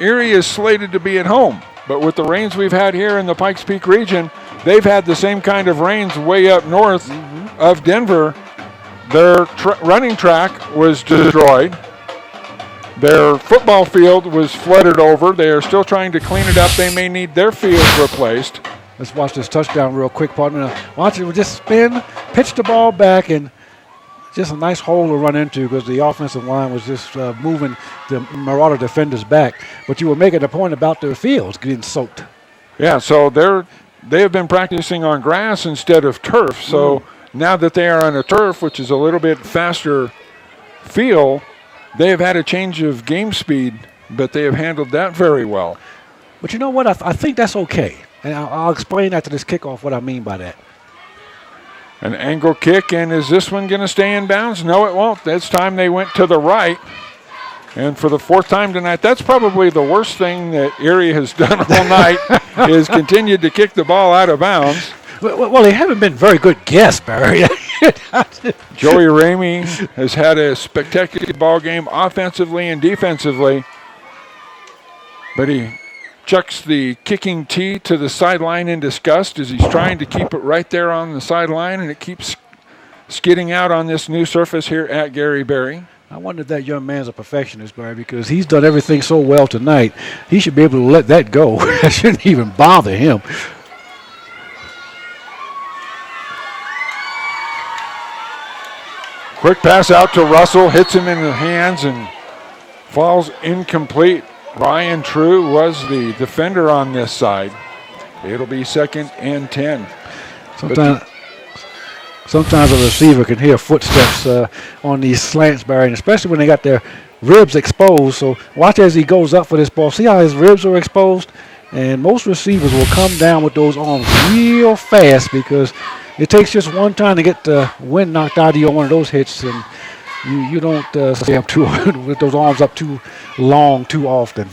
Erie is slated to be at home. But with the rains we've had here in the Pikes Peak region, they've had the same kind of rains way up north of Denver. Their running track was destroyed. Their football field was flooded over. They are still trying to clean it up. They may need their field replaced. Let's watch this touchdown real quick, partner. Watch it just spin, pitch the ball back, and just a nice hole to run into because the offensive line was just moving the Marauder defenders back. But you were making a point about their fields getting soaked. Yeah, so they have been practicing on grass instead of turf. So now that they are on a turf, which is a little bit faster feel, they have had a change of game speed, but they have handled that very well. But you know what? I think that's okay. And I'll explain after this kickoff what I mean by that. An angle kick, and is this one going to stay in bounds? No, it won't. This time they went to the right. And for the 4th time tonight, that's probably the worst thing that Erie has done all night is continued to kick the ball out of bounds. Well, they haven't been very good guests, Barry. Joey Ramey has had a spectacular ball game offensively and defensively. But he chucks the kicking tee to the sideline in disgust as he's trying to keep it right there on the sideline, and it keeps skidding out on this new surface here at Gary Berry. I wonder if that young man's a perfectionist, Barry, because he's done everything so well tonight. He should be able to let that go. That shouldn't even bother him. Quick pass out to Russell, hits him in the hands and falls incomplete. Ryan True was the defender on this side. It'll be 2nd and 10. Sometimes a receiver can hear footsteps on these slants, Barry, and especially when they got their ribs exposed. So watch as he goes up for this ball. See how his ribs are exposed? And most receivers will come down with those arms real fast because it takes just one time to get the wind knocked out of you on one of those hits, and you don't stay up too with those arms up too long too often.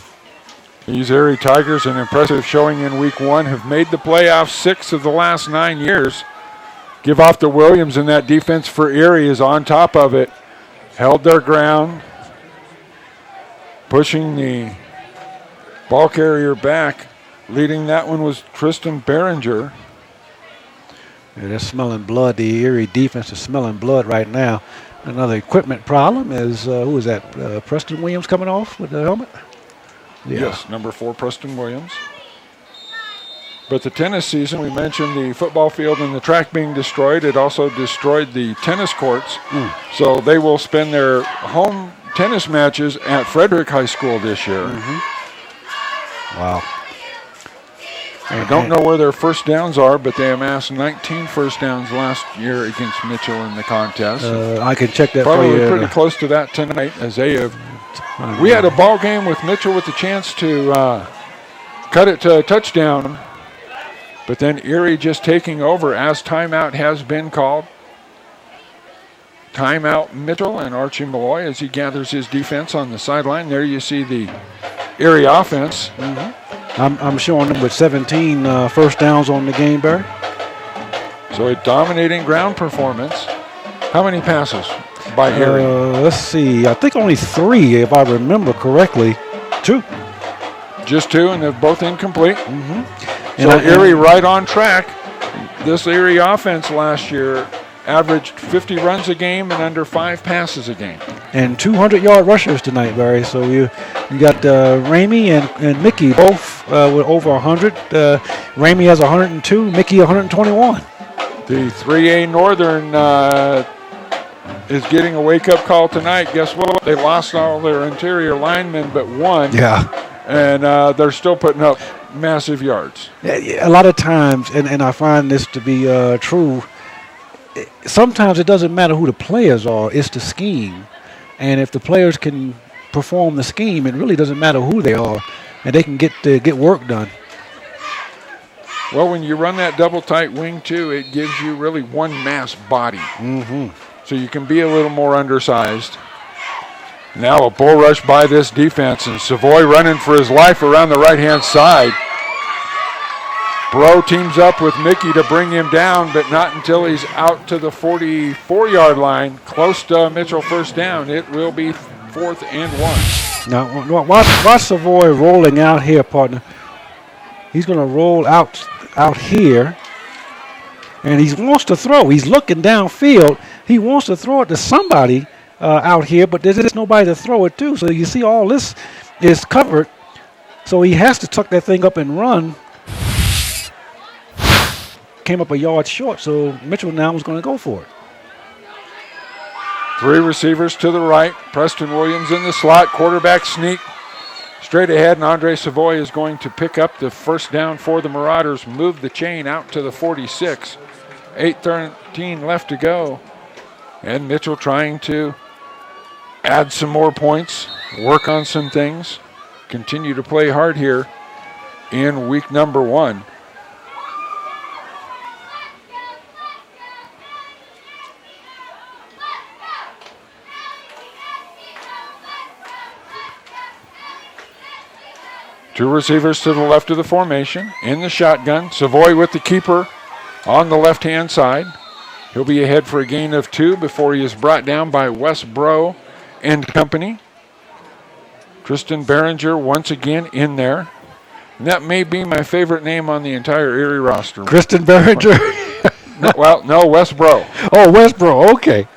These Erie Tigers, an impressive showing in week 1, have made the playoffs 6 of the last 9 years. Give off to Williams, and that defense for Erie is on top of it. Held their ground, pushing the ball carrier back. Leading that one was Tristan Behringer. Yeah, they're smelling blood. The Erie defense is smelling blood right now. Another equipment problem is, who is that? Preston Williams coming off with the helmet? Yeah. Yes, number 4, Preston Williams. But the tennis season, we mentioned the football field and the track being destroyed. It also destroyed the tennis courts. So they will spend their home tennis matches at Frederick High School this year. Wow. I don't know where their first downs are, but they amassed 19 first downs last year against Mitchell in the contest. I can check that Probably for you. Pretty close to that tonight, as they have. We had a ball game with Mitchell with the chance to cut it to a touchdown But then Erie just taking over as timeout has been called. Timeout Mitchell and Archie Malloy as he gathers his defense on the sideline. There you see the Erie offense. I'm showing them with 17 first downs on the game, Barry. So a dominating ground performance. How many passes by Erie? Let's see. I think only 3, if I remember correctly. 2. Just 2, and they're both incomplete. Mm-hmm. So Erie right on track. This Erie offense last year averaged 50 runs a game and under 5 passes a game. And 200-yard rushers tonight, Barry. So you got Ramey and Mickey both with over 100. Ramey has 102, Mickey 121. The 3A Northern is getting a wake-up call tonight. Guess what? They lost all their interior linemen but one. Yeah. And they're still putting up massive yards. A lot of times, and I find this to be true, sometimes it doesn't matter who the players are, it's the scheme. And if the players can perform the scheme, it really doesn't matter who they are, and they can get work done. Well, when you run that double tight wing too, it gives you really one mass body. Mm-hmm. So you can be a little more undersized. Now a bull rush by this defense, and Savoy running for his life around the right-hand side. Bro teams up with Mickey to bring him down, but not until he's out to the 44-yard line, close to Mitchell first down. It will be 4th and 1. Now, watch Savoy rolling out here, partner. He's going to roll out here, and he wants to throw. He's looking downfield. He wants to throw it to somebody out here, but there's just nobody to throw it to. So you see all this is covered, so he has to tuck that thing up and run. Came up a yard short, so Mitchell now was going to go for it. 3 receivers to the right. Preston Williams in the slot. Quarterback sneak straight ahead, and Andre Savoy is going to pick up the first down for the Marauders. Move the chain out to the 46. 8:13 left to go. And Mitchell trying to add some more points, work on some things, continue to play hard here in week number 1. Two receivers to the left of the formation in the shotgun. Savoy with the keeper on the left-hand side. He'll be ahead for a gain of 2 before he is brought down by Wes Bro and company. Tristan Behringer once again in there. And that may be my favorite name on the entire Erie roster. Tristan Behringer? No, Wes Bro. Oh, Wes Bro, okay.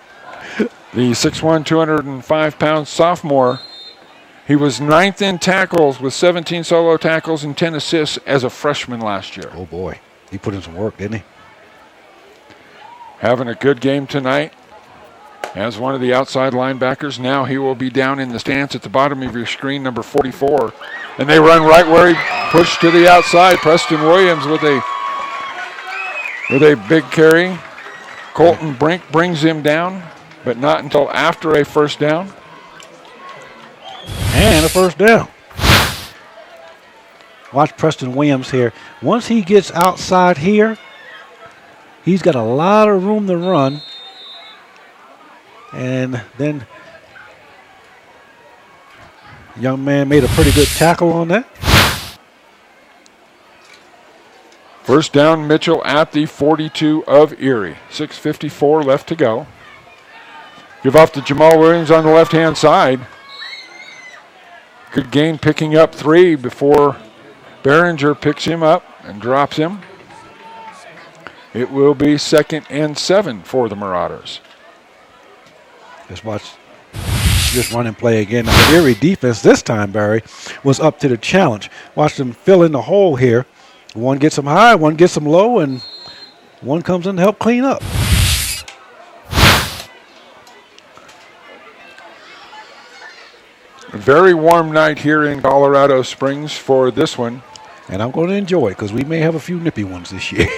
The 6'1", 205-pound sophomore. He was 9th in tackles with 17 solo tackles and 10 assists as a freshman last year. Oh, boy. He put in some work, didn't he? Having a good game tonight as one of the outside linebackers. Now he will be down in the stance at the bottom of your screen, number 44. And they run right where he pushed to the outside. Preston Williams with a big carry. Colton Brink brings him down, but not until after a first down. And a first down. Watch Preston Williams here. Once he gets outside here, he's got a lot of room to run. And then young man made a pretty good tackle on that. First down, Mitchell at the 42 of Erie. 6:54 left to go. Give off to Jamal Williams on the left-hand side. Good gain, picking up 3 before Behringer picks him up and drops him. It will be 2nd and 7 for the Marauders. Just watch this run and play again. Now, the Erie defense this time, Barry, was up to the challenge. Watch them fill in the hole here. One gets them high, one gets them low, and one comes in to help clean up. A very warm night here in Colorado Springs for this one. And I'm going to enjoy it because we may have a few nippy ones this year.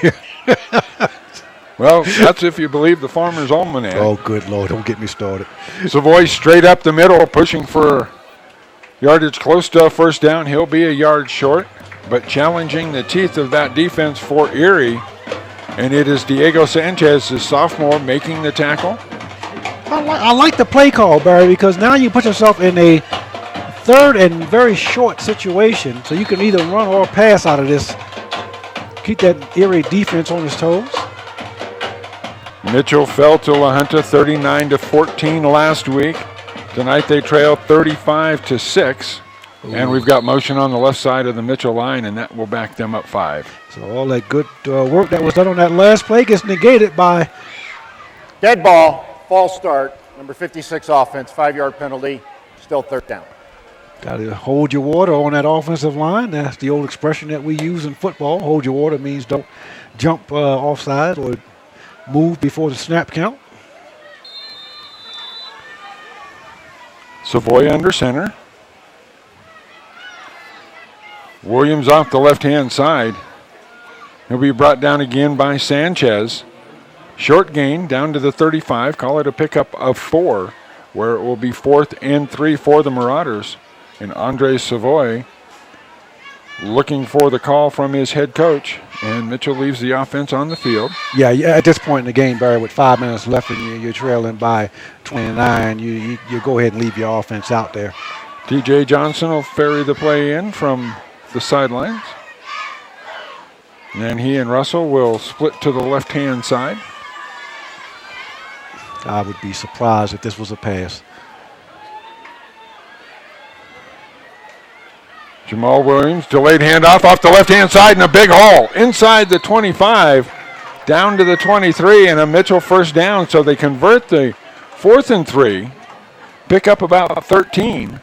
Well, that's if you believe the Farmer's Almanac. Oh, good Lord, don't get me started. Savoy straight up the middle, pushing for yardage close to a first down. He'll be a yard short. but challenging the teeth of that defense for Erie. And it is Diego Sanchez, the sophomore, making the tackle. I like the play call, Barry, because now you put yourself in a third and very short situation, so you can either run or pass out of this. Keep that Erie defense on his toes. Mitchell fell to La Junta 39-14 last week. Tonight they trail 35-6. And we've got motion on the left side of the Mitchell line, and that will back them up 5. So all that good work that was done on that last play gets negated by dead ball, false start, number 56 offense, 5-yard penalty, still third down. Got to hold your water on that offensive line. That's the old expression that we use in football. Hold your water means don't jump offside or move before the snap count. Savoy under center. Williams off the left-hand side. He'll be brought down again by Sanchez. Short gain down to the 35. Call it a pickup of 4, where it will be 4th and 3 for the Marauders. And Andre Savoy looking for the call from his head coach. And Mitchell leaves the offense on the field. Yeah, at this point in the game, Barry, with 5 minutes left and you're trailing by 29, you go ahead and leave your offense out there. TJ Johnson will ferry the play in from the sidelines. And then he and Russell will split to the left-hand side. I would be surprised if this was a pass. Jamal Williams, delayed handoff off the left-hand side and a big hole inside the 25, down to the 23, and a Mitchell first down. So they convert the 4th and 3, pick up about 13.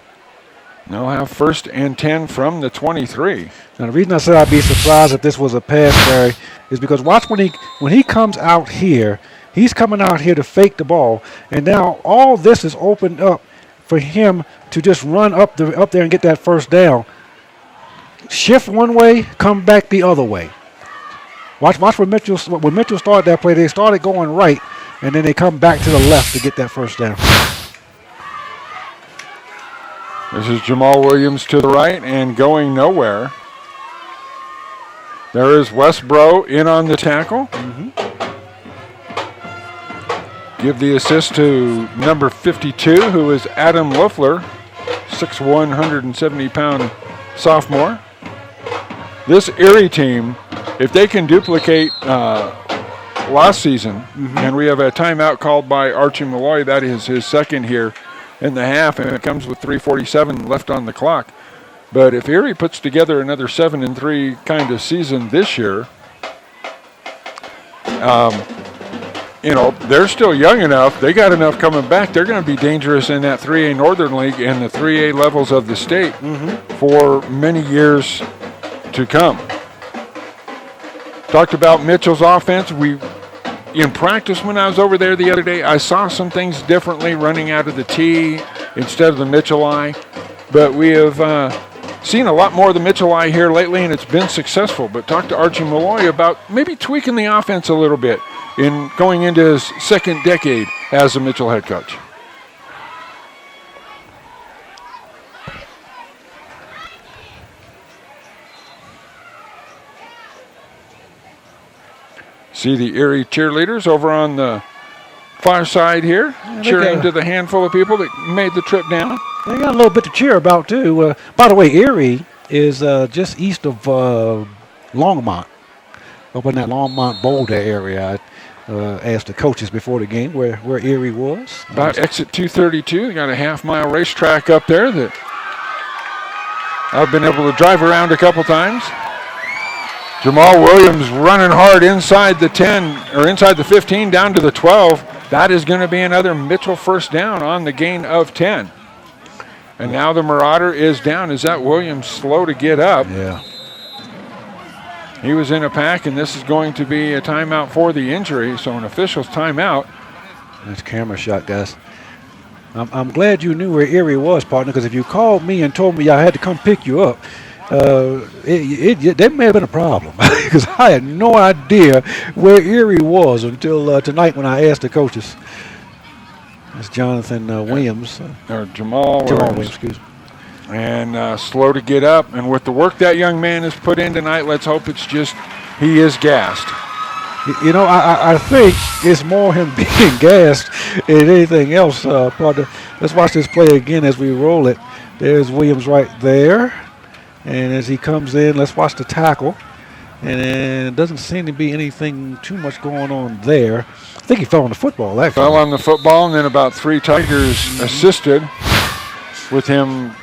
They'll have 1st and 10 from the 23. Now the reason I said I'd be surprised if this was a pass, Barry, is because watch when he comes out here, he's coming out here to fake the ball, and now all this is opened up for him to just run up there and get that first down. Shift one way, come back the other way. Watch when Mitchell started that play, they started going right, and then they come back to the left to get that first down. This is Jamal Williams to the right and going nowhere. There is Westbro in on the tackle. Give the assist to number 52, who is Adam Loeffler, 6'1", 170-pound sophomore. This Erie team, if they can duplicate last season, and we have a timeout called by Archie Malloy, that is his second here in the half, and it comes with 3:47 left on the clock. But if Erie puts together another 7-3 kind of season this year, they're still young enough. They got enough coming back. They're going to be dangerous in that 3A Northern League and the 3A levels of the state for many years to come. Talked about Mitchell's offense. In practice when I was over there the other day, I saw some things differently running out of the T instead of the Mitchell I. But we have seen a lot more of the Mitchell I here lately, and it's been successful. But talk to Archie Malloy about maybe tweaking the offense a little bit in going into his second decade as a Mitchell head coach. See the Erie cheerleaders over on the far side here, cheering to the handful of people that made the trip down. They got a little bit to cheer about, too. By the way, Erie is just east of Longmont, up in that Longmont Boulder area. I asked the coaches before the game where Erie was. About exit 232. They got a half-mile racetrack up there that I've been able to drive around a couple times. Jamal Williams running hard inside the 10, or inside the 15 down to the 12. That is going to be another Mitchell first down on the gain of 10. And now the Marauder is down. Is that Williams slow to get up? Yeah. He was in a pack, and this is going to be a timeout for the injury, so an official's timeout. That's camera shot, guys. I'm glad you knew where Erie was, partner, because if you called me and told me I had to come pick you up, that may have been a problem because I had no idea where Erie was until tonight when I asked the coaches. That's Jonathan Williams. Or Jamal Williams. Excuse me. and slow to get up. And with the work that young man has put in tonight, let's hope it's just he is gassed. You know, I think it's more him being gassed than anything else. Let's watch this play again as we roll it. There's Williams right there. And as he comes in, let's watch the tackle. And it doesn't seem to be anything too much going on there. I think he fell on the football, actually. Fell on the football, and then about 3 Tigers assisted with him.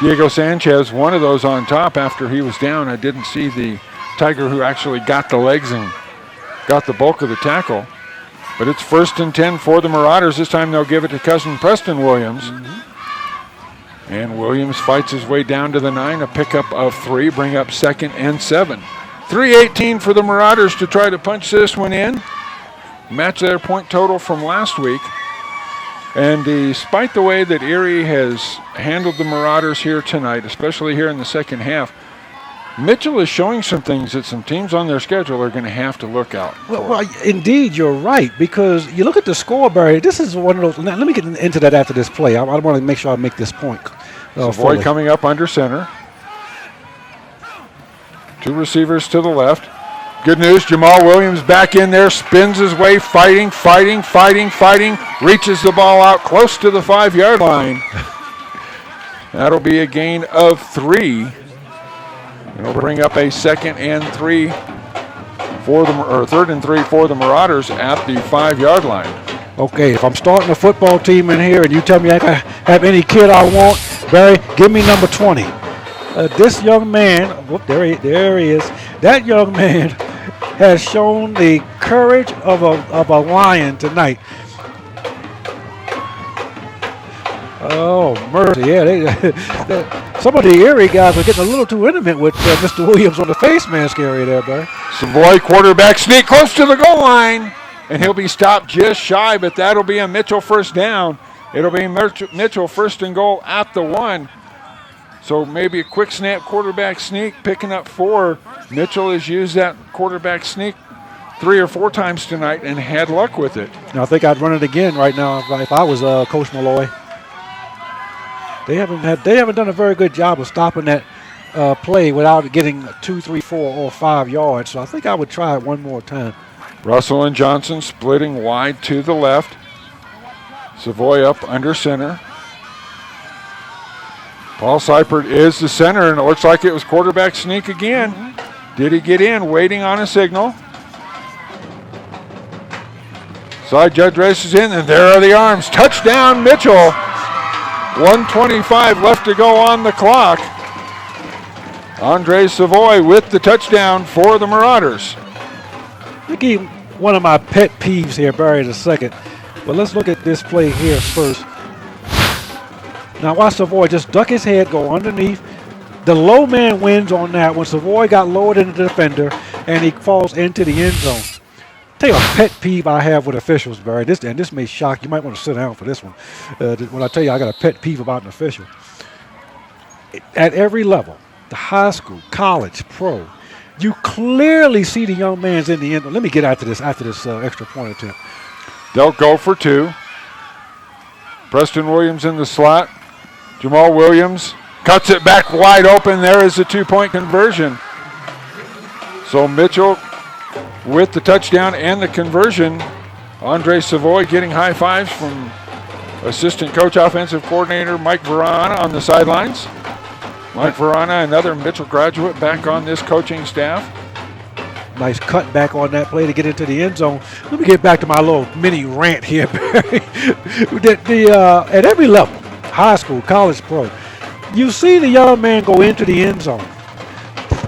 Diego Sanchez, one of those on top after he was down. I didn't see the Tiger who actually got the legs and got the bulk of the tackle. But it's 1st and 10 for the Marauders. This time they'll give it to cousin Preston Williams. And Williams fights his way down to the 9, a pickup of 3, bring up 2nd and 7. 3:18 for the Marauders to try to punch this one in. Match their point total from last week. And despite the way that Erie has handled the Marauders here tonight, especially here in the second half, Mitchell is showing some things that some teams on their schedule are going to have to look out for. Well, indeed, you're right, because you look at the score, Barry. This is one of those. Now, let me get into that after this play. I want to make sure I make this point. Savoy coming up under center. 2 receivers to the left. Good news, Jamal Williams back in there, spins his way, fighting, reaches the ball out close to the 5-yard line. That'll be a gain of 3. It'll bring up a 2nd and 3 for the, or 3rd and 3 for the Marauders at the 5-yard line. Okay, if I'm starting a football team in here and you tell me I can have any kid I want, Barry, give me number 20. This young man, there he is. That young man has shown the courage of a lion tonight. Oh, mercy. Yeah, some of the Erie guys are getting a little too intimate with Mr. Williams on the face mask area there, Barry. Savoy quarterback sneak close to the goal line, and he'll be stopped just shy, but that'll be a Mitchell first down. It'll be Mitchell 1st and goal at the 1. So maybe a quick snap quarterback sneak, picking up 4. Mitchell has used that quarterback sneak 3 or 4 times tonight and had luck with it. Now, I think I'd run it again right now if I was Coach Malloy. They haven't done a very good job of stopping that play without getting 2, 3, 4, or 5 yards. So I think I would try it one more time. Russell and Johnson splitting wide to the left. Savoy up under center. Paul Seipert is the center, and it looks like it was quarterback sneak again. Did he get in? Waiting on a signal. Side judge races in, and there are the arms. Touchdown, Mitchell. 1:25 left to go on the clock. Andre Savoy with the touchdown for the Marauders. Let me give you one of my pet peeves here, Barry, in a second. But let's look at this play here first. Now watch Savoy just duck his head, go underneath. The low man wins on that when Savoy got lower than the defender and he falls into the end zone. Tell you a pet peeve I have with officials, Barry. This may shock you. You might want to sit down for this one. When I tell you I got a pet peeve about an official. At every level, the high school, college, pro, you clearly see the young man's in the end zone. Let me get after this extra point attempt. They'll go for 2. Preston Williams in the slot. Jamal Williams cuts it back wide open. There is a 2-point conversion. So Mitchell with the touchdown and the conversion. Andre Savoy getting high fives from assistant coach, offensive coordinator Mike Verana on the sidelines. Mike Verana, another Mitchell graduate, back on this coaching staff. Nice cut back on that play to get into the end zone. Let me get back to my little mini rant here, Barry. At every level, high school, college, pro, you see the young man go into the end zone.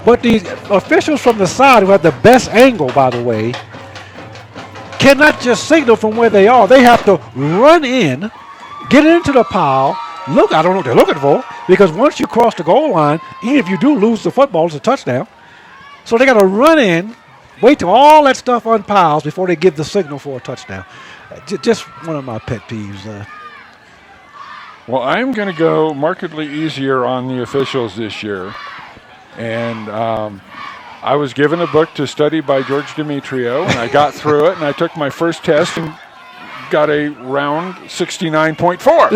But the officials from the side, who have the best angle, by the way, cannot just signal from where they are. They have to run in, get into the pile. Look, I don't know what they're looking for, because once you cross the goal line, even if you do lose the football, it's a touchdown. So they got to run in, wait till all that stuff unpiles before they give the signal for a touchdown. Just one of my pet peeves. Well, I'm going to go markedly easier on the officials this year. And I was given a book to study by George Demetrio, and I got through it, and I took my first test and got a round 69.4.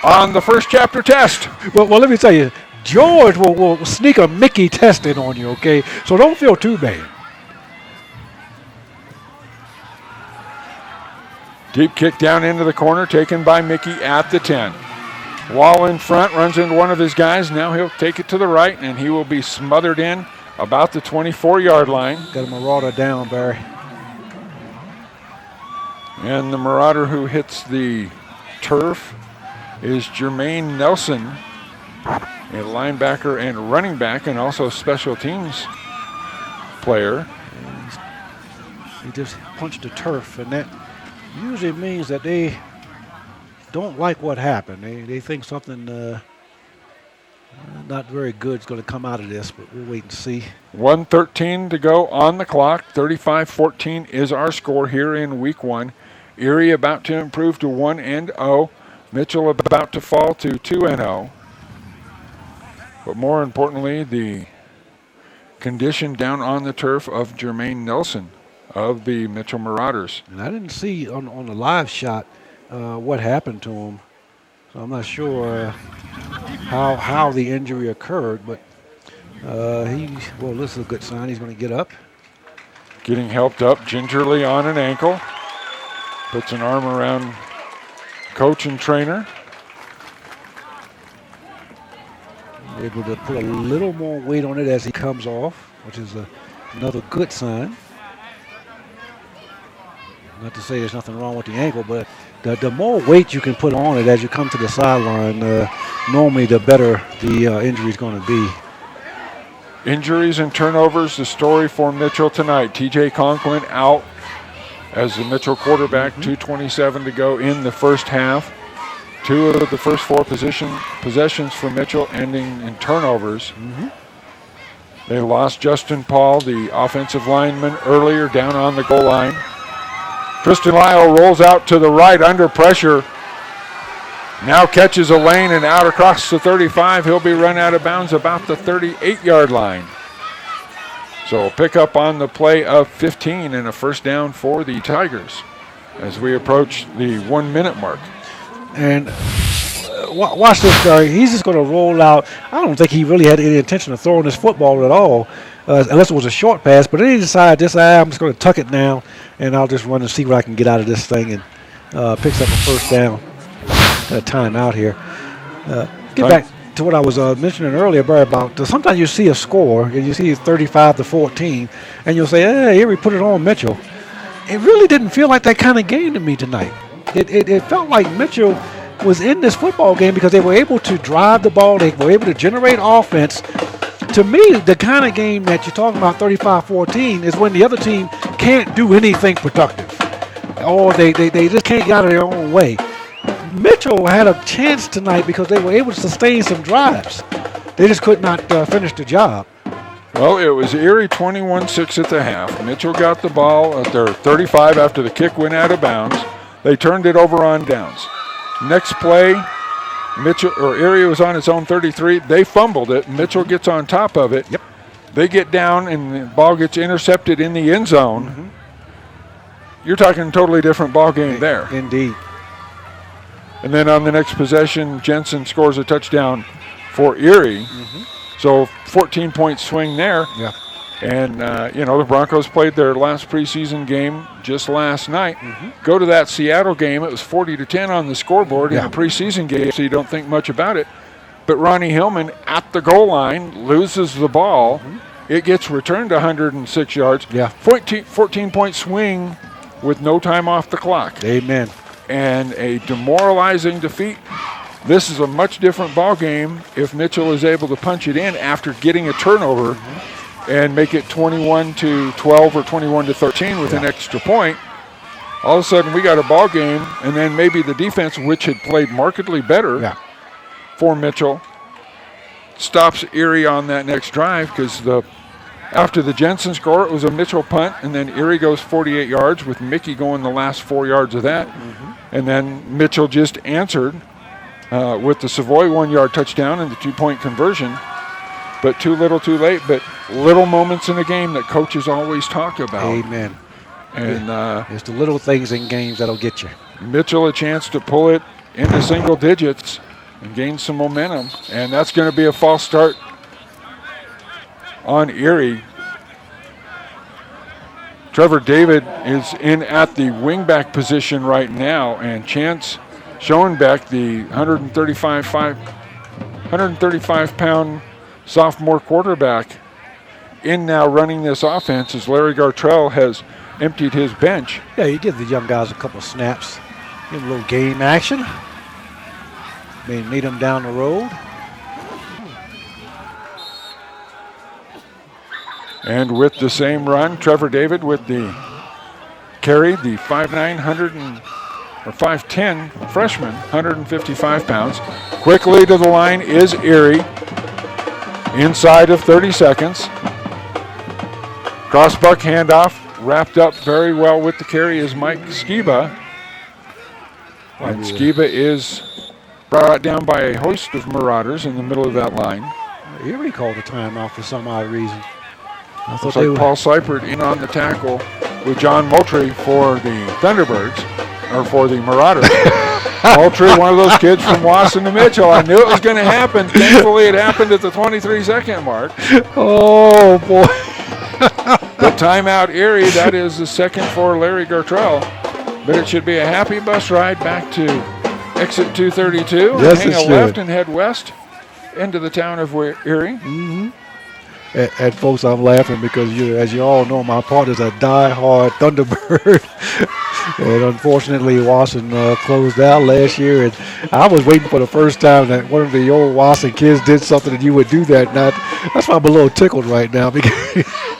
on the first chapter test. Well, let me tell you, George will sneak a Mickey test in on you, okay? So don't feel too bad. Deep kick down into the corner, taken by Mickey at the 10. Wall in front, runs into one of his guys. Now he'll take it to the right, and he will be smothered in about the 24-yard line. Got a Marauder down, Barry. And the Marauder who hits the turf is Jermaine Nelson, a linebacker and running back, and also special teams player. He just punched the turf, and that usually means that they don't like what happened. They think something not very good is going to come out of this, but we'll wait and see. 1:13 to go on the clock. 35-14 is our score here in week 1. Erie about to improve to 1-0. Mitchell about to fall to 2-0. But more importantly, the condition down on the turf of Jermaine Nelson of the Mitchell Marauders. And I didn't see on the live shot what happened to him, so I'm not sure how the injury occurred, but this is a good sign. He's going to get up. Getting helped up gingerly on an ankle. Puts an arm around coach and trainer. Able to put a little more weight on it as he comes off, which is another good sign. Not to say there's nothing wrong with the ankle, but the more weight you can put on it as you come to the sideline, normally the better the injury is going to be. Injuries and turnovers, the story for Mitchell tonight. TJ Conklin out as the Mitchell quarterback, 2:27 to go in the first half. 2 of the first 4 possessions for Mitchell ending in turnovers. They lost Justin Paul, the offensive lineman, earlier down on the goal line. Tristan Lyle rolls out to the right under pressure. Now catches a lane and out across the 35. He'll be run out of bounds about the 38-yard line. So pick up on the play of 15 and a first down for the Tigers as we approach the 1 minute mark. And watch this, Barry. He's just going to roll out. I don't think he really had any intention of throwing this football at all, unless it was a short pass. But then he decided, I'm just going to tuck it now, and I'll just run and see what I can get out of this thing, and picks up a first down. Time out here. Get back to what I was mentioning earlier, Barry, about sometimes you see a score, and you see 35-14, and you'll say, hey, here we put it on Mitchell. It really didn't feel like that kind of game to me tonight. It felt like Mitchell was in this football game because they were able to drive the ball. They were able to generate offense. To me, the kind of game that you're talking about, 35-14, is when the other team can't do anything productive, or they just can't get out of their own way. Mitchell had a chance tonight because they were able to sustain some drives. They just could not finish the job. Well, it was Erie 21-6 at the half. Mitchell got the ball at their 35 after the kick went out of bounds. They turned it over on downs. Next play, Erie was on its own 33. They fumbled it. Mitchell gets on top of it. Yep. They get down, and the ball gets intercepted in the end zone. You're talking a totally different ball game there. Indeed. And then on the next possession, Jensen scores a touchdown for Erie. So 14-point swing there. Yeah. And, the Broncos played their last preseason game just last night. Go to that Seattle game. It was 40-10 on the scoreboard in a preseason game, so you don't think much about it. But Ronnie Hillman at the goal line loses the ball. It gets returned 106 yards. Yeah. 14-point swing with no time off the clock. Amen. And a demoralizing defeat. This is a much different ball game if Mitchell is able to punch it in after getting a turnover and make it 21-12 or 21-13 with an extra point. All of a sudden, we got a ball game, and then maybe the defense, which had played markedly better for Mitchell, stops Erie on that next drive because after the Jensen score, it was a Mitchell punt, and then Erie goes 48 yards with Mickey going the last 4 yards of that. And then Mitchell just answered with the Savoy 1-yard touchdown and the 2-point conversion. But too little, too late. But little moments in the game that coaches always talk about. Amen. And it's the little things in games that'll get you. Mitchell a chance to pull it into single digits and gain some momentum. And that's going to be a false start on Erie. Trevor David is in at the wingback position right now, and Chance Schoenbeck, the 135-pound sophomore quarterback, in now running this offense as Larry Gartrell has emptied his bench. Yeah, you give the young guys a couple snaps, give them a little game action, maybe meet them down the road. And with the same run, Trevor David with the carry, the 5'10" freshman, 155 pounds. Quickly to the line is Erie, inside of 30 seconds. Crossbuck handoff, wrapped up very well with the carry is Mike Skiba. And Skiba is brought down by a host of Marauders in the middle of that line. Erie called a timeout for some odd reason. Looks like Paul Seipert in on the tackle with John Moultrie for the Thunderbirds, or for the Marauders. Moultrie, one of those kids from Wasson to Mitchell. I knew it was going to happen. Thankfully, it happened at the 23-second mark. Oh, boy. The timeout, Erie. That is the second for Larry Gartrell. But it should be a happy bus ride back to exit 232. Yes, and hang it a should. left and head west into the town of Erie. Mm-hmm. And folks, I'm laughing because, as you all know, my partner's a die-hard Thunderbird. And unfortunately, Wasson closed out last year. And I was waiting for the first time that one of the old Wasson kids did something and you would do that. And that's why I'm a little tickled right now because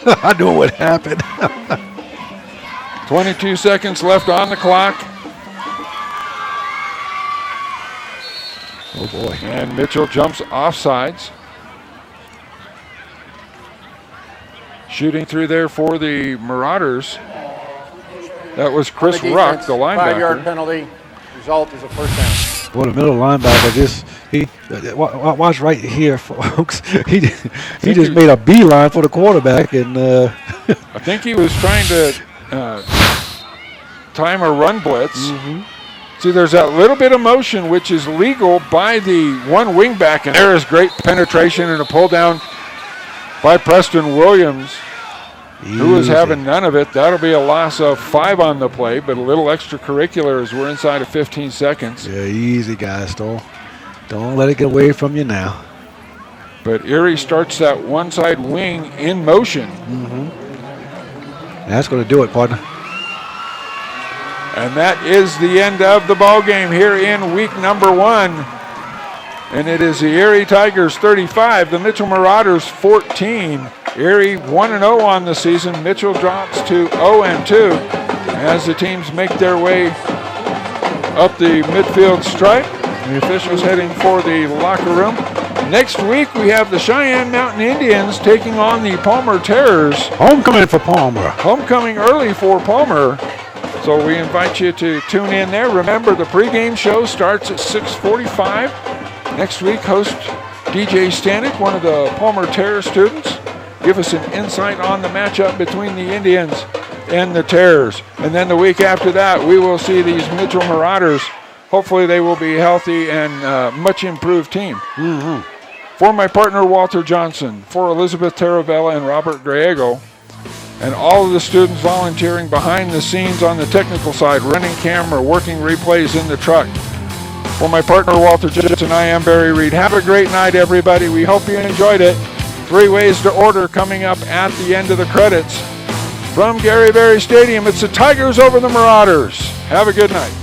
I know what happened. 22 seconds left on the clock. Oh, boy. And Mitchell jumps offsides. Shooting through there for the Marauders. That was Chris Ruck, the linebacker. 5-yard penalty. Result is a first down. Well, the middle linebacker watch right here, folks. He just made a beeline for the quarterback, and I think he was trying to time a run blitz. Mm-hmm. See, there's that little bit of motion which is legal by the one wingback, and there is great penetration and a pull down by Preston Williams, who was having none of it. That'll be a loss of 5 on the play, but a little extracurricular as we're inside of 15 seconds. Yeah, easy, guys. Don't let it get away from you now. But Erie starts that one side wing in motion. Mm-hmm. That's going to do it, partner. And that is the end of the ball game here in week number 1. And it is the Erie Tigers 35, the Mitchell Marauders 14. Erie 1-0 on the season. Mitchell drops to 0-2 as the teams make their way up the midfield stripe. The officials heading for the locker room. Next week we have the Cheyenne Mountain Indians taking on the Palmer Terrors. Homecoming for Palmer. Homecoming early for Palmer. So we invite you to tune in there. Remember, the pregame show starts at 6:45. Next week, host DJ Stanek, one of the Palmer Terror students, give us an insight on the matchup between the Indians and the Terrors. And then the week after that, we will see these Mitchell Marauders. Hopefully they will be healthy and much improved team. Mm-hmm. For my partner, Walter Johnson, for Elizabeth Taravella and Robert Griego, and all of the students volunteering behind the scenes on the technical side, running camera, working replays in the truck. For my partner, Walter Johnson, I am Barry Reed. Have a great night, everybody. We hope you enjoyed it. 3 ways to order coming up at the end of the credits. From Gary Berry Stadium, it's the Tigers over the Marauders. Have a good night.